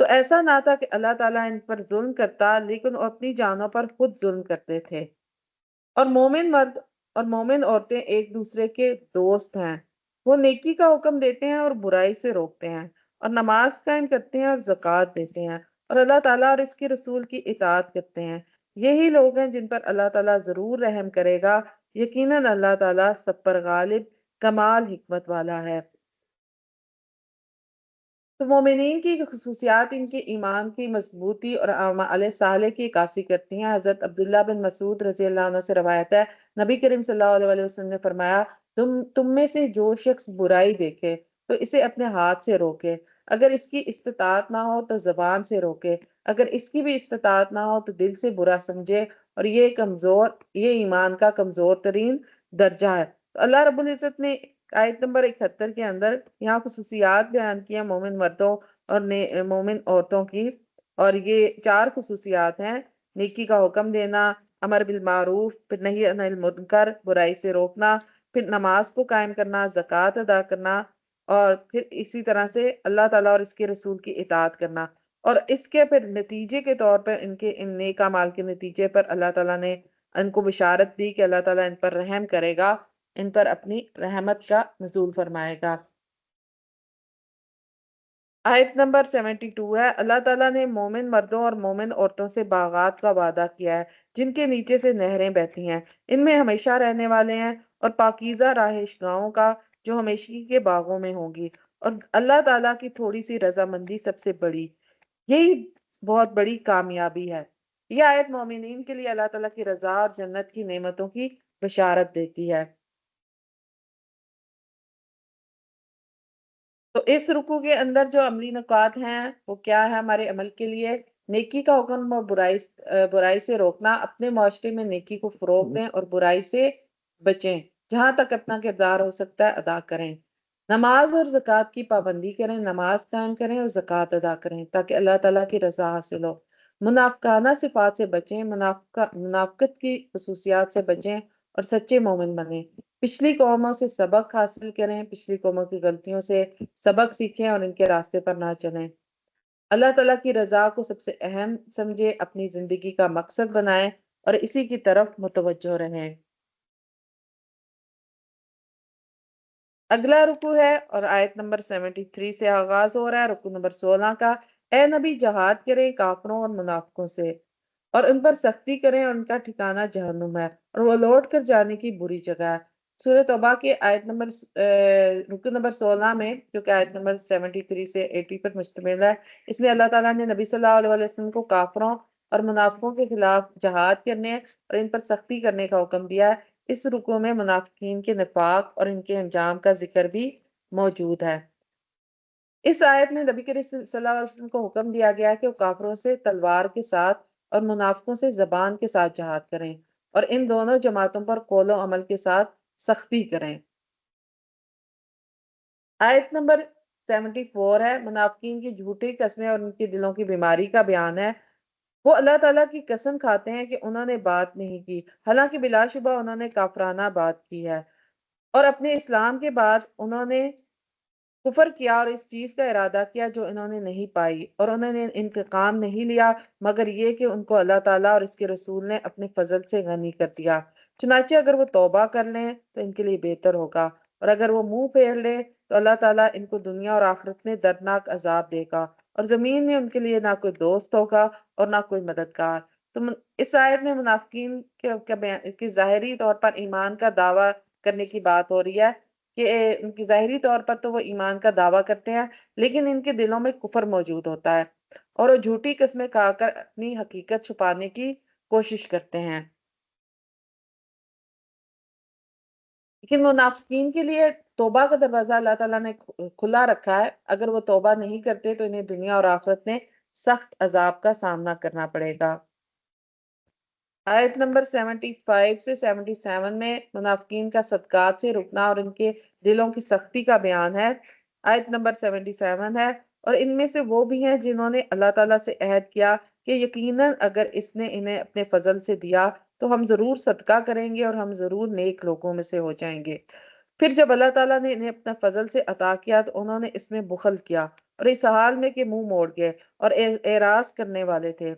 تو ایسا نہ تھا کہ اللہ تعالیٰ ان پر ظلم کرتا، لیکن وہ اپنی جانوں پر خود ظلم کرتے تھے۔ اور مومن مرد اور مومن عورتیں ایک دوسرے کے دوست ہیں، وہ نیکی کا حکم دیتے ہیں اور برائی سے روکتے ہیں، اور نماز قائم کرتے ہیں اور زکوٰۃ دیتے ہیں، اور اللہ تعالیٰ اور اس کے رسول کی اطاعت کرتے ہیں۔ یہی لوگ ہیں جن پر اللہ تعالیٰ ضرور رحم کرے گا، یقیناً اللہ تعالیٰ سب پر غالب کمال حکمت والا ہے۔ تو مومنین کی خصوصیات ان کے ایمان کی مضبوطی اور اعمال صالح کی عکاسی کرتی ہیں۔ حضرت عبداللہ بن مسعود رضی اللہ عنہ سے روایت ہے، نبی کریم صلی اللہ علیہ وسلم نے فرمایا، تم میں سے جو شخص برائی دیکھے تو اسے اپنے ہاتھ سے روکے، اگر اس کی استطاعت نہ ہو تو زبان سے روکے، اگر اس کی بھی استطاعت نہ ہو تو دل سے برا سمجھے، اور یہ ایمان کا کمزور ترین درجہ ہے۔ تو اللہ رب العزت نے آیت نمبر 71 کے اندر یہاں خصوصیات بیان کیا مومن مردوں اور مومن عورتوں کی، اور یہ 4 خصوصیات ہیں: نیکی کا حکم دینا، امر بالمعروف، پھر نہی عن المنکر، برائی سے روکنا، پھر نماز کو قائم کرنا، زکوٰۃ ادا کرنا، اور پھر اسی طرح سے اللہ تعالیٰ اور اس کے رسول کی اطاعت کرنا۔ اور اس کے پھر نتیجے کے طور پر ان نیک اعمال کے نتیجے پر اللہ تعالیٰ نے ان کو بشارت دی کہ اللہ تعالیٰ ان پر رحم کرے گا، ان پر اپنی رحمت کا نزول فرمائے گا۔ آیت نمبر 72 ہے۔ اللہ تعالیٰ نے مومن مردوں اور مومن عورتوں سے باغات کا وعدہ کیا ہے جن کے نیچے سے نہریں بہتی ہیں، ان میں ہمیشہ رہنے والے ہیں، اور پاکیزہ رہائش گاہوں کا جو ہمیشگی کے باغوں میں ہوں گی، اور اللہ تعالیٰ کی تھوڑی سی رضامندی سب سے بڑی، یہی بہت بڑی کامیابی ہے۔ یہ آیت مومنین کے لیے اللہ تعالیٰ کی رضا اور جنت کی نعمتوں کی بشارت دیتی ہے۔ تو اس رکوع کے اندر جو عملی نکات ہیں وہ کیا ہے ہمارے عمل کے لیے؟ نیکی کا حکم اور برائی سے روکنا، اپنے معاشرے میں نیکی کو فروغ دیں اور برائی سے بچیں، جہاں تک اپنا کردار ہو سکتا ہے ادا کریں، نماز اور زکوٰۃ کی پابندی کریں، نماز قائم کریں اور زکوٰۃ ادا کریں تاکہ اللہ تعالیٰ کی رضا حاصل ہو، منافقانہ صفات سے بچیں، منافقت کی خصوصیات سے بچیں اور سچے مومن بنیں، پچھلی قوموں سے سبق حاصل کریں، پچھلی قوموں کی غلطیوں سے سبق سیکھیں اور ان کے راستے پر نہ چلیں، اللہ تعالیٰ کی رضا کو سب سے اہم سمجھے، اپنی زندگی کا مقصد بنائیں اور اسی کی طرف متوجہ رہیں۔ اگلا رکوع ہے اور آیت نمبر 73 سے آغاز ہو رہا ہے، رکوع نمبر 16 کا۔ اے نبی، جہاد کریں کافروں اور منافقوں سے اور ان پر سختی کریں، اور ان کا ٹھکانہ جہنم ہے اور وہ لوٹ کر جانے کی بری جگہ ہے۔ سورہ توبہ کی آیت نمبر رکو نمبر 16 میں، جو کہ آیت نمبر 73 سے 80 پر مشتمل ہے، اس میں اللہ تعالیٰ نے نبی صلی اللہ علیہ وسلم کو کافروں اور منافقوں کے خلاف جہاد کرنے اور ان پر سختی کرنے کا حکم دیا ہے۔ اس رکو میں منافقین کے نفاق اور ان کے انجام کا ذکر بھی موجود ہے۔ اس آیت میں نبی کریم صلی اللہ علیہ وسلم کو حکم دیا گیا ہے کہ وہ کافروں سے تلوار کے ساتھ اور منافقوں سے زبان کے ساتھ جہاد کریں اور ان دونوں جماعتوں پر قول و عمل کے ساتھ سختی کریں۔ آیت نمبر 74 ہے، منافقین کی جھوٹی قسمیں اور ان کے دلوں کی بیماری کا بیان ہے۔ وہ اللہ تعالیٰ کی قسم کھاتے ہیں کہ انہوں نے بات نہیں کی، حالانکہ بلا شبہ انہوں نے کافرانہ بات کی ہے، اور اپنے اسلام کے بعد انہوں نے کفر کیا اور اس چیز کا ارادہ کیا جو انہوں نے نہیں پائی، اور انہوں نے انتقام نہیں لیا مگر یہ کہ ان کو اللہ تعالیٰ اور اس کے رسول نے اپنے فضل سے غنی کر دیا۔ چنانچہ اگر وہ توبہ کر لیں تو ان کے لیے بہتر ہوگا، اور اگر وہ منہ پھیر لیں تو اللہ تعالیٰ ان کو دنیا اور آخرت میں دردناک عذاب دے گا، اور زمین میں ان کے لیے نہ کوئی دوست ہوگا اور نہ کوئی مددگار۔ تو اس آیت میں منافقین کے ظاہری طور پر ایمان کا دعویٰ کرنے کی بات ہو رہی ہے کہ ان کی ظاہری طور پر تو وہ ایمان کا دعویٰ کرتے ہیں، لیکن ان کے دلوں میں کفر موجود ہوتا ہے، اور وہ جھوٹی قسمیں کھا کر اپنی حقیقت چھپانے کی کوشش کرتے ہیں۔ لیکن منافقین کے لیے توبہ کا دروازہ اللہ تعالیٰ نے کھلا رکھا ہے، اگر وہ توبہ نہیں کرتے تو انہیں دنیا اور آخرت میں سخت عذاب کا سامنا کرنا پڑے گا۔ آیت نمبر 75 سے 77 میں منافقین کا صدقات سے رکنا اور ان کے دلوں کی سختی کا بیان ہے۔ آیت نمبر 77 ہے، اور ان میں سے وہ بھی ہیں جنہوں نے اللہ تعالیٰ سے عہد کیا کہ یقیناً اگر اس نے انہیں اپنے فضل سے دیا تو ہم ضرور صدقہ کریں گے اور ہم ضرور نیک لوگوں میں سے ہو جائیں گے۔ پھر جب اللہ تعالیٰ نے انہیں اپنا فضل سے عطا کیا تو انہوں نے اس میں بخل کیا، اور اس حال میں کہ منہ موڑ گئے اور اعراض کرنے والے تھے۔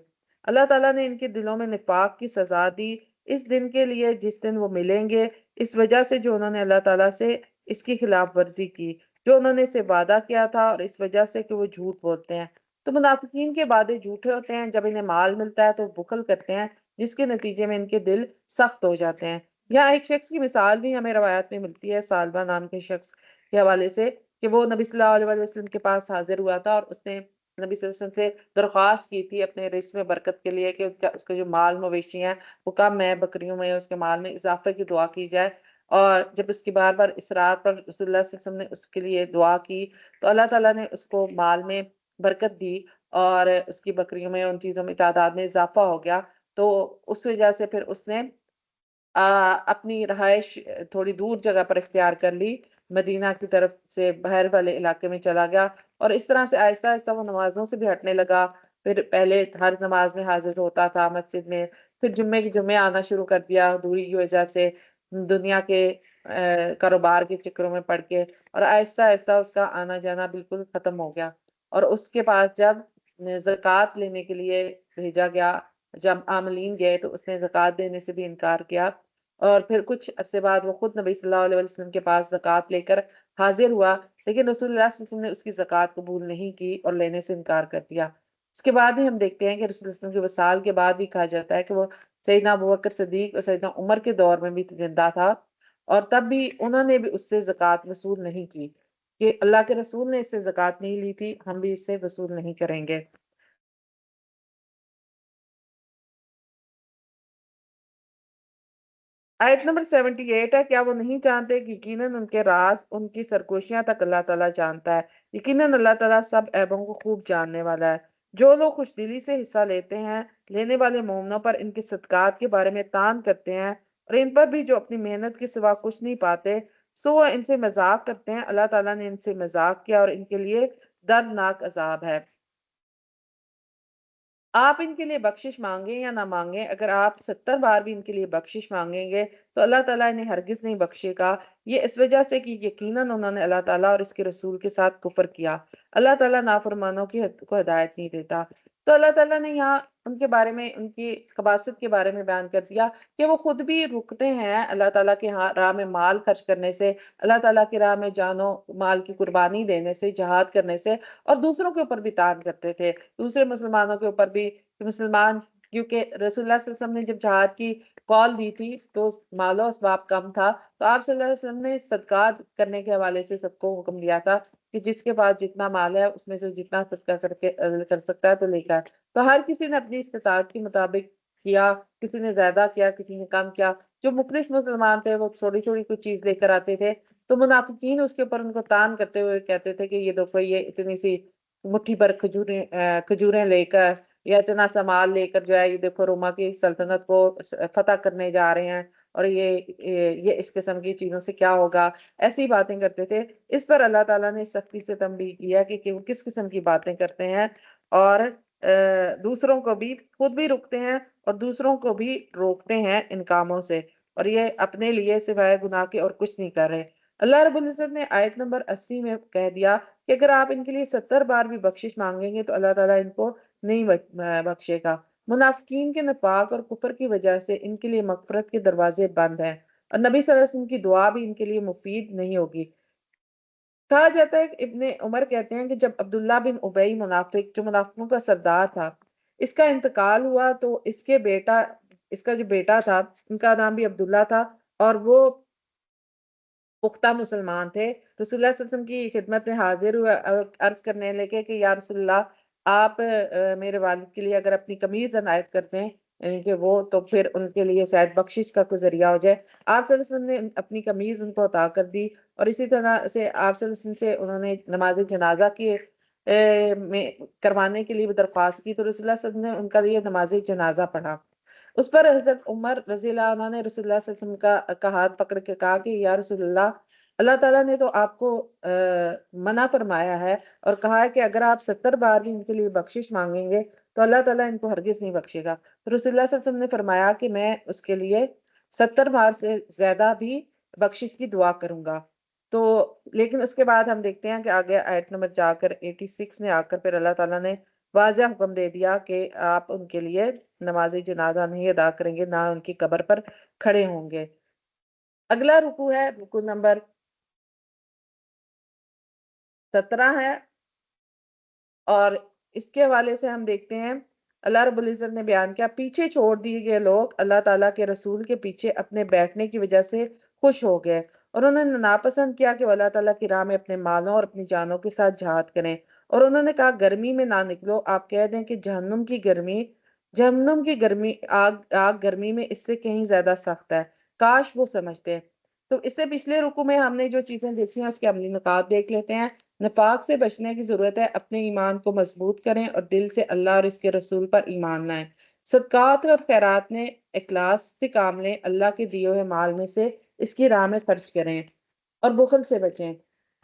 اللہ تعالیٰ نے ان کے دلوں میں نفاق کی سزا دی اس دن کے لیے جس دن وہ ملیں گے، اس وجہ سے جو انہوں نے اللہ تعالیٰ سے اس کی خلاف ورزی کی جو انہوں نے اسے وعدہ کیا تھا، اور اس وجہ سے کہ وہ جھوٹ بولتے ہیں۔ تو منافقین کے وعدے جھوٹے ہوتے ہیں، جب انہیں مال ملتا ہے تو وہ بخل کرتے ہیں، جس کے نتیجے میں ان کے دل سخت ہو جاتے ہیں۔ یہاں ایک شخص کی مثال بھی ہمیں روایات میں ملتی ہے، سالبہ نام کے شخص کے حوالے سے، کہ وہ نبی صلی اللہ علیہ وسلم کے پاس حاضر ہوا تھا اور اس نے نبی صلی اللہ علیہ وسلم سے درخواست کی تھی اپنے رزق میں برکت کے لیے کہ اس کا جو مال مویشی ہیں وہ کم ہے، بکریوں میں اس کے مال میں اضافے کی دعا کی جائے۔ اور جب اس کی بار بار اصرار پر رسول اللہ صلی اللہ علیہ وسلم نے اس کے لیے دعا کی تو اللہ تعالیٰ نے اس کو مال میں برکت دی، اور اس کی بکریوں میں ان چیزوں میں تعداد میں اضافہ ہو گیا۔ تو اس وجہ سے پھر اس نے اپنی رہائش تھوڑی دور جگہ پر اختیار کر لی، مدینہ کی طرف سے باہر والے علاقے میں چلا گیا، اور اس طرح سے آہستہ آہستہ وہ نمازوں سے بھی ہٹنے لگا۔ پھر پہلے ہر نماز میں حاضر ہوتا تھا مسجد میں، پھر جمعے کے جمعے آنا شروع کر دیا دوری کی وجہ سے، دنیا کے کاروبار کے چکروں میں پڑ کے، اور آہستہ آہستہ اس کا آنا جانا بالکل ختم ہو گیا۔ اور اس کے پاس جب زکوٰۃ لینے کے لیے بھیجا گیا، جب عاملین گئے تو اس نے زکوٰۃ دینے سے بھی انکار کیا، اور پھر کچھ عرصے بعد وہ خود نبی صلی اللہ علیہ وسلم کے پاس زکوٰۃ لے کر حاضر ہوا، لیکن رسول اللہ صلی اللہ علیہ وسلم نے اس کی زکوٰۃ قبول نہیں کی اور لینے سے انکار کر دیا۔ اس کے بعد ہی ہم دیکھتے ہیں کہ رسول اللہ صلی اللہ علیہ وسلم کے وصال کے بعد بھی کہا جاتا ہے کہ وہ سیدنا ابوبکر صدیق اور سیدنا عمر کے دور میں بھی زندہ تھا، اور تب بھی انہوں نے بھی اس سے زکوٰۃ وصول نہیں کی، کہ اللہ کے رسول نے اس سے زکوٰۃ نہیں لی تھی، ہم بھی اس سے وصول نہیں کریں گے۔ آیت نمبر 78 ہے، کیا وہ نہیں جانتے کہ یقیناً ان کے راز ان کی سرگوشیاں تک اللہ تعالیٰ جانتا ہے، یقیناً اللہ تعالیٰ سب عیبوں کو خوب جاننے والا ہے۔ جو لوگ خوش دلی سے حصہ لیتے ہیں لینے والے مومنوں پر ان کے صدقات کے بارے میں تان کرتے ہیں، اور ان پر بھی جو اپنی محنت کے سوا کچھ نہیں پاتے، سو وہ ان سے مذاق کرتے ہیں، اللہ تعالیٰ نے ان سے مذاق کیا اور ان کے لیے دردناک عذاب ہے۔ آپ ان کے لیے بخشش مانگیں یا نہ مانگیں، اگر آپ 70 بار بھی ان کے لیے بخشش مانگیں گے تو اللہ تعالیٰ انہیں ہرگز نہیں بخشے گا، یہ اس وجہ سے کہ یقیناً انہوں نے اللہ تعالیٰ اور اس کے رسول کے ساتھ کفر کیا۔ اللہ تعالیٰ نافرمانوں کو ہدایت نہیں دیتا۔ تو اللہ تعالیٰ نے یہاں ان کے بارے میں، ان کی خباثت کے بارے میں بیان کر دیا کہ وہ خود بھی رکتے ہیں اللہ تعالیٰ کے راہ میں مال خرچ کرنے سے، اللہ تعالیٰ کی راہ میں جان و مال کی قربانی دینے سے، جہاد کرنے سے، اور دوسروں کے اوپر بھی تان کرتے تھے، دوسرے مسلمانوں کے اوپر بھی، کہ مسلمان کیونکہ رسول اللہ صلی اللہ علیہ وسلم نے جب جہاد کی کال دی تھی تو مال و اسباب کم تھا، تو آپ صلی اللہ علیہ وسلم نے صدقات کرنے کے حوالے سے سب کو حکم دیا تھا کہ جس کے پاس جتنا مال ہے اس میں سے جتنا صدقہ کر سکتا ہے تو لے کر، تو ہر کسی نے اپنی استطاعت کے مطابق کیا، کسی نے زیادہ کیا، کسی نے کم کیا۔ جو مخلص مسلمان تھے وہ تھوڑی تھوڑی کچھ چیز لے کر آتے تھے، تو منافقین اس کے اوپر ان کو تان کرتے ہوئے کہتے تھے کہ یہ دیکھو یہ اتنی سی مٹھی بھر کھجوریں لے کر یا اتنا سا مال لے کر جو ہے یہ دیکھو روما کی سلطنت کو فتح کرنے جا رہے ہیں، اور یہ اس قسم کی چیزوں سے کیا ہوگا، ایسی باتیں کرتے تھے۔ اس پر اللہ تعالیٰ نے سختی سے تنبیہ کیا کہ وہ کس قسم کی باتیں کرتے ہیں، اور دوسروں کو بھی، خود بھی رکتے ہیں اور دوسروں کو بھی روکتے ہیں ان کاموں سے، اور یہ اپنے لیے سوائے گناہ کے اور کچھ نہیں کر رہے۔ اللہ رب العزت نے آیت نمبر 80 میں کہہ دیا کہ اگر آپ ان کے لیے 70 بار بھی بخشش مانگیں گے تو اللہ تعالیٰ ان کو نہیں بخشے گا۔ منافقین کے نفاق اور کفر کی وجہ سے ان کے لیے مغفرت کے دروازے بند ہیں، اور نبی صلی اللہ علیہ وسلم کی دعا بھی ان کے لیے مفید نہیں ہوگی۔ کہا جاتا ہے کہ ابن عمر کہتے ہیں کہ جب عبداللہ بن ابی منافق، جو منافقوں کا سردار تھا، اس کا انتقال ہوا تو اس کا جو بیٹا تھا، ان کا نام بھی عبداللہ تھا، اور وہ پختہ مسلمان تھے۔ رسول اللہ صلی اللہ علیہ وسلم کی خدمت میں حاضر ہوئے، عرض کرنے لگے کہ یا رسول اللہ، آپ میرے والد کے لیے اگر اپنی قمیض عنایت کرتے ہیں، یعنی کہ وہ تو پھر ان کے لیے شاید بخشش کا کوئی ذریعہ ہو جائے۔ آپ صلی اللہ علیہ وسلم نے اپنی قمیض ان کو عطا کر دی، اور اسی طرح سے آپ صلی اللہ علیہ وسلم سے انہوں نے نماز جنازہ کی میں کروانے کے لیے بھی درخواست کی، تو رسول اللہ صلی اللہ علیہ وسلم نے ان کا لیے نماز جنازہ پڑھا۔ اس پر حضرت عمر رضی اللہ عنہ نے رسول اللہ صلی اللہ علیہ وسلم کا ہاتھ پکڑ کے کہا کہ یا رسول اللہ، اللہ تعالیٰ نے تو آپ کو منع فرمایا ہے اور کہا ہے کہ اگر آپ 70 بار بھی ان کے لیے بخشش مانگیں گے تو اللہ تعالیٰ ان کو ہرگز نہیں بخشے گا۔ رسول اللہ صلی اللہ علیہ وسلم نے فرمایا کہ میں اس کے لیے 70 بار سے زیادہ بھی بخشش کی دعا کروں گا۔ تو لیکن اس کے بعد ہم دیکھتے ہیں کہ آگے آیت نمبر جا کر 86 میں آ کر پھر اللہ تعالیٰ نے واضح حکم دے دیا کہ آپ ان کے لیے نماز جنازہ نہیں ادا کریں گے، نہ ان کی قبر پر کھڑے ہوں گے۔ اگلا رکوع ہے، رکوع نمبر 17 ہے، اور اس کے حوالے سے ہم دیکھتے ہیں اللہ رب العزت نے بیان کیا، پیچھے چھوڑ دیے گئے لوگ اللہ تعالیٰ کے رسول کے پیچھے اپنے بیٹھنے کی وجہ سے خوش ہو گئے، اور انہوں نے ناپسند کیا کہ وہ اللہ تعالیٰ کی راہ میں اپنے مالوں اور اپنی جانوں کے ساتھ جہاد کریں، اور انہوں نے کہا گرمی میں نہ نکلو، آپ کہہ دیں کہ جہنم کی گرمی آگ گرمی میں اس سے کہیں زیادہ سخت ہے، کاش وہ سمجھتے۔ تو اس سے پچھلے رکوع میں ہم نے جو چیزیں دیکھی ہیں اس کے عملی نکات دیکھ لیتے ہیں۔ نفاق سے بچنے کی ضرورت ہے، اپنے ایمان کو مضبوط کریں اور دل سے اللہ اور اس کے رسول پر ایمان لائیں۔ صدقات اور خیرات میں اخلاص سے کام لیں، اللہ کے دیے ہوئے مال میں سے اس کی راہ میں خرچ کریں، اور بخل سے بچیں۔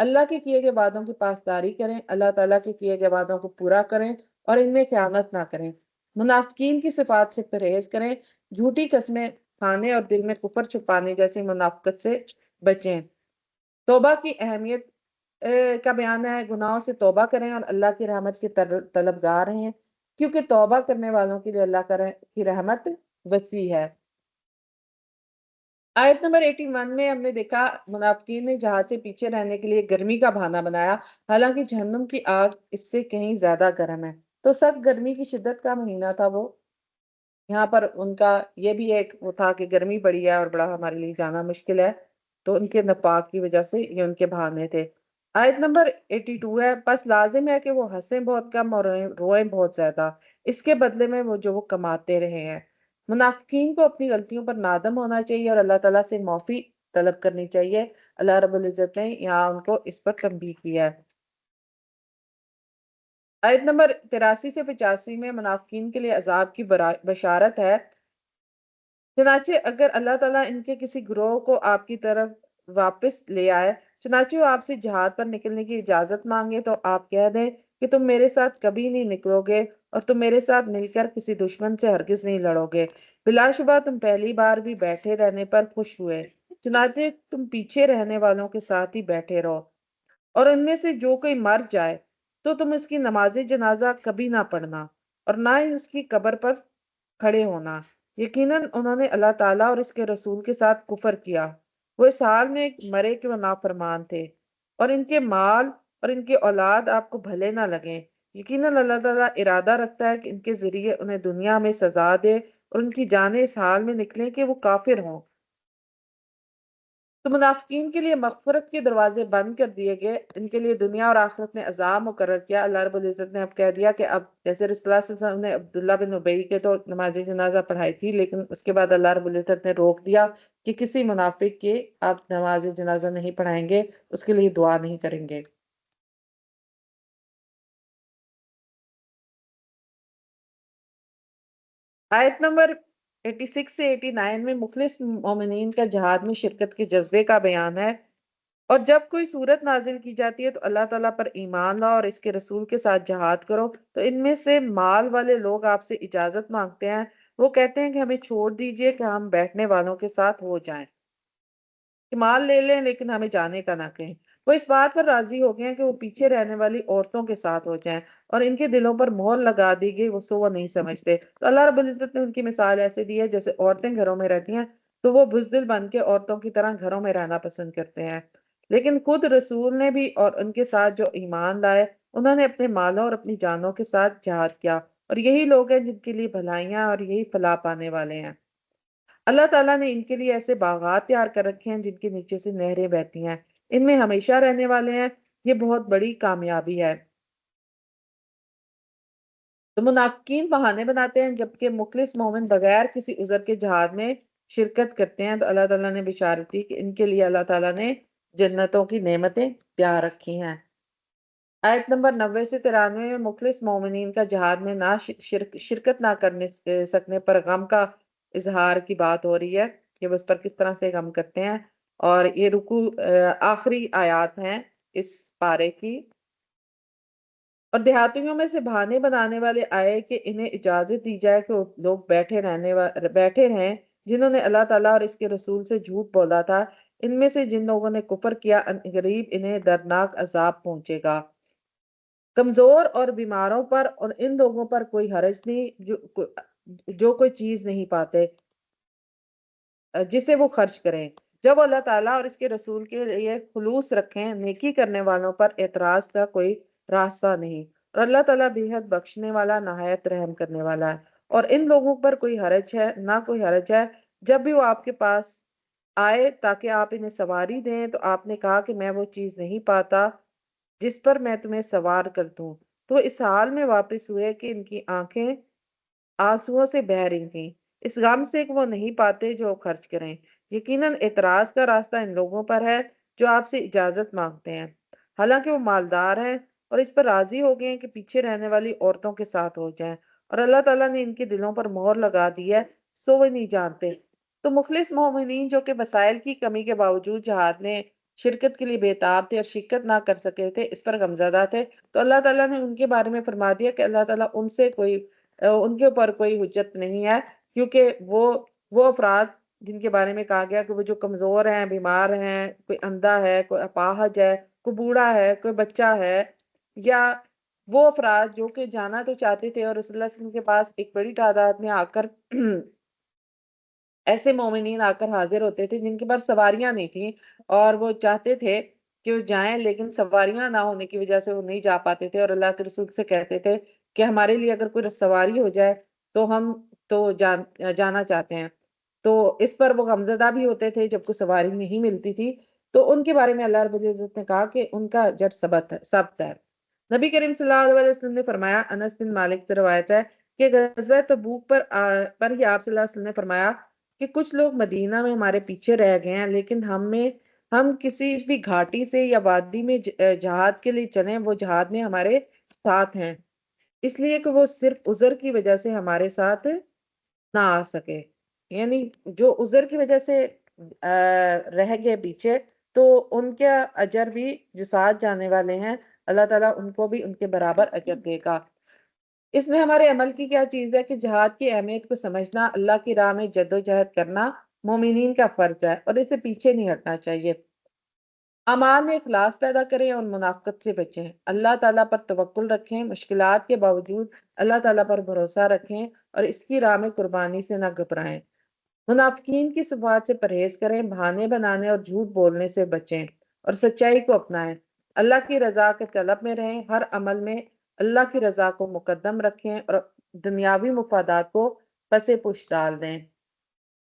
اللہ کے کیے گئے وعدوں کی پاسداری کریں، اللہ تعالیٰ کے کیے گئے وعدوں کو پورا کریں اور ان میں خیانت نہ کریں۔ منافقین کی صفات سے پرہیز کریں، جھوٹی قسمیں کھانے اور دل میں کفر چھپانے جیسی منافقت سے بچیں۔ توبہ کی اہمیت کا بیان ہے، گناہوں سے توبہ کریں اور اللہ کی رحمت کے طلبگار ہیں، کیونکہ توبہ کرنے والوں کے لیے اللہ کی رحمت وسیع ہے۔ آیت نمبر 81 میں ہم نے دیکھا منافقین نے جہاد سے پیچھے رہنے کے لیے گرمی کا بہانہ بنایا، حالانکہ جہنم کی آگ اس سے کہیں زیادہ گرم ہے۔ تو سخت گرمی کی شدت کا مہینہ تھا وہ، یہاں پر ان کا یہ بھی ایک وہ تھا کہ گرمی بڑی ہے اور بڑا ہمارے لیے جانا مشکل ہے، تو ان کے نفاق کی وجہ سے یہ ان کے بہانے تھے۔ آیت نمبر 82 ہے، بس لازم ہے کہ وہ ہنسیں بہت کم اور روئیں بہت زیادہ، اس کے بدلے میں وہ کماتے رہے ہیں۔ منافقین کو اپنی غلطیوں پر نادم ہونا چاہیے اور اللہ تعالیٰ سے معافی طلب کرنی چاہیے۔ اللہ رب العزت نے یہاں ان کو اس پر تنبیہ کیا ہے۔ آیت نمبر 83 سے 85 میں منافقین کے لیے عذاب کی بشارت ہے۔ چنانچہ اگر اللہ تعالیٰ ان کے کسی گروہ کو آپ کی طرف واپس لے آئے، چنانچہ وہ آپ سے جہاد پر نکلنے کی اجازت مانگے، تو آپ کہہ دیں کہ تم میرے ساتھ کبھی نہیں نکلو گے اور تم میرے ساتھ مل کر کسی دشمن سے ہرگز نہیں لڑو گے۔ بلا شبہ تم پہلی بار بھی بیٹھے رہنے پر خوش ہوئے، چنانچہ تم پیچھے رہنے والوں کے ساتھ ہی بیٹھے رہو، اور ان میں سے جو کوئی مر جائے تو تم اس کی نماز جنازہ کبھی نہ پڑھنا اور نہ ہی اس کی قبر پر کھڑے ہونا، یقیناً انہوں نے اللہ تعالیٰ اور اس کے رسول کے ساتھ کفر کیا، وہ اس حال میں مرے کہ وہ نافرمان تھے، اور ان کے مال اور ان کی اولاد آپ کو بھلے نہ لگیں، یقیناً اللہ تعالیٰ ارادہ رکھتا ہے کہ ان کے ذریعے انہیں دنیا میں سزا دے اور ان کی جانیں اس حال میں نکلیں کہ وہ کافر ہوں۔ تو منافقین کے لیے مغفرت کے دروازے بند کر دیے گئے، ان کے لیے دنیا اور آخرت میں عذاب مقرر کیا۔ اللہ رب العزت نے اب کہہ دیا کہ اب جیسے رسول اللہ صلی اللہ علیہ وسلم نے عبداللہ بن ابی کے تو نماز جنازہ پڑھائی تھی، لیکن اس کے بعد اللہ رب العزت نے روک دیا کہ کسی منافق کی آپ نماز جنازہ نہیں پڑھائیں گے، اس کے لیے دعا نہیں کریں گے۔ آیت نمبر 86 سے 89 میں مخلص مومنین کا جہاد میں شرکت کے جذبے کا بیان ہے۔ اور جب کوئی صورت نازل کی جاتی ہے تو اللہ تعالیٰ پر ایمان لاؤ اور اس کے رسول کے ساتھ جہاد کرو، تو ان میں سے مال والے لوگ آپ سے اجازت مانگتے ہیں، وہ کہتے ہیں کہ ہمیں چھوڑ دیجئے کہ ہم بیٹھنے والوں کے ساتھ ہو جائیں، کہ مال لے لیں لیکن ہمیں جانے کا نہ کہیں۔ وہ اس بات پر راضی ہو گئے ہیں کہ وہ پیچھے رہنے والی عورتوں کے ساتھ ہو جائیں، اور ان کے دلوں پر مہر لگا دی گئی، وہ نہیں سمجھتے۔ تو اللہ رب العزت نے ان کی مثال ایسے دی ہے جیسے عورتیں گھروں میں رہتی ہیں تو وہ بزدل بن کے عورتوں کی طرح گھروں میں رہنا پسند کرتے ہیں، لیکن خود رسول نے بھی اور ان کے ساتھ جو ایمان لائے انہوں نے اپنے مالوں اور اپنی جانوں کے ساتھ جہاد کیا، اور یہی لوگ ہیں جن کے لیے بھلائیاں اور یہی فلاح پانے والے ہیں۔ اللہ تعالیٰ نے ان کے لیے ایسے باغات تیار کر رکھے ہیں جن کے نیچے سے نہریں بہتی ہیں، ان میں ہمیشہ رہنے والے ہیں، یہ بہت بڑی کامیابی ہے۔ تو منافقین بہانے بناتے ہیں جبکہ مخلص مومن بغیر کسی عذر کے جہاد میں شرکت کرتے ہیں، تو اللہ تعالیٰ نے بشارت دی کہ ان کے لیے اللہ تعالیٰ نے جنتوں کی نعمتیں تیار رکھی ہیں۔ آیت نمبر 90 سے 93 میں مخلص مومنین کا جہاد میں نہ شرکت نہ کرنے سکنے پر غم کا اظہار کی بات ہو رہی ہے کہ وہ اس پر کس طرح سے غم کرتے ہیں، اور یہ آخری آیات ہیں اس پارے کی۔ اور دیہاتیوں میں سے بہانے بنانے والے آئے کہ انہیں اجازت دی جائے کہ وہ لوگ بیٹھے رہیں جنہوں نے اللہ تعالیٰ اور اس کے رسول سے جھوٹ بولا تھا، ان میں سے جن لوگوں نے کفر کیا ان قریب انہیں دردناک عذاب پہنچے گا۔ کمزور اور بیماروں پر اور ان لوگوں پر کوئی حرج نہیں جو کوئی چیز نہیں پاتے جسے وہ خرچ کریں، جب اللہ تعالیٰ اور اس کے رسول کے لیے خلوص رکھیں، نیکی کرنے والوں پر اعتراض کا کوئی راستہ نہیں، اور اللہ تعالیٰ بے حد بخشنے والا نہایت رحم کرنے والا ہے۔ اور ان لوگوں پر کوئی حرج ہے نہ کوئی حرج ہے جب بھی وہ آپ کے پاس آئے تاکہ آپ انہیں سواری دیں، تو آپ نے کہا کہ میں وہ چیز نہیں پاتا جس پر میں تمہیں سوار کر دوں، تو اس حال میں واپس ہوئے کہ ان کی آنکھیں آنسوؤں سے بہہ رہی تھیں، اس غم سے کہ وہ نہیں پاتے جو خرچ کریں۔ یقیناً اعتراض کا راستہ ان لوگوں پر ہے جو آپ سے اجازت مانگتے ہیں، حالانکہ وہ مالدار ہیں اور اس پر راضی ہو گئے ہیں کہ پیچھے رہنے والی عورتوں کے ساتھ ہو جائیں، اور اللہ تعالیٰ نے ان کے دلوں پر مہر لگا دی ہے، سو وہ نہیں جانتے۔ تو مخلص مومنین جو کہ وسائل کی کمی کے باوجود جہاد میں شرکت کے لیے بےتاب تھے اور شرکت نہ کر سکے تھے، اس پر غمزدہ تھے، تو اللہ تعالیٰ نے ان کے بارے میں فرما دیا کہ اللہ تعالیٰ ان کے اوپر کوئی حجت نہیں ہے، کیونکہ وہ افراد جن کے بارے میں کہا گیا کہ وہ جو کمزور ہیں، بیمار ہیں، کوئی اندھا ہے، کوئی اپاہج ہے، کوئی بوڑھا ہے، کوئی بچہ ہے، یا وہ افراد جو کہ جانا تو چاہتے تھے اور رسول اللہ صلی اللہ علیہ وسلم کے پاس ایک بڑی تعداد میں آ کر ایسے مومنین آ کر حاضر ہوتے تھے جن کے پاس سواریاں نہیں تھیں، اور وہ چاہتے تھے کہ وہ جائیں لیکن سواریاں نہ ہونے کی وجہ سے وہ نہیں جا پاتے تھے، اور اللہ کے رسول سے کہتے تھے کہ ہمارے لیے اگر کوئی سواری ہو جائے تو ہم جانا چاہتے ہیں۔ تو اس پر وہ غمزدہ بھی ہوتے تھے جب کوئی سواری نہیں ملتی تھی، تو ان کے بارے میں اللہ رب العزت نے کہا کہ ان کا اجر ثبت ہے۔ نبی کریم صلی اللہ علیہ وسلم نے فرمایا، انس بن مالک سے روایت ہے کہ غزوہ تبوک پر ہی آپ صلی اللہ علیہ وسلم نے فرمایا کہ کچھ لوگ مدینہ میں ہمارے پیچھے رہ گئے ہیں، لیکن ہم کسی بھی گھاٹی سے یا وادی میں جہاد کے لیے چلیں، وہ جہاد میں ہمارے ساتھ ہیں، اس لیے کہ وہ صرف عذر کی وجہ سے ہمارے ساتھ نہ آ سکے، یعنی جو عذر کی وجہ سے رہ گئے پیچھے، تو ان کا اجر بھی جو ساتھ جانے والے ہیں اللہ تعالیٰ ان کو بھی ان کے برابر اجر دے گا۔ اس میں ہمارے عمل کی کیا چیز ہے کہ جہاد کی اہمیت کو سمجھنا، اللہ کی راہ میں جد و جہد کرنا مومنین کا فرض ہے اور اسے پیچھے نہیں ہٹنا چاہیے۔ اعمال میں اخلاص پیدا کریں اور منافقت سے بچیں، اللہ تعالیٰ پر توکل رکھیں، مشکلات کے باوجود اللہ تعالیٰ پر بھروسہ رکھیں اور اس کی راہ میں قربانی سے نہ گھبرائیں۔ منافقین کی صفات سے پرہیز کریں، بہانے بنانے اور جھوٹ بولنے سے بچیں اور سچائی کو اپنائیں۔ اللہ کی رضا کے طلب میں رہیں، ہر عمل میں اللہ کی رضا کو مقدم رکھیں اور دنیاوی مفادات کو پس پش ڈال دیں۔